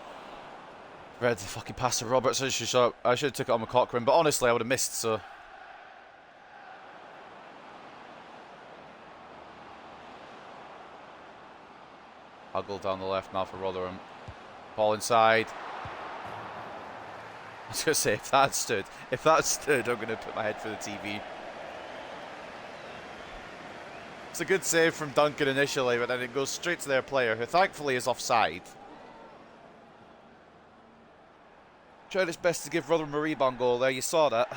Read the fucking pass to Roberts. I should have took it on with Cochrane, but honestly I would have missed, so. Huggle down the left now for Rotherham. Ball inside. I was going to say, if that stood, I'm going to put my head through the TV. It's a good save from Duncan initially, but then it goes straight to their player, who thankfully is offside. Tried its best to give Rotherham a rebound goal there, you saw that.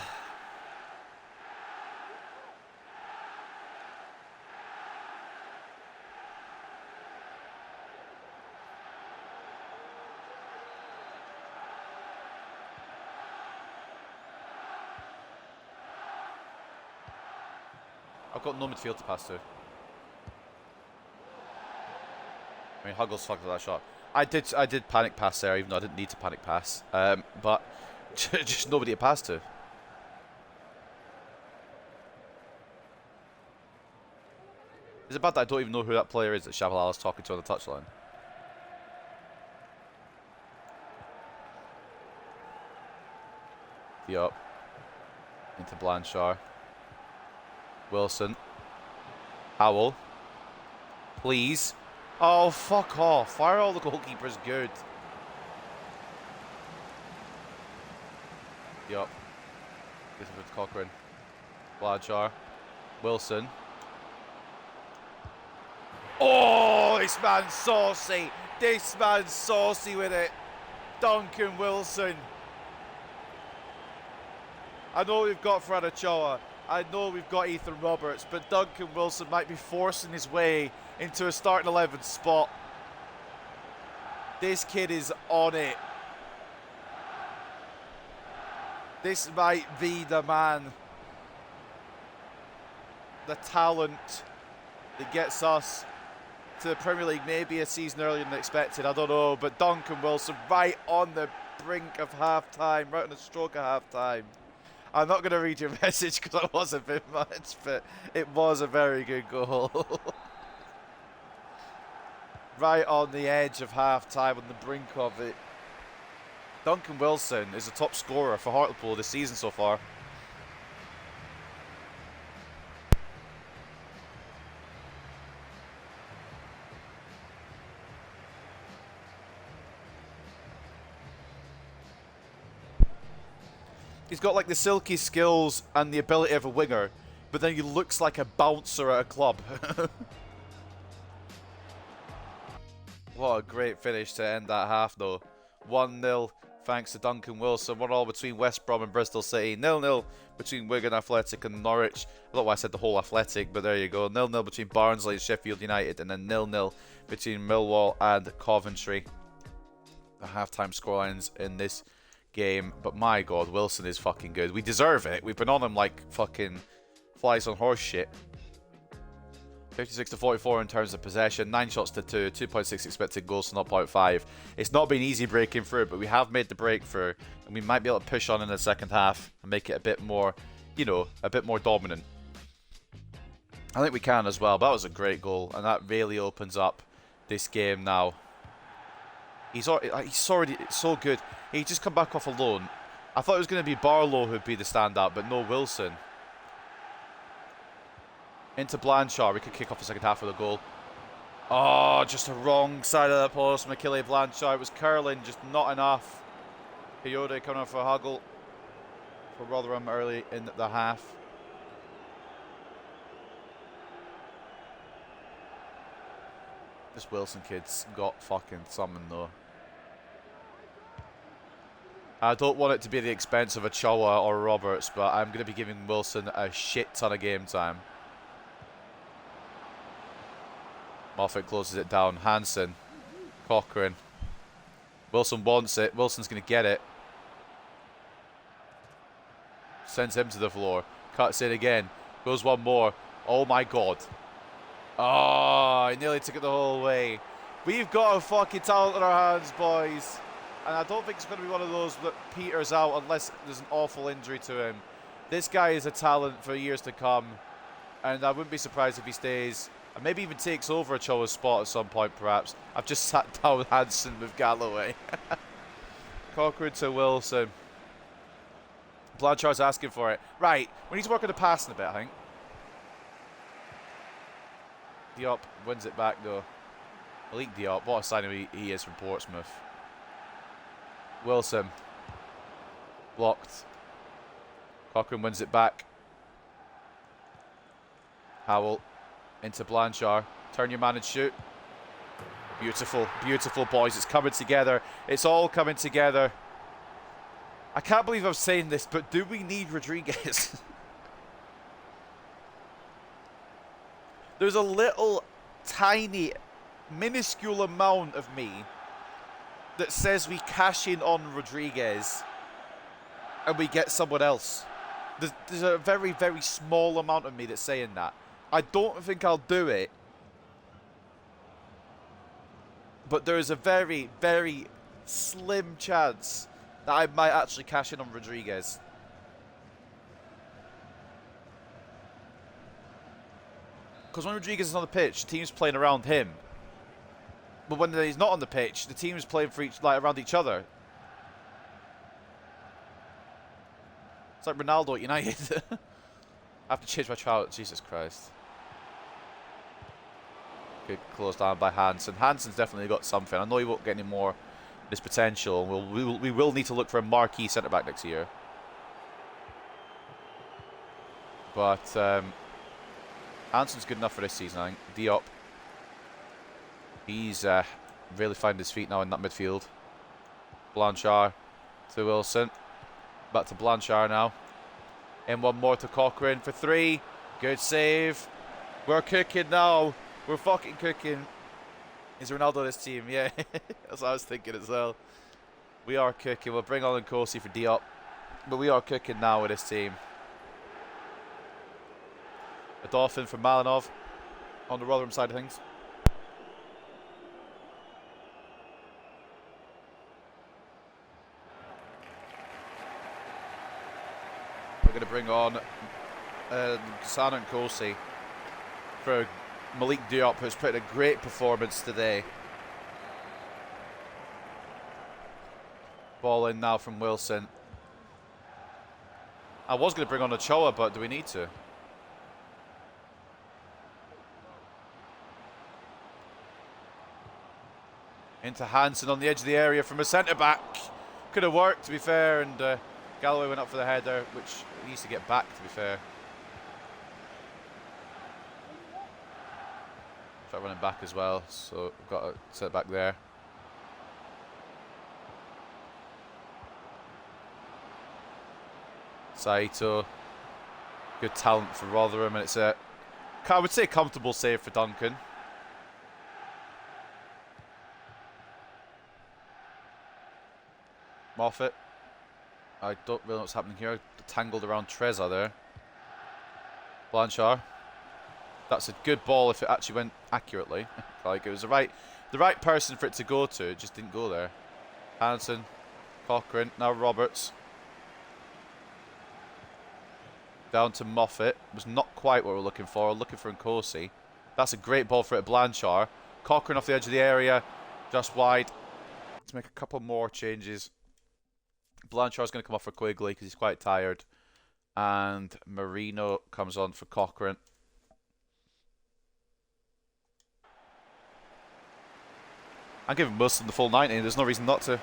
I've got no midfield to pass to. I mean, Huggles fucked with that shot. I did panic pass there, even though I didn't need to panic pass. But just nobody to pass to. Is it bad that I don't even know who that player is that Chavalal is talking to on the touchline? Diop. Into Blanchard. Wilson. Howell. Please. Oh, fuck off. Why are all the goalkeepers good? Yup. This is with Cochrane. Blanchard. Wilson. Oh, this man's saucy. This man's saucy with it. Duncan Wilson. I know we've got Fred Ochoa. I know we've got Ethan Roberts, but Duncan Wilson might be forcing his way into a starting 11 spot. This kid is on it. This might be the man. The talent that gets us to the Premier League maybe a season earlier than expected. I don't know, but Duncan Wilson right on the brink of half-time, right on the stroke of half-time. I'm not going to read your message because it was a bit much, but it was a very good goal. Right on the edge of half-time, on the brink of it. Duncan Wilson is the top scorer for Hartlepool this season so far. He's got like the silky skills and the ability of a winger, but then he looks like a bouncer at a club. What a great finish to end that half though. 1-0 thanks to Duncan Wilson. 1-1 between West Brom and Bristol City. 0-0 between Wigan Athletic and Norwich. I don't know why I said the whole Athletic, but there you go. 0-0 between Barnsley and Sheffield United, and then 0-0 between Millwall and Coventry. The half-time scorelines in this game, but my god, Wilson is fucking good. We deserve it. We've been on him like fucking flies on horse shit. 56 to 44 in terms of possession, 9 shots to 2, 2.6 expected goals to 0.5. It's not been easy breaking through, but we have made the breakthrough, and we might be able to push on in the second half and make it a bit more, you know, a bit more dominant. I think we can as well, but that was a great goal, and that really opens up this game now. He's already so good. He just come back off a loan. I thought it was going to be Barlow who'd be the standout, but no, Wilson. Into Blanchard. We could kick off the second half with a goal. Oh, just a wrong side of the post. McKinley Blanchard was curling, just not enough. Coyote coming up for a huggle for Rotherham early in the half. This Wilson kid's got fucking something though. I don't want it to be at the expense of a Chowa or Roberts, but I'm going to be giving Wilson a shit ton of game time. Moffat closes it down. Hansen. Cochrane. Wilson wants it. Wilson's going to get it. Sends him to the floor. Cuts in again. Goes one more. Oh my god. Oh, he nearly took it the whole way. We've got a fucking talent in our hands, boys. And I don't think it's going to be one of those that peters out unless there's an awful injury to him. This guy is a talent for years to come. And I wouldn't be surprised if he stays. And maybe even takes over Choa's spot at some point, perhaps. I've just sat down with Hansen with Galloway. Cochrane to Wilson. Blanchard's asking for it. Right, we need to work on the passing a bit, I think. Diop wins it back, though. Malik Diop, what a signing he is from Portsmouth. Wilson. Blocked. Cochrane wins it back. Howell. Into Blanchard. Turn your man and shoot. Beautiful, beautiful, boys. It's coming together. It's all coming together. I can't believe I'm saying this, but do we need Rodriguez? There's a little, tiny, minuscule amount of me that says we cash in on Rodriguez and we get someone else. There's a very, very small amount of me that's saying that. I don't think I'll do it. But there is a very, very slim chance that I might actually cash in on Rodriguez. Because when Rodriguez is on the pitch, the team's playing around him. But when he's not on the pitch, the team's playing for around each other. It's like Ronaldo at United. I have to change my trout. Jesus Christ. Good close down by Hansen. Hansen's definitely got something. I know he won't get any more of his potential. We will need to look for a marquee centre-back next year. But Hansen's good enough for this season, I think. Diop. He's really finding his feet now in that midfield. Blanchard to Wilson. Back to Blanchard now. In one more to Cochrane for 3. Good save. We're cooking now. We're fucking cooking. Is Ronaldo this team? Yeah. That's what I was thinking as well. We are cooking. We'll bring on Nkosi for Diop. But we are cooking now with this team. A Dolphin from Malinov on the Rotherham side of things. going to bring on Sana and Kosi for Malik Diop, who's put in a great performance today. Ball in now from Wilson. I was going to bring on Ochoa, but do we need to? Into Hansen on the edge of the area from a centre-back. Could have worked, to be fair, and Galloway went up for the header, which he needs to get back, to be fair. Try running back as well, so we've got to set back there. Saito. Good talent for Rotherham, and it's a, I would say, comfortable save for Duncan. Moffat. I don't really know what's happening here. Tangled around Trezor there. Blanchard. That's a good ball if it actually went accurately. Like it was the right person for it to go to. It just didn't go there. Hansen, Cochrane, now Roberts. Down to Moffat. Was not quite what we're looking for. We're looking for Nkosi. That's a great ball for it. Blanchard. Cochrane off the edge of the area. Just wide. Let's make a couple more changes. Blanchard's going to come off for Quigley because he's quite tired. And Marino comes on for Cochrane. I'm giving Wilson the full 90. There's no reason not to.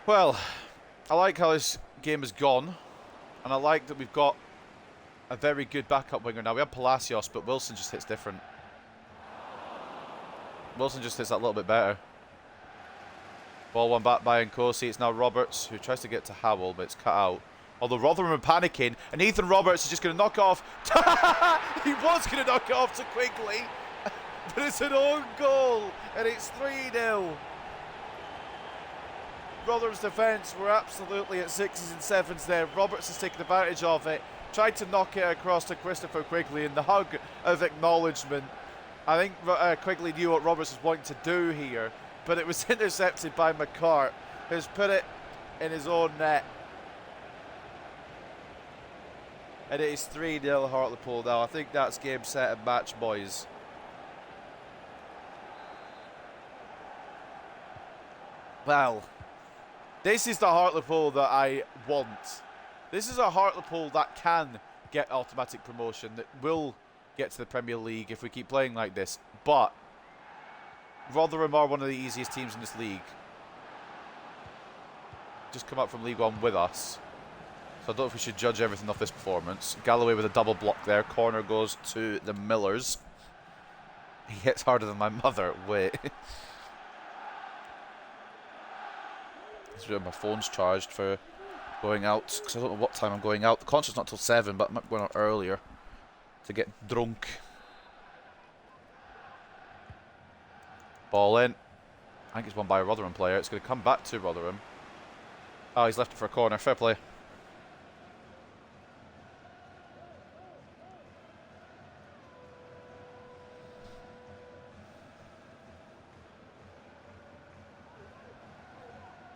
Well, I like how this game has gone, and I like that we've got a very good backup winger now. We have Palacios, but Wilson just hits different. Wilson just hits that little bit better. Ball won back by Nkosi. It's now Roberts, who tries to get to Howell, but it's cut out. Although Rotherham are panicking, and Ethan Roberts is just going to knock it off. He was going to knock it off to Quigley, but it's an own goal, and it's 3-0. Rotherham's defence were absolutely at 6s and 7s there. Roberts has taken advantage of it, tried to knock it across to Christopher Quigley in the hug of acknowledgement. I think Quigley knew what Roberts was wanting to do here, but it was intercepted by McCart, who's put it in his own net. And it is 3-0 Hartlepool now. I think that's game, set and match, boys. Well, this is the Hartlepool that I want. This is a Hartlepool that can get automatic promotion, that will get to the Premier League if we keep playing like this. But Rotherham are one of the easiest teams in this league. Just come up from League One with us. So I don't know if we should judge everything off this performance. Galloway with a double block there. Corner goes to the Millers. He hits harder than my mother. Wait. My phone's charged for going out, because I don't know what time I'm going out. The concert's not till 7, but I might be going out earlier to get drunk. Ball in. I think it's won by a Rotherham player. It's going to come back to Rotherham. Oh, he's left it for a corner. Fair play.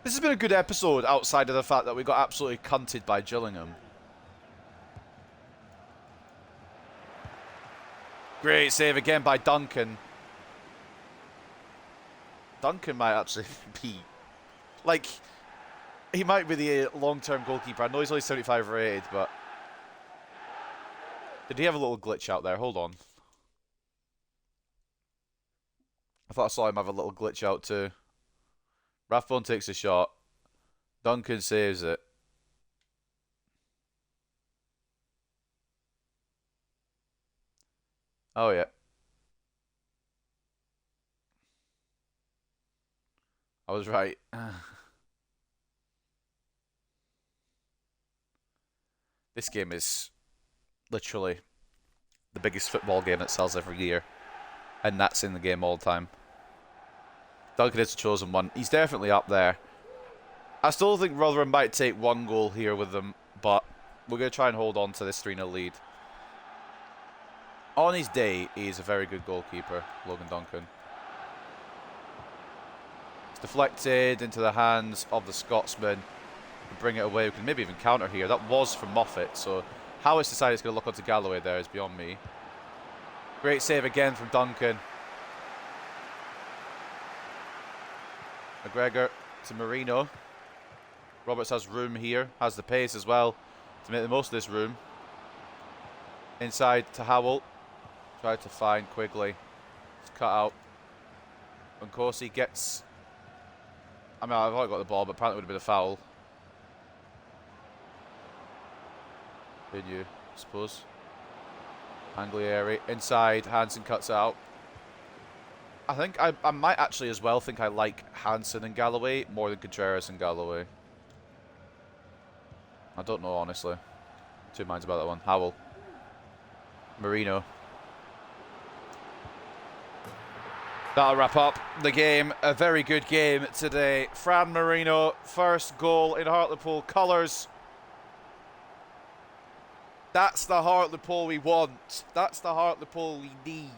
This has been a good episode outside of the fact that we got absolutely cunted by Gillingham. Great save again by Duncan. Duncan might actually be, like, he might be the long-term goalkeeper. I know he's only 75 rated, but did he have a little glitch out there? Hold on. I thought I saw him have a little glitch out too. Rathbone takes a shot. Duncan saves it. Oh, yeah. I was right. This game is literally the biggest football game that sells every year. And that's in the game all the time. Duncan is the chosen one. He's definitely up there. I still think Rotherham might take one goal here with them, but We're going to try and hold on to this 3-0 lead. On his day, he's a very good goalkeeper, Logan Duncan. It's deflected into the hands of the Scotsman. We bring it away. We can maybe even counter here. That was from Moffat, so how it's decided it's going to look onto Galloway there is beyond me. Great save again from Duncan. McGregor to Marino. Roberts has room here, has the pace as well to make the most of this room. Inside to Howell. Tried to find Quigley. It's cut out. When Corsi gets... I mean, I've already got the ball, but apparently it would have been a foul. Did you, I suppose? Anglieri. Inside, Hansen cuts it out. I think I might actually as well think I like Hansen and Galloway more than Contreras and Galloway. I don't know, honestly. Two minds about that one. Howell. Marino. That'll wrap up the game. A very good game today. Fran Marino, first goal in Hartlepool colours. That's the Hartlepool we want. That's the Hartlepool we need.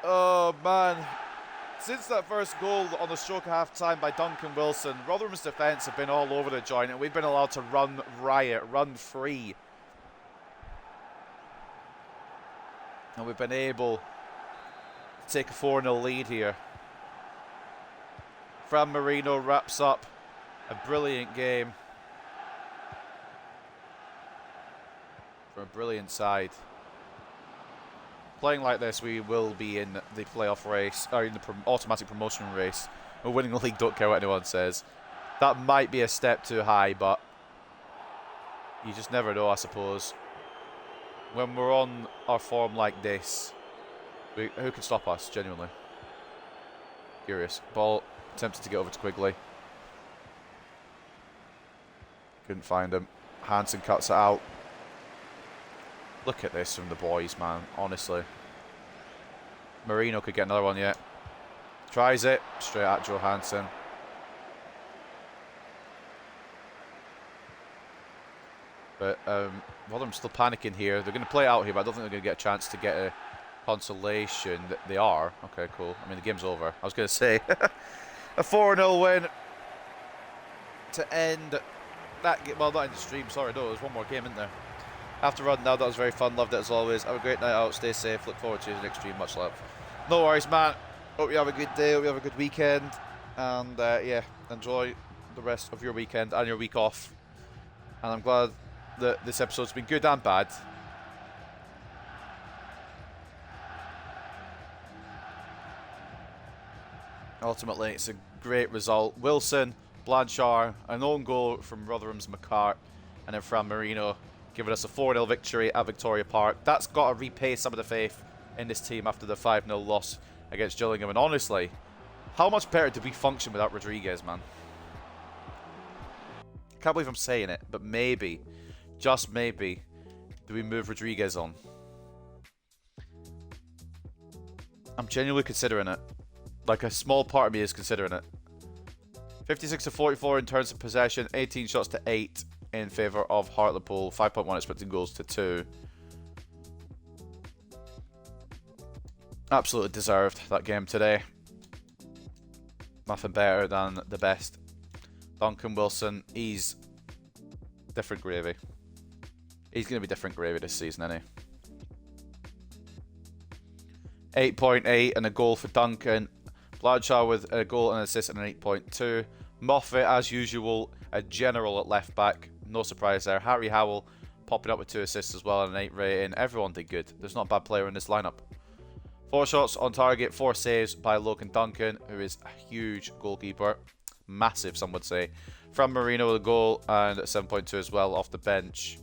Oh, man. Since that first goal on the stroke of half-time by Duncan Wilson, Rotherham's defence have been all over the joint, and we've been allowed to run riot, run free. And we've been able to take a 4-0 lead here. Fran Marino wraps up a brilliant game. For a brilliant side. Playing like this, we will be in the playoff race, or in the automatic promotion race. We're winning the league, don't care what anyone says. That might be a step too high, but you just never know, I suppose. When we're on our form like this, who can stop us, genuinely? Curious. Ball attempted to get over to Quigley. Couldn't find him. Hansen cuts it out. Look at this from the boys, man. Honestly. Marino could get another one yet. Tries it. Straight at Joe Hansen. But Rotherham's still panicking here. They're going to play it out here, but I don't think they're going to get a chance to get a consolation. They are. Okay, cool. I mean, the game's over. I was going to say. A 4-0 win to end that game. Well, not in the stream. Sorry, no. There's one more game in there. After running now, that was very fun. Loved it as always. Have a great night out. Stay safe. Look forward to the next stream. Much love. No worries, man. Hope you have a good day. Hope you have a good weekend. And yeah, enjoy the rest of your weekend and your week off. And I'm glad that this episode's been good and bad. Ultimately, it's a great result. Wilson, Blanchard, an own goal from Rotherham's McCart, and then Fran Marino giving us a 4-0 victory at Victoria Park. That's got to repay some of the faith in this team after the 5-0 loss against Gillingham. And honestly, how much better did we function without Rodriguez, man? Can't believe I'm saying it, but maybe, just maybe, do we move Rodriguez on? I'm genuinely considering it. Like, a small part of me is considering it. 56 to 44 in terms of possession, 18 shots to 8 in favour of Hartlepool, 5.1 expected goals to 2. Absolutely deserved that game today. Nothing better than the best. Duncan Wilson, he's different gravy. He's going to be different gravy this season, isn't he? 8.8 and a goal for Duncan. Blanchard with a goal and an assist and an 8.2. Moffat, as usual, a general at left back. No surprise there. Harry Howell popping up with 2 assists as well and an 8 rating. Everyone did good. There's not a bad player in this lineup. 4 shots on target, 4 saves by Logan Duncan, who is a huge goalkeeper. Massive, some would say. Fran Marino with a goal and a 7.2 as well off the bench.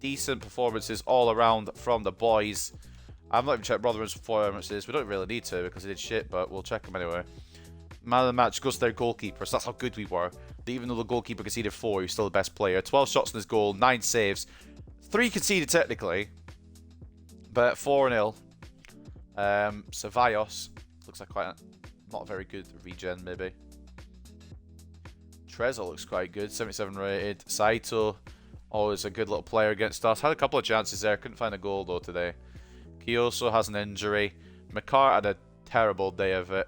Decent performances all around from the boys. I've not even checked Rotherham's performances. We don't really need to because they did shit, but we'll check them anyway. Man of the match goes to their goalkeeper, so that's how good we were. Even though the goalkeeper conceded 4, he's still the best player. 12 shots on his goal, 9 saves. 3 conceded technically, but 4-0. Ceballos looks like quite not a very good regen, maybe. Trezor looks quite good, 77 rated. Saito, always a good little player against us. Had a couple of chances there, couldn't find a goal though today. Kiyoso has an injury. McCart had a terrible day of it.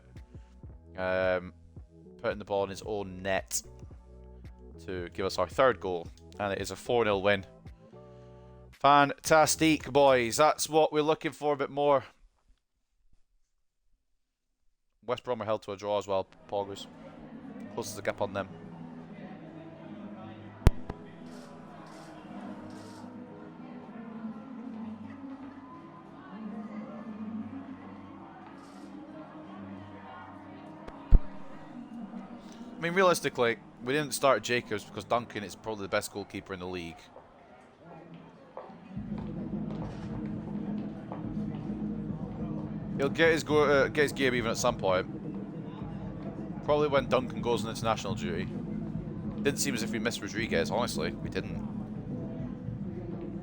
Putting the ball in his own net to give us our third goal. And it is a 4-0 win. Fantastic, boys. That's what we're looking for a bit more. West Brom are held to a draw as well, Poggers. Closes the gap on them. I mean, realistically, we didn't start Jacobs because Duncan is probably the best goalkeeper in the league. He'll get his game even at some point. Probably when Duncan goes on international duty. Didn't seem as if we missed Rodriguez, honestly. We didn't.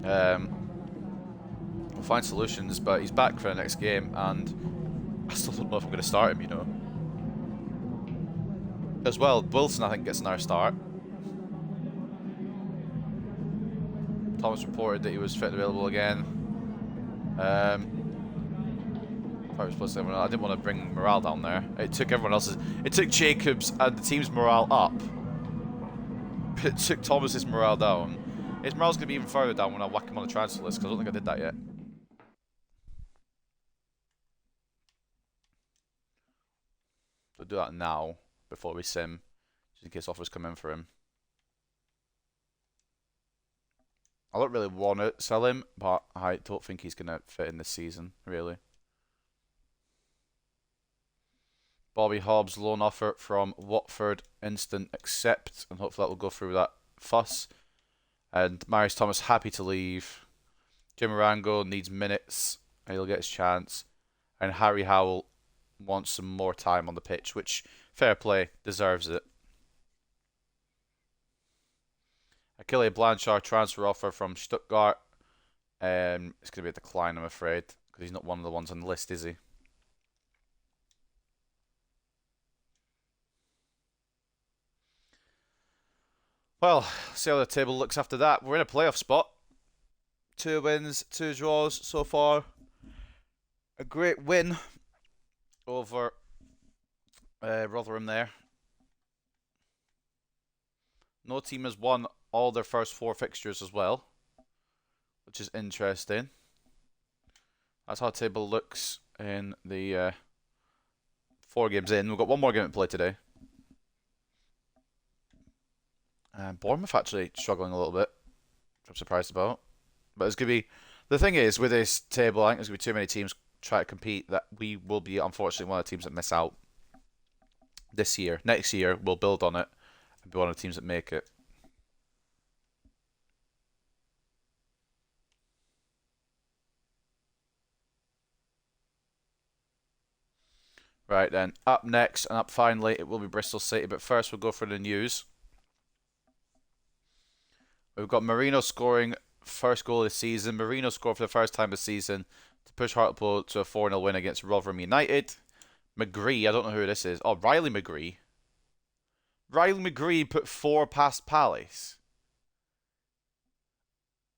We'll find solutions, but he's back for the next game, and I still don't know if I'm going to start him, you know. As well, Wilson, I think, gets another start. Thomas reported that he was fit and available again. I didn't want to bring morale down there. It took everyone else's. It took Jacobs and the team's morale up. But it took Thomas's morale down. His morale's going to be even further down when I whack him on the transfer list, because I don't think I did that yet. So do that now, before we sim, just in case offers come in for him. I don't really want to sell him, but I don't think he's going to fit in this season, really. Bobby Hobbs, loan offer from Watford, instant accept, and hopefully that will go through that fuss. And Marius Thomas happy to leave. Jim Arango needs minutes, and he'll get his chance. And Harry Howell wants some more time on the pitch, which, fair play, deserves it. Achille Blanchard transfer offer from Stuttgart. It's going to be a decline, I'm afraid, because he's not one of the ones on the list, is he? Well, see how the table looks after that. We're in a playoff spot. 2 wins, 2 draws so far. A great win over Rotherham there. No team has won all their first 4 fixtures as well, which is interesting. That's how the table looks in the 4 games in. We've got 1 more game to play today. Bournemouth actually struggling a little bit, which I'm surprised about. But it's going to be... The thing is, with this table, I think there's going to be too many teams trying to compete that we will be, unfortunately, one of the teams that miss out this year. Next year, we'll build on it and be one of the teams that make it. Right then, up next and up finally, it will be Bristol City. But first, we'll go for the news. We've got Marino scoring first goal of the season. Marino scored for the first time this season to push Hartlepool to a 4-0 win against Rotherham United. McGree, I don't know who this is. Oh, Riley McGree. Riley McGree put 4 past Palace.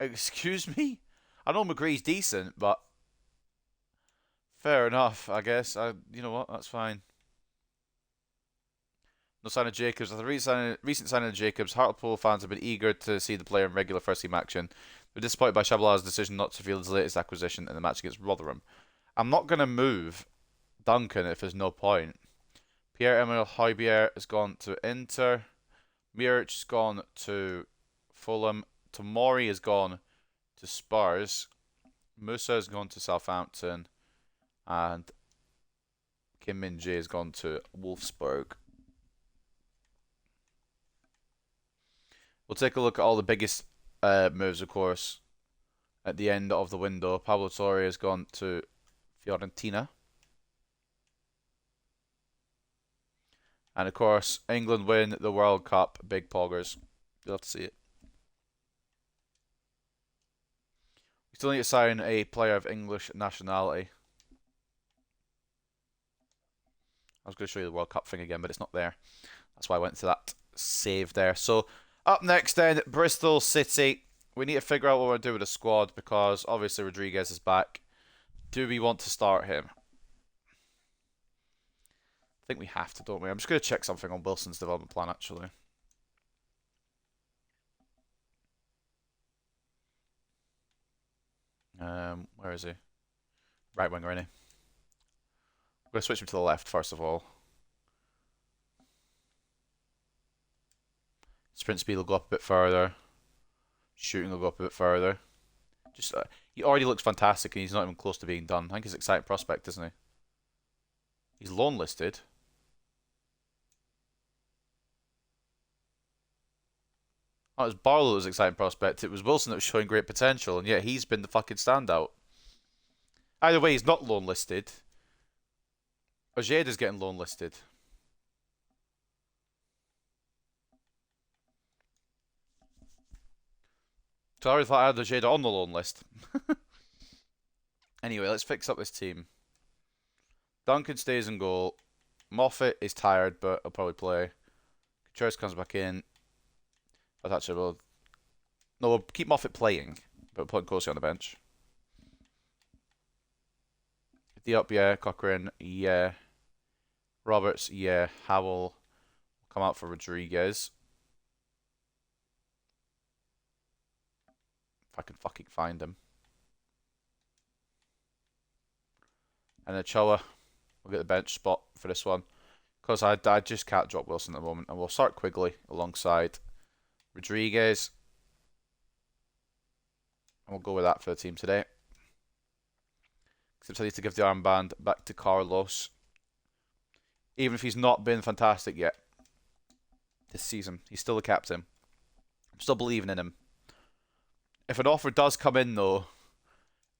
Excuse me? I know McGree's decent, but fair enough, I guess. You know what? That's fine. No sign of Jacobs. With the recent signing of Jacobs, Hartlepool fans have been eager to see the player in regular first-team action. They're disappointed by Chabalaz's decision not to field his latest acquisition in the match against Rotherham. I'm not going to move Duncan if there's no point. Pierre-Emile Højbjerg has gone to Inter. Muric has gone to Fulham. Tomori has gone to Spurs. Musa has gone to Southampton. And Kim Min-jae has gone to Wolfsburg. We'll take a look at all the biggest moves, of course, at the end of the window. Pablo Torre has gone to Fiorentina. And, of course, England win the World Cup. Big poggers. You'll have to see it. We still need to sign a player of English nationality. I was going to show you the World Cup thing again, but it's not there. That's why I went to that. save there. So up next then, Bristol City. We need to figure out what we're going to do with the squad because obviously Rodriguez is back. Do we want to start him? I think we have to, don't we? I'm just going to check something on Wilson's development plan actually. Where is he? Right winger, isn't he? I'm going to switch him to the left first of all. Sprint speed will go up a bit further. Shooting will go up a bit further. Just he already looks fantastic and he's not even close to being done. I think he's an exciting prospect, isn't he? He's loan listed. Oh, it was Barlow that was an exciting prospect. It was Wilson that was showing great potential, and yet he's been the fucking standout. Either way, he's not loan listed. Ojeda's getting loan listed. So I already thought I had Ojeda on the loan list. Anyway, let's fix up this team. Duncan stays in goal. Moffat is tired, but he'll probably play. Coutures comes back in. That's actually, we'll keep Moffat playing, but put Cosi on the bench. Diop, yeah. Cochrane, yeah. Roberts, yeah. Howell will come out for Rodriguez. If I can fucking find him. And then Choa will get the bench spot for this one. Because I just can't drop Wilson at the moment. And we'll start Quigley alongside Rodriguez. And we'll go with that for the team today. Except I need to give the armband back to Carlos. Even if he's not been fantastic yet this season. He's still the captain. I'm still believing in him. If an offer does come in though,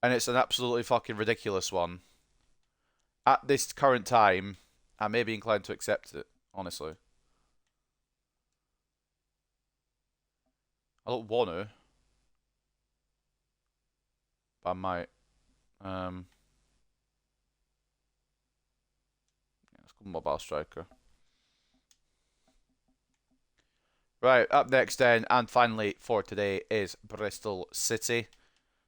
and it's an absolutely fucking ridiculous one, at this current time, I may be inclined to accept it, honestly. I don't want to, but I might. Let's go mobile striker. Right, up next then, and finally for today is Bristol City.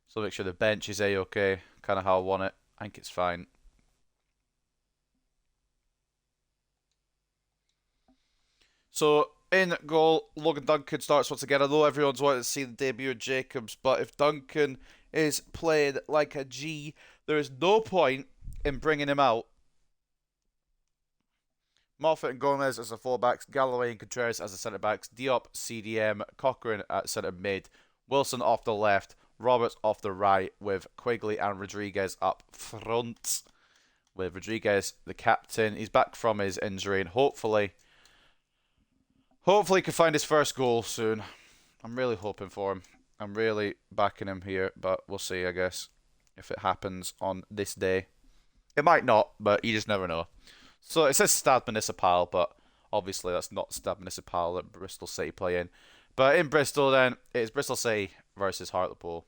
So make sure the bench is A-okay, kind of how I want it. I think it's fine. So, in goal, Logan Duncan starts once again. I know everyone's wanted to see the debut of Jacobs, but if Duncan is playing like a G, there is no point in bringing him out. Moffat and Gomez as the fullbacks, Galloway and Contreras as the centre backs, Diop, CDM, Cochrane at centre mid, Wilson off the left, Roberts off the right, with Quigley and Rodriguez up front. With Rodriguez the captain, he's back from his injury and hopefully he can find his first goal soon. I'm really hoping for him. I'm really backing him here, but we'll see, I guess, if it happens on this day. It might not, but you just never know. So it says Stade Municipal, but obviously that's not Stade Municipal that Bristol City play in. But in Bristol then, it's Bristol City versus Hartlepool.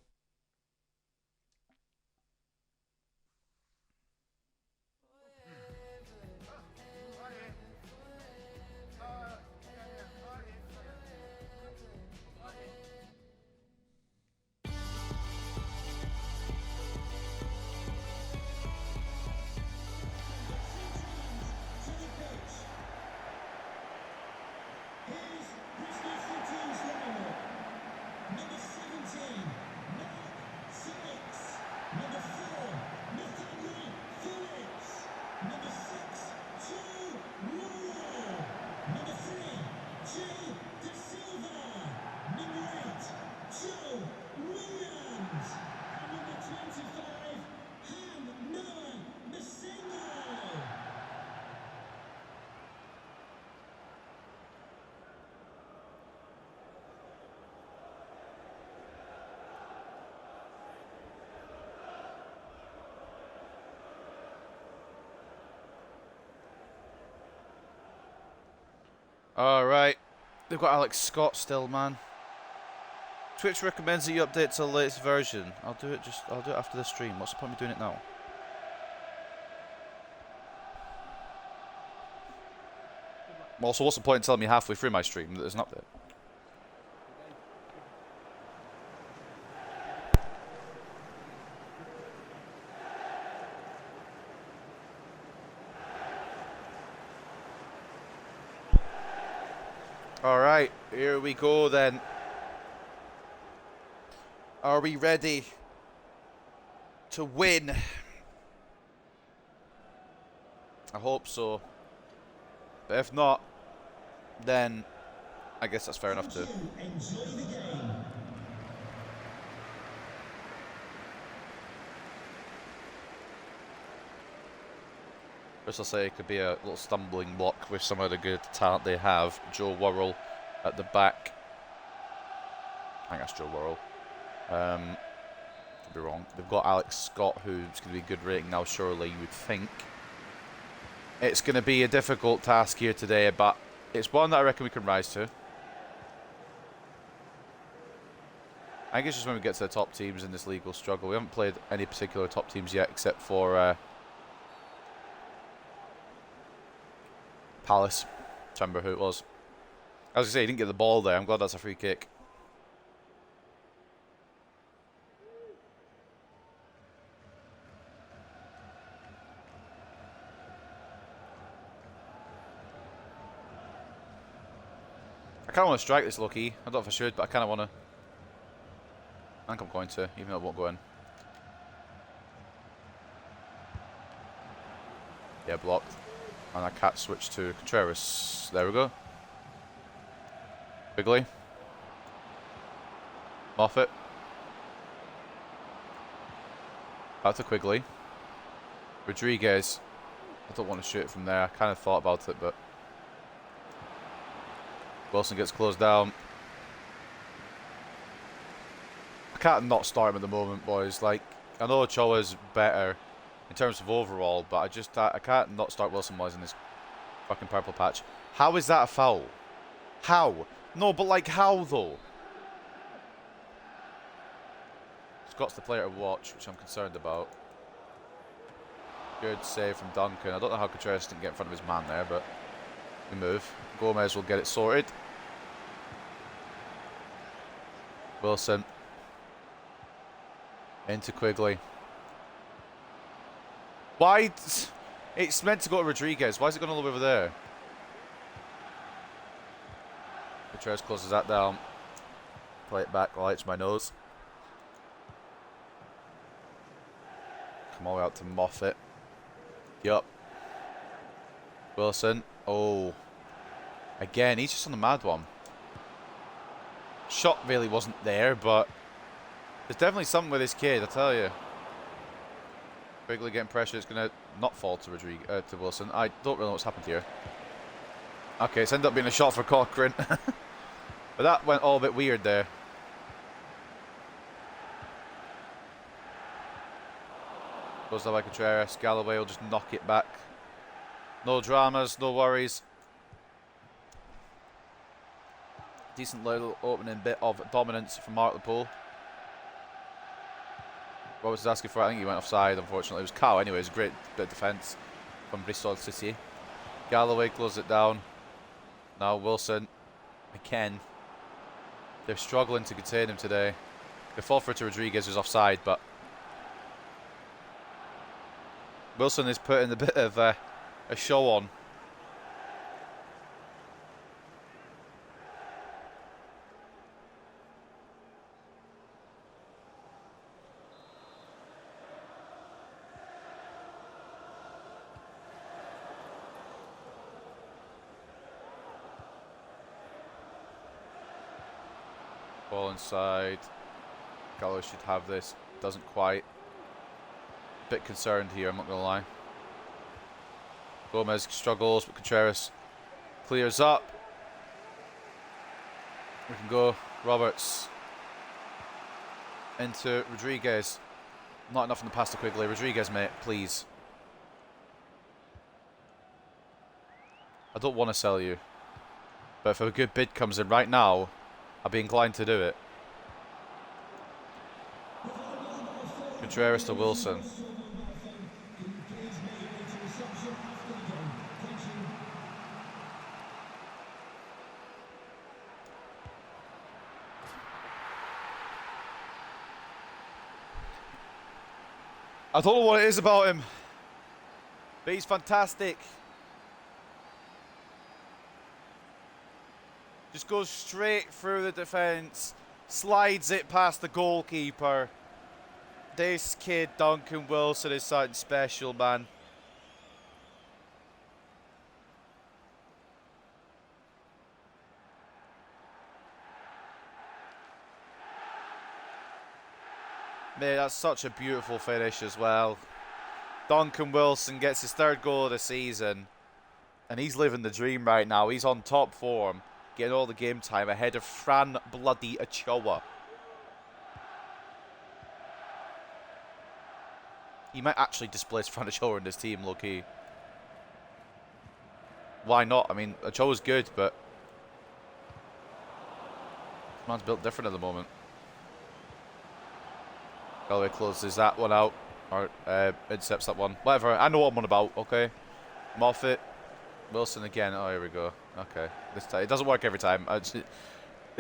Alright. They've got Alex Scott still, man. Twitch recommends that you update to the latest version. I'll do it after the stream. What's the point of doing it now? Also, what's the point in telling me halfway through my stream that there's an update? Alright, here we go then. Are we ready to win? I hope so. But if not, then I guess that's fair enough too. Enjoy the game. First I'll say it could be a little stumbling block with some of the good talent they have. Joe Worrell at the back. I think that's Joe Worrell. Could be wrong. They've got Alex Scott, who's going to be a good rating now, surely, you would think. It's going to be a difficult task here today, but it's one that I reckon we can rise to. I think it's just when we get to the top teams in this league, we'll struggle. We haven't played any particular top teams yet, except for Palace. I remember who it was. I was going to say, he didn't get the ball there. I'm glad that's a free kick. I kind of want to strike this low-key. I don't know if I should, but I kind of want to. I think I'm going to, even though it won't go in. Yeah, blocked. And I can't switch to Contreras. There we go. Quigley. Moffat. Back to Quigley. Rodriguez. I don't want to shoot it from there. I kind of thought about it, but Wilson gets closed down. I can't not start him at the moment, boys. Like, I know Ochoa's better in terms of overall, but I can't not start Wilson while he's in this fucking purple patch. How is that a foul? How? No, but like, how though? Scott's the player to watch, which I'm concerned about. Good save from Duncan. I don't know how Contreras didn't get in front of his man there, but we move. Gomez will get it sorted. Wilson. Into Quigley. Why? It's meant to go to Rodriguez. Why is it going all the way over there? Contreras closes that down. Play it back while I itch my nose. Come all the way out to Moffat. Yup. Wilson. Oh. Again, he's just on the mad one. Shot really wasn't there, but there's definitely something with this kid, I tell you. Quigley getting pressure. It's going to not fall to to Wilson. I don't really know what's happened here. Okay, it's ended up being a shot for Cochrane. But that went all a bit weird there. Goes down by Contreras. Galloway will just knock it back. No dramas, no worries. Decent little opening bit of dominance from Hartlepool. What was he asking for? I think he went offside, unfortunately. It was Cow anyway. It was a great bit of defence from Bristol City. Galloway closed it down. Now Wilson. Again. They're struggling to contain him today. They fall for it to Rodriguez, who's offside, but Wilson is putting a bit of a show on. Ball inside. Galloway should have this. Doesn't quite. Bit concerned here, I'm not going to lie. Gomez struggles, but Contreras clears up. We can go. Roberts. Into Rodriguez. Not enough in the pass to Quigley. Rodriguez, mate, please. I don't want to sell you. But if a good bid comes in right now, I'd be inclined to do it. Contreras to Wilson. I don't know what it is about him, but he's fantastic. Just goes straight through the defence, slides it past the goalkeeper. This kid, Duncan Wilson, is something special, man. Mate, that's such a beautiful finish as well. Duncan Wilson gets his 3rd goal of the season, and he's living the dream right now. He's on top form, getting all the game time ahead of Fran bloody Ochoa. He might actually displace Fran Ochoa in this team, low-key. Why not? I mean, Ochoa's good, but man's built different at the moment. Galloway closes that one out, or intercepts that one. Whatever, I know what I'm on about, okay? Moffat, Wilson again. Oh, here we go. Okay, this time it doesn't work every time.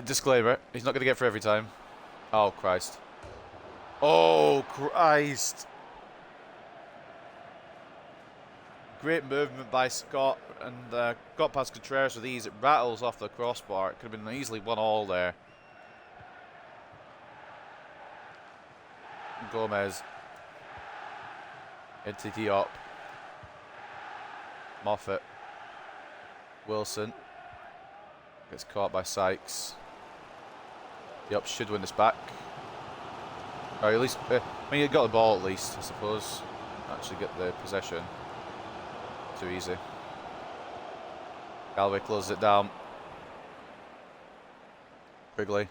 Disclaimer: he's not going to get through every time. Oh Christ! Oh Christ! Great movement by Scott, and got past Contreras with ease. It rattles off the crossbar. It could have been easily 1-1 there. Gomez into Diop. Moffat. Wilson gets caught by Sykes. Diop should win this back. Or at least, I mean, he got the ball at least, I suppose. Actually get the possession. Too easy. Galloway closes it down. Quigley.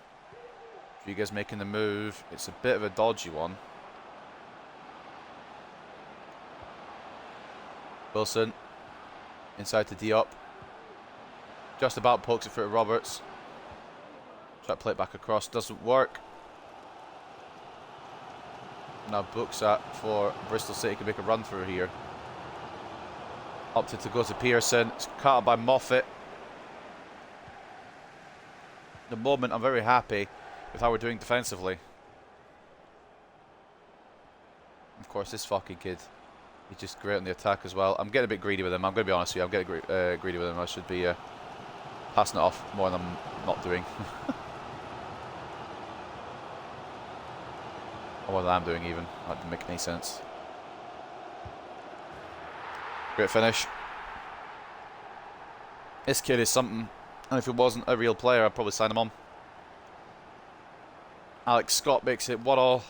Rodriguez making the move. It's a bit of a dodgy one. Wilson. Inside to Diop. Just about pokes it through to Roberts. Try to play it back across. Doesn't work. Now books that for Bristol City to make a run through here. Opted to go to Pearson. It's cut out by Moffat. At the moment, I'm very happy with how we're doing defensively. Of course, this fucking kid. He's just great on the attack as well. I'm getting a bit greedy with him. I'm going to be honest with you. I'm getting greedy with him. I should be passing it off more than I'm not doing. Or more than I'm doing even. That didn't make any sense. Great finish. This kid is something. And if he wasn't a real player, I'd probably sign him on. Alex Scott makes it 1-1.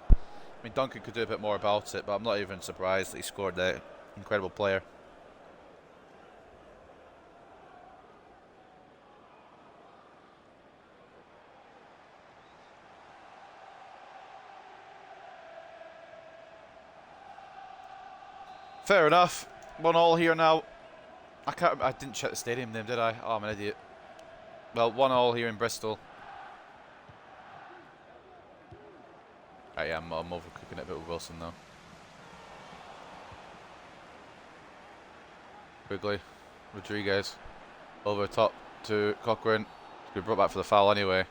I mean, Duncan could do a bit more about it, but I'm not even surprised that he scored that. Incredible player. Fair enough. 1-1 here now. I didn't check the stadium name, did I? Oh, I'm an idiot. Well, 1-1 here in Bristol. Yeah, I'm overcooking it a bit with Wilson though. Quigley, Rodriguez, over top to Cochrane. Be brought back for the foul anyway.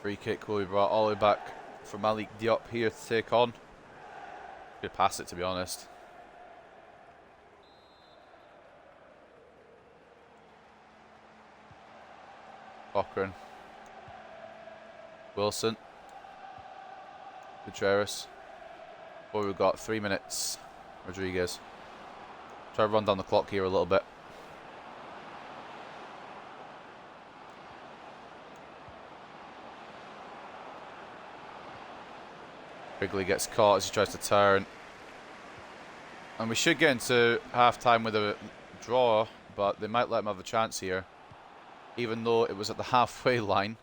Free kick will be brought all the way back for Malik Diop here to take on. Could pass it, to be honest. Cochrane. Wilson. Contreras. Well, we've got 3 minutes. Rodriguez. Try to run down the clock here a little bit. Quigley gets caught as he tries to turn. And we should get into half-time with a draw, but they might let him have a chance here. Even though it was at the halfway line.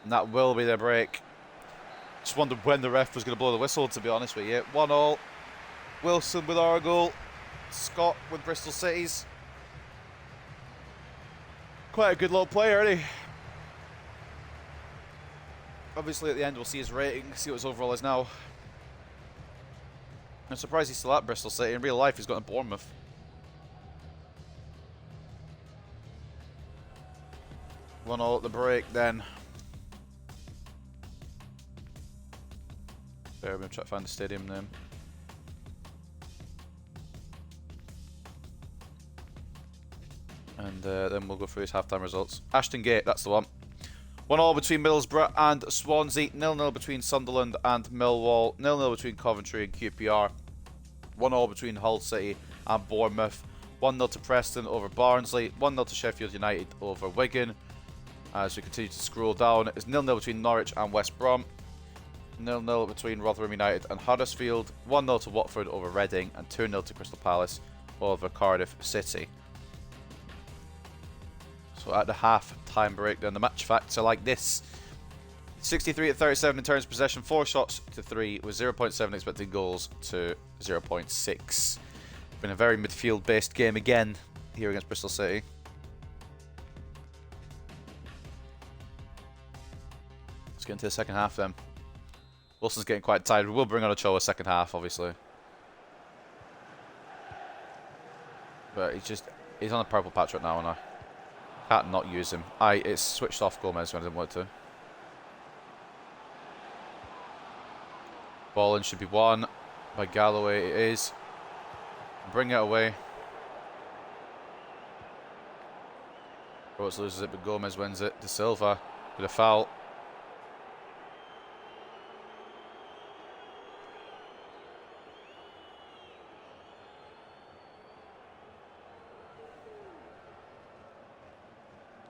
And that will be their break. Just wondered when the ref was going to blow the whistle, to be honest with you. 1-1. Wilson with our goal. Scott with Bristol City's. Quite a good little player, isn't he? Obviously at the end we'll see his rating, see what his overall is now. I'm surprised he's still at Bristol City. In real life he's got to Bournemouth. One all at the break then. There, I'm going to try to find the stadium name. And then we'll go through his halftime results. Ashton Gate, that's the one. 1-1 between Middlesbrough and Swansea. 0-0 between Sunderland and Millwall. 0-0 between Coventry and QPR. 1-1 between Hull City and Bournemouth. 1-0 to Preston over Barnsley. 1-0 to Sheffield United over Wigan. As we continue to scroll down, it's 0-0 between Norwich and West Brom. 0-0 between Rotherham United and Huddersfield. 1-0 to Watford over Reading. And 2-0 to Crystal Palace over Cardiff City. So at the half-time break then, the match facts are like this. 63-37 in terms of possession, 4 shots to 3 with 0.7 expected goals to 0.6. Been a very midfield-based game again here against Bristol City. Let's get into the second half then. Wilson's getting quite tired. We will bring on a Ochoa second half, obviously. But he's on a purple patch right now, and I can't not use him. It's switched off Gomez when I didn't want to. Ball in should be won by Galloway. It is. Bring it away. Roberts loses it, but Gomez wins it. De Silva with a foul.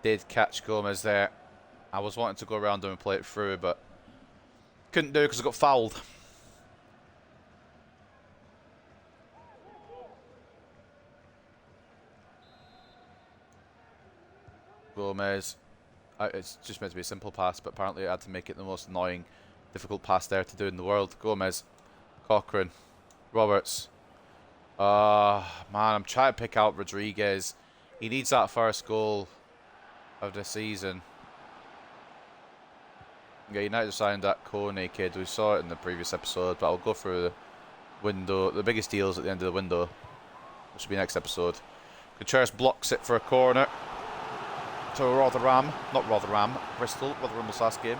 Did catch Gomez there. I was wanting to go around him and play it through, but couldn't do because I got fouled. Gomez. It's just meant to be a simple pass, but apparently I had to make it the most annoying, difficult pass there to do in the world. Gomez. Cochrane. Roberts. Man, I'm trying to pick out Rodriguez. He needs that first goal of the season. Yeah, United have signed that Kone kid. We saw it in the previous episode, but I'll go through the window. The biggest deals at the end of the window, which will be next episode. Gutierrez blocks it for a corner to Rotherham. Not Rotherham, Bristol. Rotherham was last game.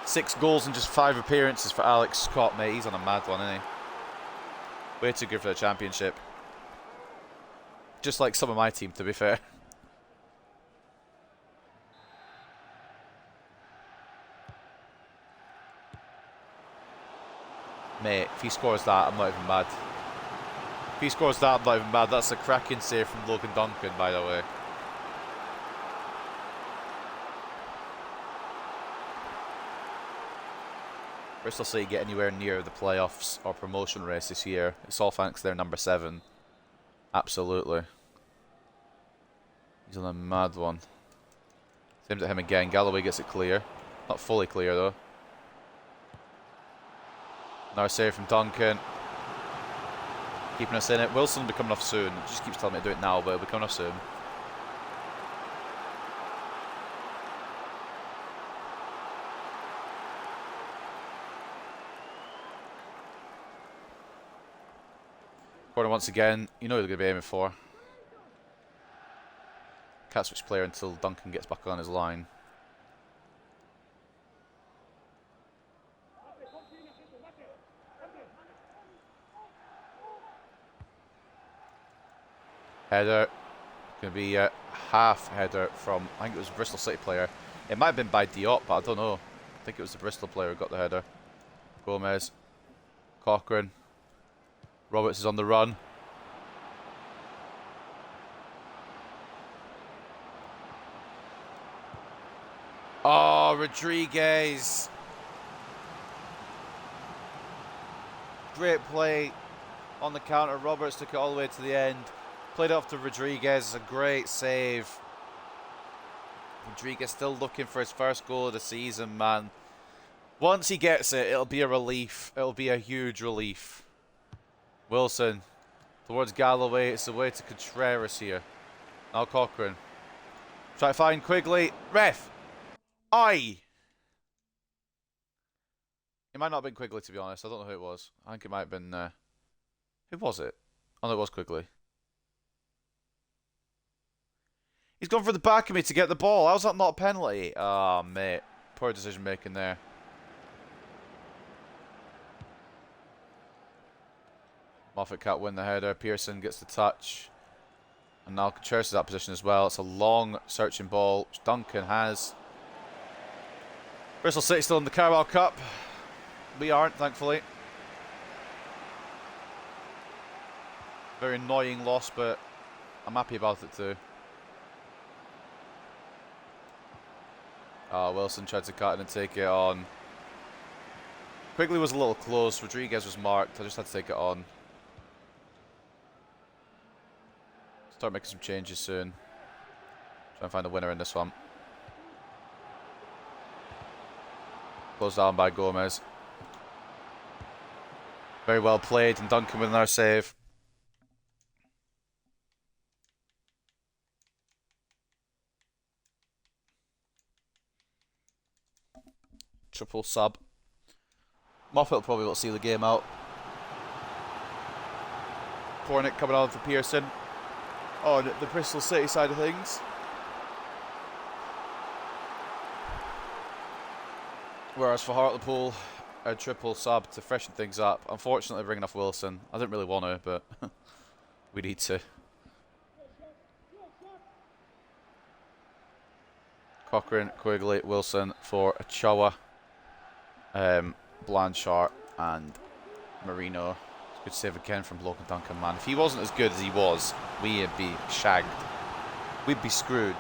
6 goals and just 5 appearances for Alex Scott, mate. He's on a mad one, isn't he? Way too good for the championship. Just like some of my team, to be fair. Mate, if he scores that, I'm not even mad. If he scores that, I'm not even mad. That's a cracking save from Logan Duncan, by the way. Bristol City get anywhere near the playoffs or promotion race this year. It's all thanks to their number 7. Absolutely. He's on a mad one. Same to him again. Galloway gets it clear. Not fully clear though. Now save from Duncan. Keeping us in it. Wilson will be coming off soon. It just keeps telling me to do it now, but it'll be coming off soon. Corner once again. You know who they're going to be aiming for. Can't switch player until Duncan gets back on his line. Header. Going to be a half header from, I think it was a Bristol City player. It might have been by Diop, but I don't know. I think it was the Bristol player who got the header. Gomez. Cochrane. Roberts is on the run. Oh, Rodriguez. Great play on the counter. Roberts took it all the way to the end. Played off to Rodriguez. A great save. Rodriguez still looking for his first goal of the season, man. Once he gets it, it'll be a relief. It'll be a huge relief. Wilson towards Galloway. It's away to Contreras here. Now Cochrane. Try to find Quigley. Ref! Aye! It might not have been Quigley, to be honest. I don't know who it was. I think it might have been... who was it? Oh, no, it was Quigley. He's gone for the back of me to get the ball. How's that not a penalty? Oh, mate. Poor decision making there. Moffat can't win the header. Pearson gets the touch. And now Contreras is that position as well. It's a long searching ball, which Duncan has. Bristol City still in the Carabao Cup. We aren't, thankfully. Very annoying loss, but I'm happy about it too. Wilson tried to cut in and take it on. Quigley was a little close. Rodriguez was marked. I just had to take it on. Start making some changes soon. Try and find a winner in this one. Closed down by Gomez. Very well played, and Duncan with another save. Triple sub. Moffat will probably see the game out. Cornick coming on for Pearson. On the Bristol City side of things. Whereas for Hartlepool, a triple sub to freshen things up. Unfortunately, bringing off Wilson. I didn't really want to, but we need to. Cochrane, Quigley, Wilson for Ochoa, Blanchard, and Marino. Good save again from Logan Duncan, man. If he wasn't as good as he was, we'd be shagged. We'd be screwed.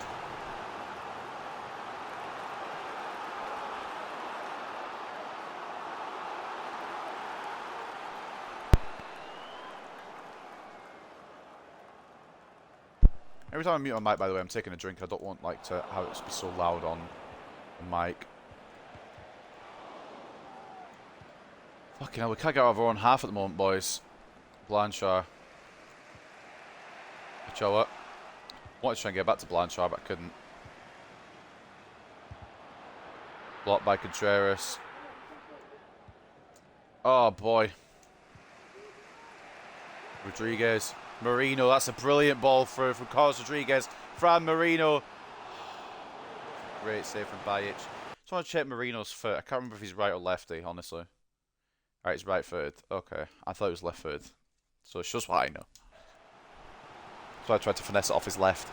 Every time I mute my mic, by the way, I'm taking a drink. I don't want to have it be so loud on the mic. Fucking hell, we can't get out of our own half at the moment, boys. Blanchard. Ochoa. Wanted to try and get back to Blanchard, but I couldn't. Blocked by Contreras. Oh, boy. Rodriguez. Marino, that's a brilliant ball through from Carlos Rodriguez. Fran Marino. Great save from Bajic. Just want to check Marino's foot. I can't remember if he's right or lefty, honestly. Alright, he's right-footed. Okay. I thought he was left-footed. So it shows what I know. So I tried to finesse it off his left.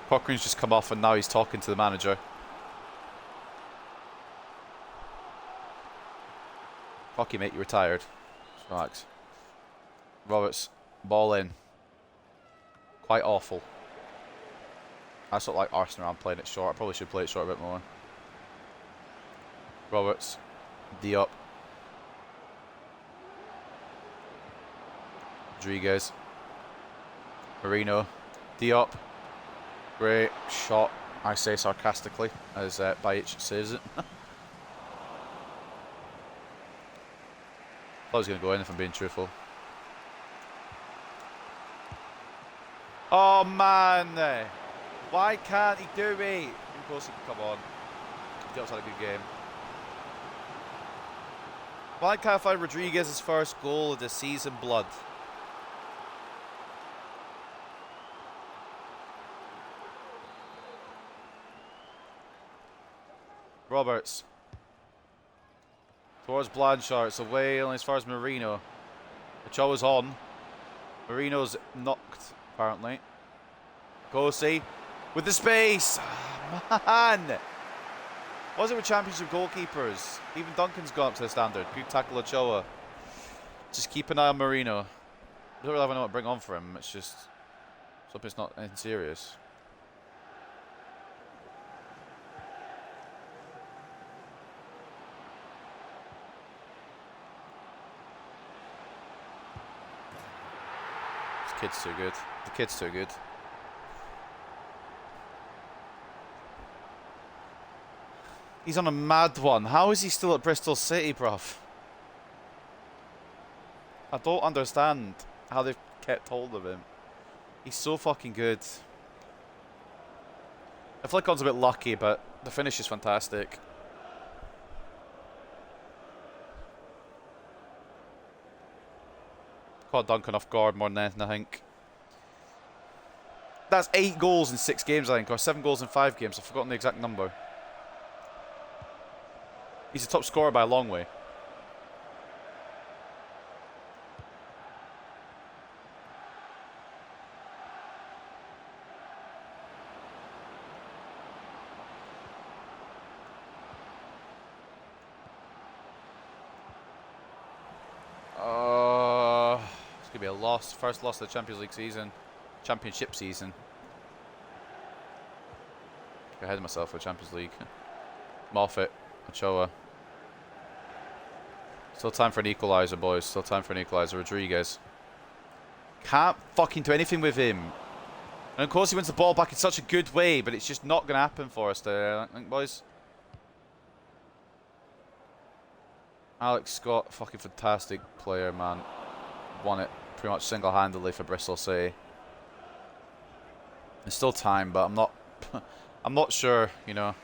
Cochrane's just come off and now he's talking to the manager. Hockey, mate, you retired. Just relax. Roberts, ball in. Quite awful. I sort of like Arsenal around playing it short. I probably should play it short a bit more. Roberts, Diop. Rodriguez. Marino. Diop. Great shot, I say sarcastically, as Bajic saves it. Thought he was going to go in if I'm being truthful. Oh man! Why can't he do it? Of course he can come on. Diop's had a good game. Why can't I find Rodriguez's first goal of the season, blood? Roberts. Towards Blanchard. It's away only as far as Marino. Ochoa's on. Marino's knocked, apparently. Kosi with the space. Oh, man. What is it with championship goalkeepers? Even Duncan's gone up to the standard. Good tackle Ochoa. Just keep an eye on Marino. I don't really know what to bring on for him. It's just something it's not anything serious. This kid's too good. The kid's too good. He's on a mad one. How is he still at Bristol City, bruv? I don't understand how they've kept hold of him. He's so fucking good. The flick-on's a bit lucky, but the finish is fantastic. Caught Duncan off guard more than anything, I think. That's 8 goals in 6 games, I think, or 7 goals in 5 games. I've forgotten the exact number. He's the top scorer by a long way. It's going to be a loss. First loss of the Champions League season. Championship season. Get ahead of myself for Champions League. Moffat. Ochoa. Still time for an equaliser, boys. Still time for an equaliser. Rodriguez. Can't fucking do anything with him. And of course he wins the ball back in such a good way, but it's just not going to happen for us there, I think, boys. Alex Scott, fucking fantastic player, man. Won it pretty much single-handedly for Bristol City. There's still time, but I'm not I'm not sure, you know.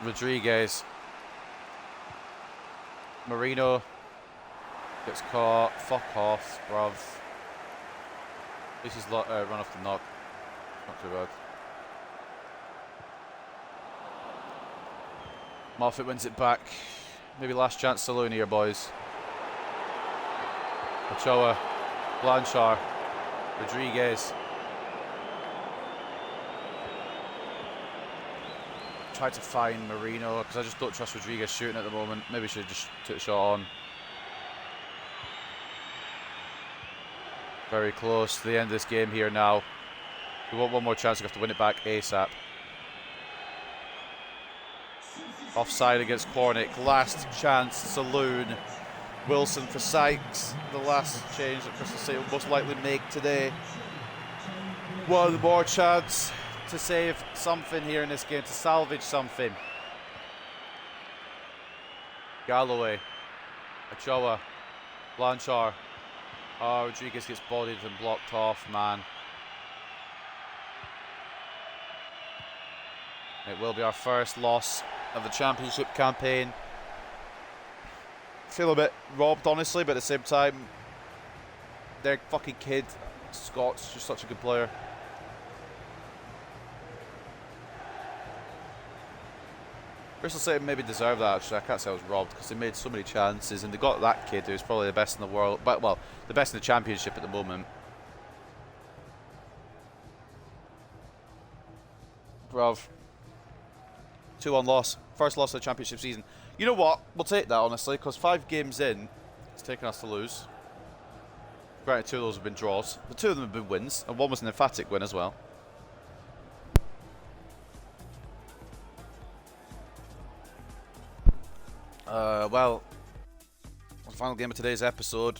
Rodriguez. Marino gets caught. Fuck off, bruv. This is run off the knock. Not too bad. Moffat wins it back. Maybe last chance saloon here, boys. Ochoa. Blanchard. Rodriguez. Tried to find Marino because I just don't trust Rodriguez shooting at the moment. Maybe should have just took the shot on. Very close to the end of this game here now. We want one more chance. We have to win it back ASAP. Offside against Cornick. Last chance saloon. Wilson for Sykes. The last change that Bristol City will most likely make today. One more chance to save something here in this game, to salvage something. Galloway. Ochoa. Blanchard. Oh, Rodriguez gets bodied and blocked off, man. It will be our first loss of the championship campaign. Feel a bit robbed, honestly, but at the same time, their fucking kid, Scott's just such a good player. Bristol City maybe deserve that, actually. I can't say I was robbed because they made so many chances and they got that kid who's probably the best in the world, but well, the best in the championship at the moment. Bruv. 2-1 loss. First loss of the championship season. You know what? We'll take that, honestly, because 5 games in, it's taken us to lose. Granted, 2 of those have been draws, but 2 of them have been wins, and 1 was an emphatic win as well. Well, the final game of today's episode,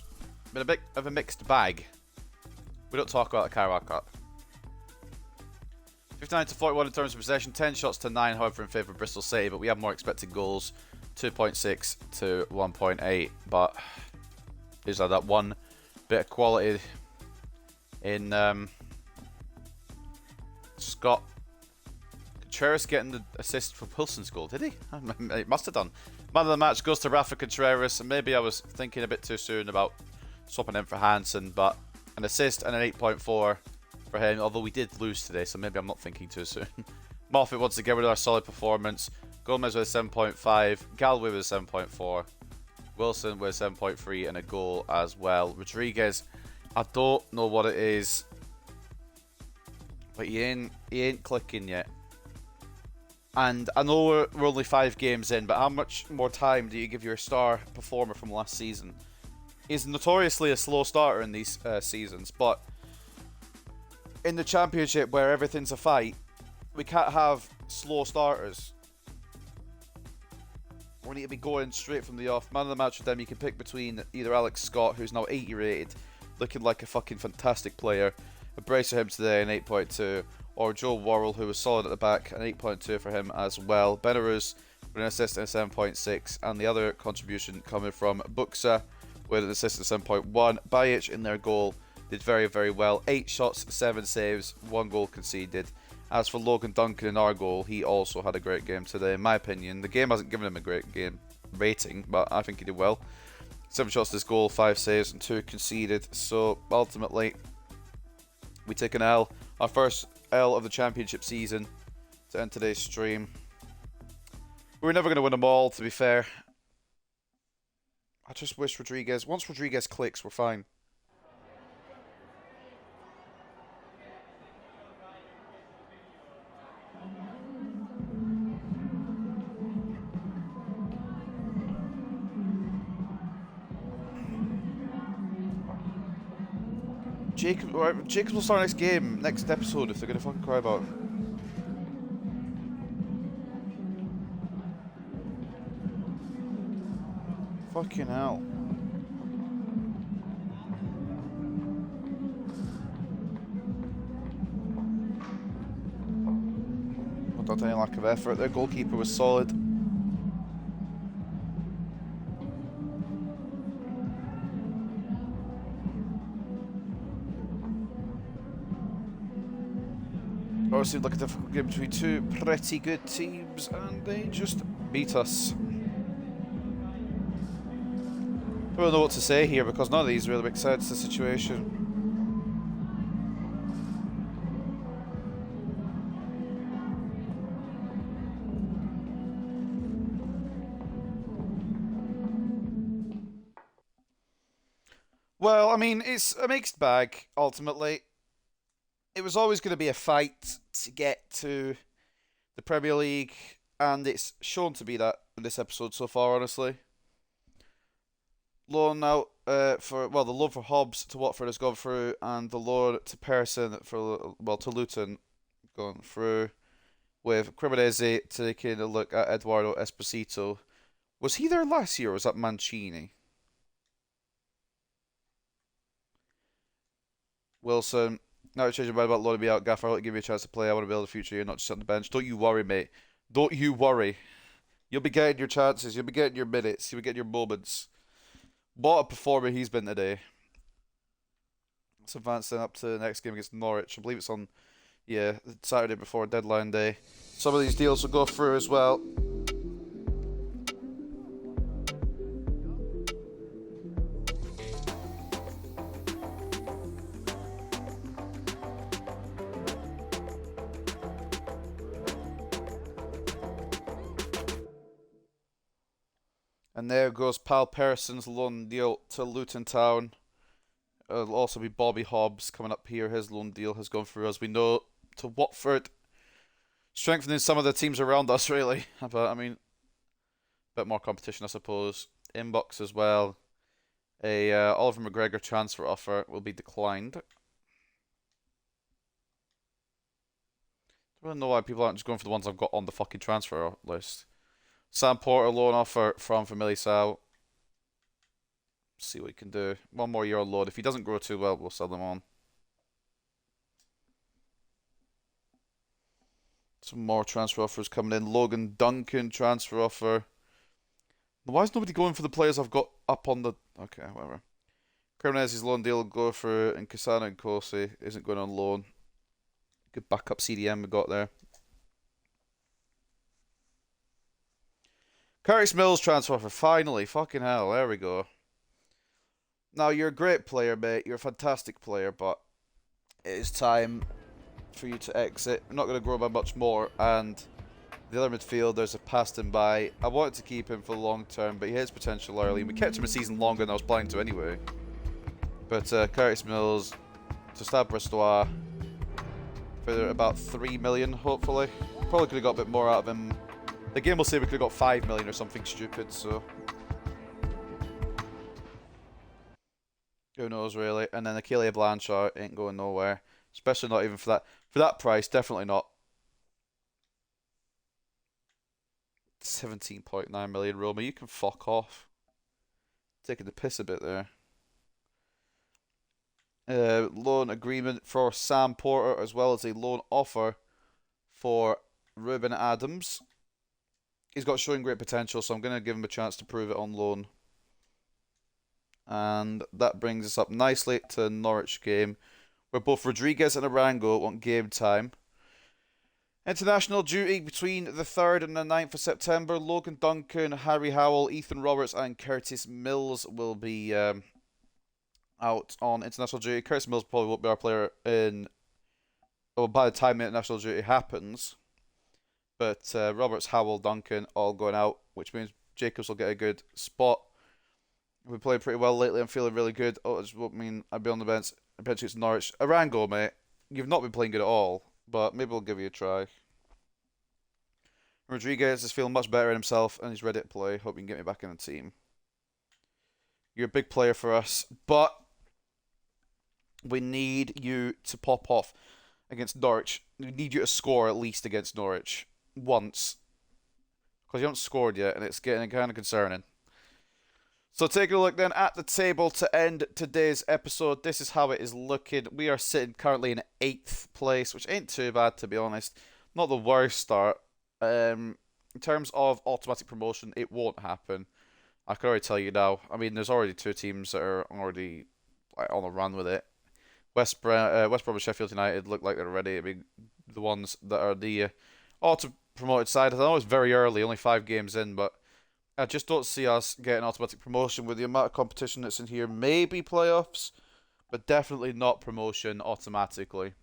been a bit of a mixed bag. We don't talk about the Carabao Cup. 59 to 41 in terms of possession, 10 shots to 9, however, in favour of Bristol City, but we have more expected goals, 2.6 to 1.8. But here's that one bit of quality in Scott Contreras getting the assist for Wilson's goal, did he? He must have done. Man of the match goes to Rafa Contreras, and maybe I was thinking a bit too soon about swapping him for Hansen, but an assist and an 8.4 for him, although we did lose today, so maybe I'm not thinking too soon. Moffat once again with our solid performance. Gomez with a 7.5, Galloway with a 7.4, Wilson with a 7.3 and a goal as well. Rodriguez, I don't know what it is, but he ain't clicking yet. And I know we're only 5 games in, but how much more time do you give your star performer from last season? He's notoriously a slow starter in these seasons, but in the championship where everything's a fight, we can't have slow starters. We need to be going straight from the off. Man of the match with them, you can pick between either Alex Scott, who's now 80 rated, looking like a fucking fantastic player, a brace for him today, an 8.2, or Joe Worrell, who was solid at the back, an 8.2 for him as well. Belarus with an assist and a 7.6, and the other contribution coming from Buxa with an assist and 7.1. Bajic in their goal did very, very well. 8 shots, 7 saves, 1 goal conceded. As for Logan Duncan in our goal, he also had a great game today, in my opinion. The game hasn't given him a great game rating, but I think he did well. 7 shots to his goal, 5 saves, and 2 conceded. So ultimately, we take an L. Our first L of the championship season to end today's stream. We were never going to win them all, to be fair. I just wish Rodriguez... Once Rodriguez clicks, we're fine. Jacobs will start next game, next episode, if they're going to fucking cry about him. Fucking hell. Without any lack of effort, their goalkeeper was solid. It seemed like a difficult game between two pretty good teams, and they just beat us. I don't know what to say here because none of these really make sense to the situation. Well, I mean, it's a mixed bag, ultimately. It was always going to be a fight to get to the Premier League, and it's shown to be that in this episode so far, honestly. Loan out the loan for Hobbs to Watford has gone through, and the loan to Pearson to Luton gone through, with Cremonese taking a look at Eduardo Esposito. Was he there last year, or was that Mancini? Wilson. Now you change your mind about loaning me out, Gaffer. I'll give you a chance to play. I want to build a future here, not just on the bench. Don't you worry, mate. Don't you worry. You'll be getting your chances. You'll be getting your minutes. You'll be getting your moments. What a performer he's been today. Let's advance then up to the next game against Norwich. I believe it's on, Saturday before deadline day. Some of these deals will go through as well. And there goes Pal Pearson's loan deal to Luton Town. It'll also be Bobby Hobbs coming up here. His loan deal has gone through, as we know, to Watford. Strengthening some of the teams around us, really. But, I mean, a bit more competition, I suppose. Inbox as well. A Oliver McGregor transfer offer will be declined. I don't know why people aren't just going for the ones I've got on the fucking transfer list. Sam Porter loan offer from Familisao. See what he can do. 1 more year on loan. If he doesn't grow too well, we'll sell them on. Some more transfer offers coming in. Logan Duncan transfer offer. Why is nobody going for the players I've got up on the... Okay, whatever. Cremonese's loan deal will go through, and Cassano and Kosi isn't going on loan. Good backup CDM we got there. Curtis Mills transfer offer, finally. Fucking hell, there we go. Now, you're a great player, mate. You're a fantastic player, but it is time for you to exit. I'm not going to grow by much more, and the other midfielders have passed him by. I wanted to keep him for the long term, but he has potential early. We kept him a season longer than I was planning to anyway. But Curtis Mills to Stade Brestois for about 3 million, hopefully. Probably could have got a bit more out of him. The game will say we could have got 5 million or something stupid, so who knows, really. And then Achille Blanchard ain't going nowhere, especially not even for that price. Definitely not. 17.9 million, Roma. You can fuck off. Taking the piss a bit there. loan agreement for Sam Porter, as well as a loan offer for Ruben Adams. He's got showing great potential, so I'm going to give him a chance to prove it on loan. And that brings us up nicely to the Norwich game, where both Rodriguez and Arango want game time. International duty between the 3rd and the 9th of September. Logan Duncan, Harry Howell, Ethan Roberts, and Curtis Mills will be out on international duty. Curtis Mills probably won't be our player by the time international duty happens. But Roberts, Howell, Duncan all going out, which means Jacobs will get a good spot. We played pretty well lately. I'm feeling really good. Oh, it won't mean I'll be on the bench against Norwich. Arango, mate, you've not been playing good at all, but maybe we'll give you a try. Rodriguez is feeling much better in himself and he's ready to play. Hope you can get me back in the team. You're a big player for us, but we need you to pop off against Norwich. We need you to score at least against Norwich once, because you haven't scored yet and it's getting kind of concerning. So taking a look then at the table to end today's episode, this is how it is looking. We are sitting currently in 8th place, which ain't too bad to be honest. Not the worst start. In terms of automatic promotion, it won't happen. I can already tell you now. I mean, there's already 2 teams that are already on a run with it. West Brom and Sheffield United look like they're ready. I mean, the ones that are the auto-promoted side. I know it's very early, only 5 games in, but I just don't see us getting automatic promotion with the amount of competition that's in here. Maybe playoffs, but definitely not promotion automatically.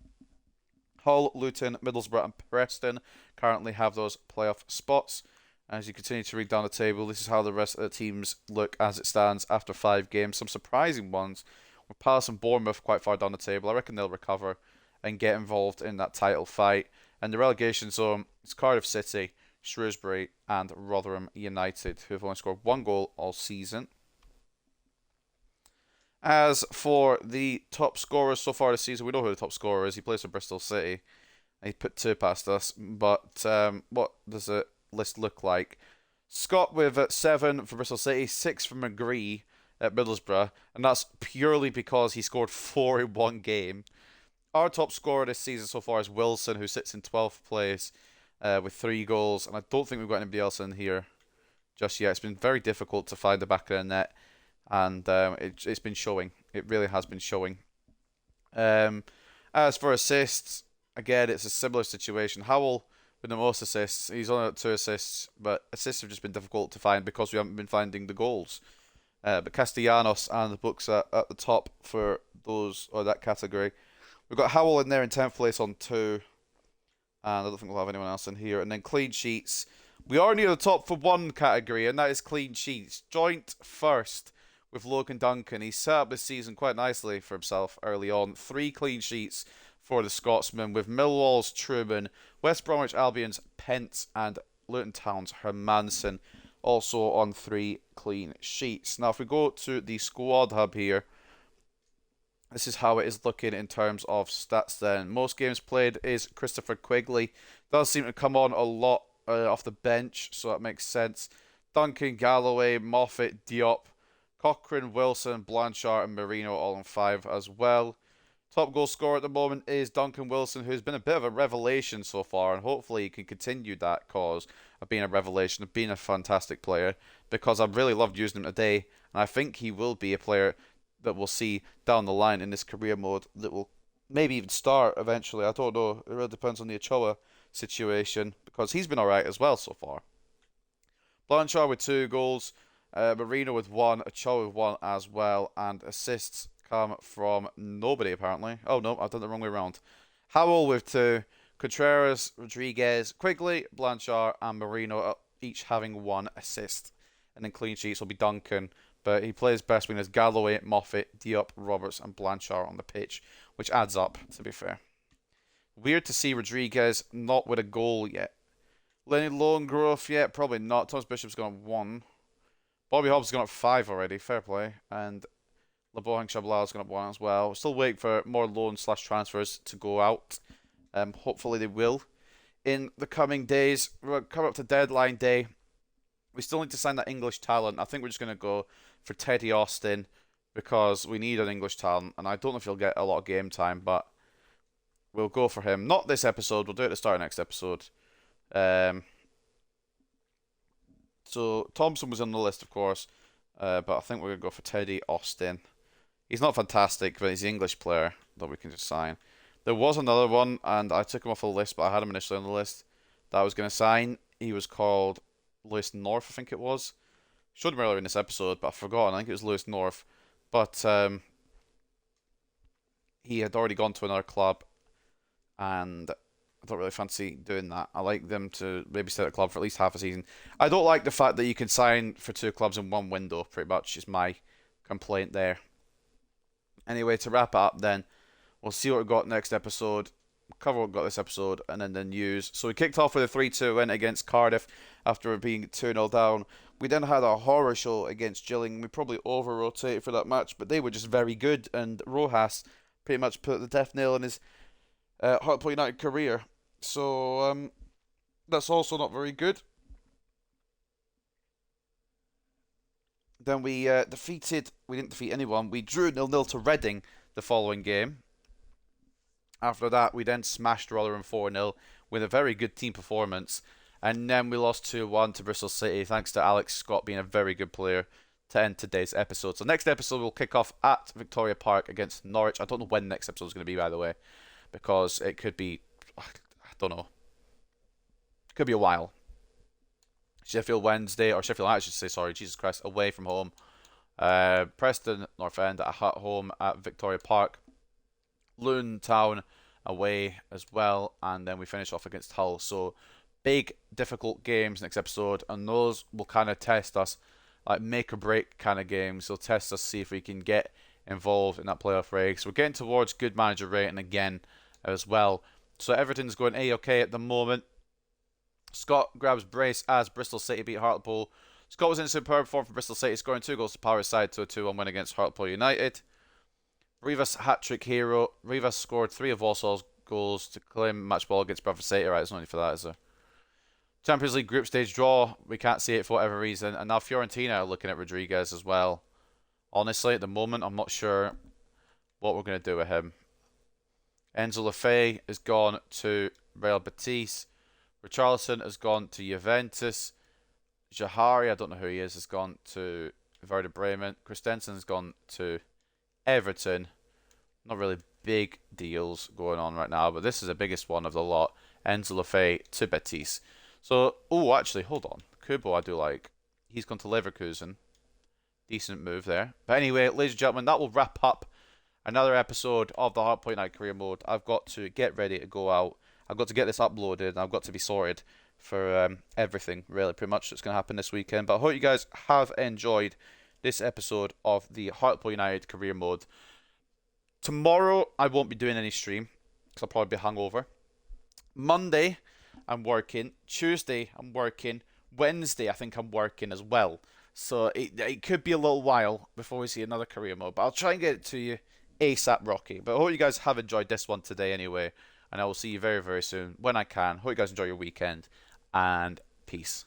Hull, Luton, Middlesbrough and Preston currently have those playoff spots. As you continue to read down the table, this is how the rest of the teams look as it stands after 5 games. Some surprising ones, with Palace and Bournemouth quite far down the table. I reckon they'll recover and get involved in that title fight. And the relegation zone is Cardiff City, Shrewsbury and Rotherham United, who have only scored 1 goal all season. As for the top scorers so far this season, we know who the top scorer is. He plays for Bristol City. He put 2 past us, but what does the list look like? Scott with 7 for Bristol City, 6 for McGree at Middlesbrough, and that's purely because he scored 4 in 1 game. Our top scorer this season so far is Wilson, who sits in 12th place with 3 goals, and I don't think we've got anybody else in here just yet. It's been very difficult to find the back of the net, and it's been showing. It really has been showing. As for assists, again, it's a similar situation. Howell with the most assists. He's only got 2 assists, but assists have just been difficult to find because we haven't been finding the goals. But Castellanos and the books are at the top for that category. We've got Howell in there in 10th place on 2. And I don't think we'll have anyone else in here. And then clean sheets. We are near the top for 1 category, and that is clean sheets. Joint first with Logan Duncan. He set up this season quite nicely for himself early on. 3 clean sheets for the Scotsman, with Millwall's Truman, West Bromwich Albion's Pence, and Luton Town's Hermansen also on 3 clean sheets. Now, if we go to the squad hub here, this is how it is looking in terms of stats then. Most games played is Christopher Quigley. Does seem to come on a lot off the bench, so that makes sense. Duncan, Galloway, Moffat, Diop, Cochrane, Wilson, Blanchard and Marino all on 5 as well. Top goal scorer at the moment is Duncan Wilson, who's been a bit of a revelation so far, and hopefully he can continue that cause of being a revelation, of being a fantastic player, because I've really loved using him today, and I think he will be a player that we'll see down the line in this career mode that will maybe even start eventually. I don't know. It really depends on the Ochoa situation, because he's been alright as well so far. Blanchard with 2 goals, Marino with 1, Ochoa with 1 as well, and assists come from nobody apparently. Oh no, I've done it the wrong way around. Howell with 2, Contreras, Rodriguez, Quigley, Blanchard and Marino each having 1 assist. And then clean sheets will be Duncan, but he plays best when there's Galloway, Moffat, Diop, Roberts and Blanchard on the pitch, which adds up, to be fair. Weird to see Rodriguez not with a goal yet. Lenny Lonegrove yet? Probably not. Thomas Bishop's gone up 1. Bobby Hobbs has gone up 5 already, fair play. And Lebohang Chablau has gone up 1 as well. We're still waiting for more loan/transfers to go out. Hopefully they will in the coming days. We're coming up to deadline day. We still need to sign that English talent. I think we're just going to go for Teddy Austin, because we need an English talent, and I don't know if he'll get a lot of game time, but we'll go for him. Not this episode. We'll do it at the start of next episode. Um, so Thompson was on the list, of course, but I think we're gonna go for Teddy Austin. He's not fantastic, but he's an English player that we can just sign. There was another one, and I took him off the list, but I had him initially on the list that I was going to sign. He was called Lewis North, I think it was. Showed him earlier in this episode, but I've forgotten. I think it was Lewis North. But he had already gone to another club, and I don't really fancy doing that. I like them to maybe stay at a club for at least half a season. I don't like the fact that you can sign for two clubs in one window, pretty much, is my complaint there. Anyway, to wrap it up then, we'll see what we've got next episode, cover what we've got this episode, and then the news. So we kicked off with a 3-2 win against Cardiff after being 2-0 down. We then had a horror show against Gillingham. We probably over-rotated for that match, but they were just very good, and Rojas pretty much put the death nail in his Hartlepool United career. So that's also not very good. Then we didn't defeat anyone. We drew 0-0 to Reading the following game. After that, we then smashed Rotherham 4-0 with a very good team performance. And then we lost 2-1 to Bristol City, thanks to Alex Scott being a very good player to end today's episode. So next episode, we'll kick off at Victoria Park against Norwich. I don't know when the next episode is going to be, by the way, because it could be, I don't know, it could be a while. Sheffield Wednesday, or Sheffield United, I should say, sorry, Jesus Christ, away from home. Preston North End at home at Victoria Park. Luton Town away as well, and then we finish off against Hull. So big, difficult games next episode, and those will kind of test us, like make or break kind of games. They'll test us, see if we can get involved in that playoff race. We're getting towards good manager rating again as well. So everything's going A-okay at the moment. Scott grabs brace as Bristol City beat Hartlepool. Scott was in a superb form for Bristol City, scoring 2 goals to power his side to a 2-1 win against Hartlepool United. Rivas hat-trick hero. Rivas scored 3 of Walsall's goals to claim match ball against Bradford City. Right, there's no need for that, is there? Champions League group stage draw. We can't see it for whatever reason. And now Fiorentina are looking at Rodriguez as well. Honestly, at the moment, I'm not sure what we're going to do with him. Enzo Lefebvre has gone to Real Betis. Richarlison has gone to Juventus. Jahari, I don't know who he is, has gone to Werder Bremen. Christensen has gone to Everton. Not really big deals going on right now, but this is the biggest one of the lot. Enzo Lefebvre to Betis. So, actually, hold on. Kubo I do like. He's gone to Leverkusen. Decent move there. But anyway, ladies and gentlemen, that will wrap up another episode of the Hartlepool United Career Mode. I've got to get ready to go out. I've got to get this uploaded, and I've got to be sorted for everything, really, pretty much that's going to happen this weekend. But I hope you guys have enjoyed this episode of the Hartlepool United Career Mode. Tomorrow, I won't be doing any stream, because I'll probably be hungover. Monday, I'm working. Tuesday, I'm working. Wednesday, I think I'm working as well. So it could be a little while before we see another career mode, but I'll try and get it to you ASAP, Rocky. But I hope you guys have enjoyed this one today anyway. And I will see you very, very soon when I can. Hope you guys enjoy your weekend. And peace.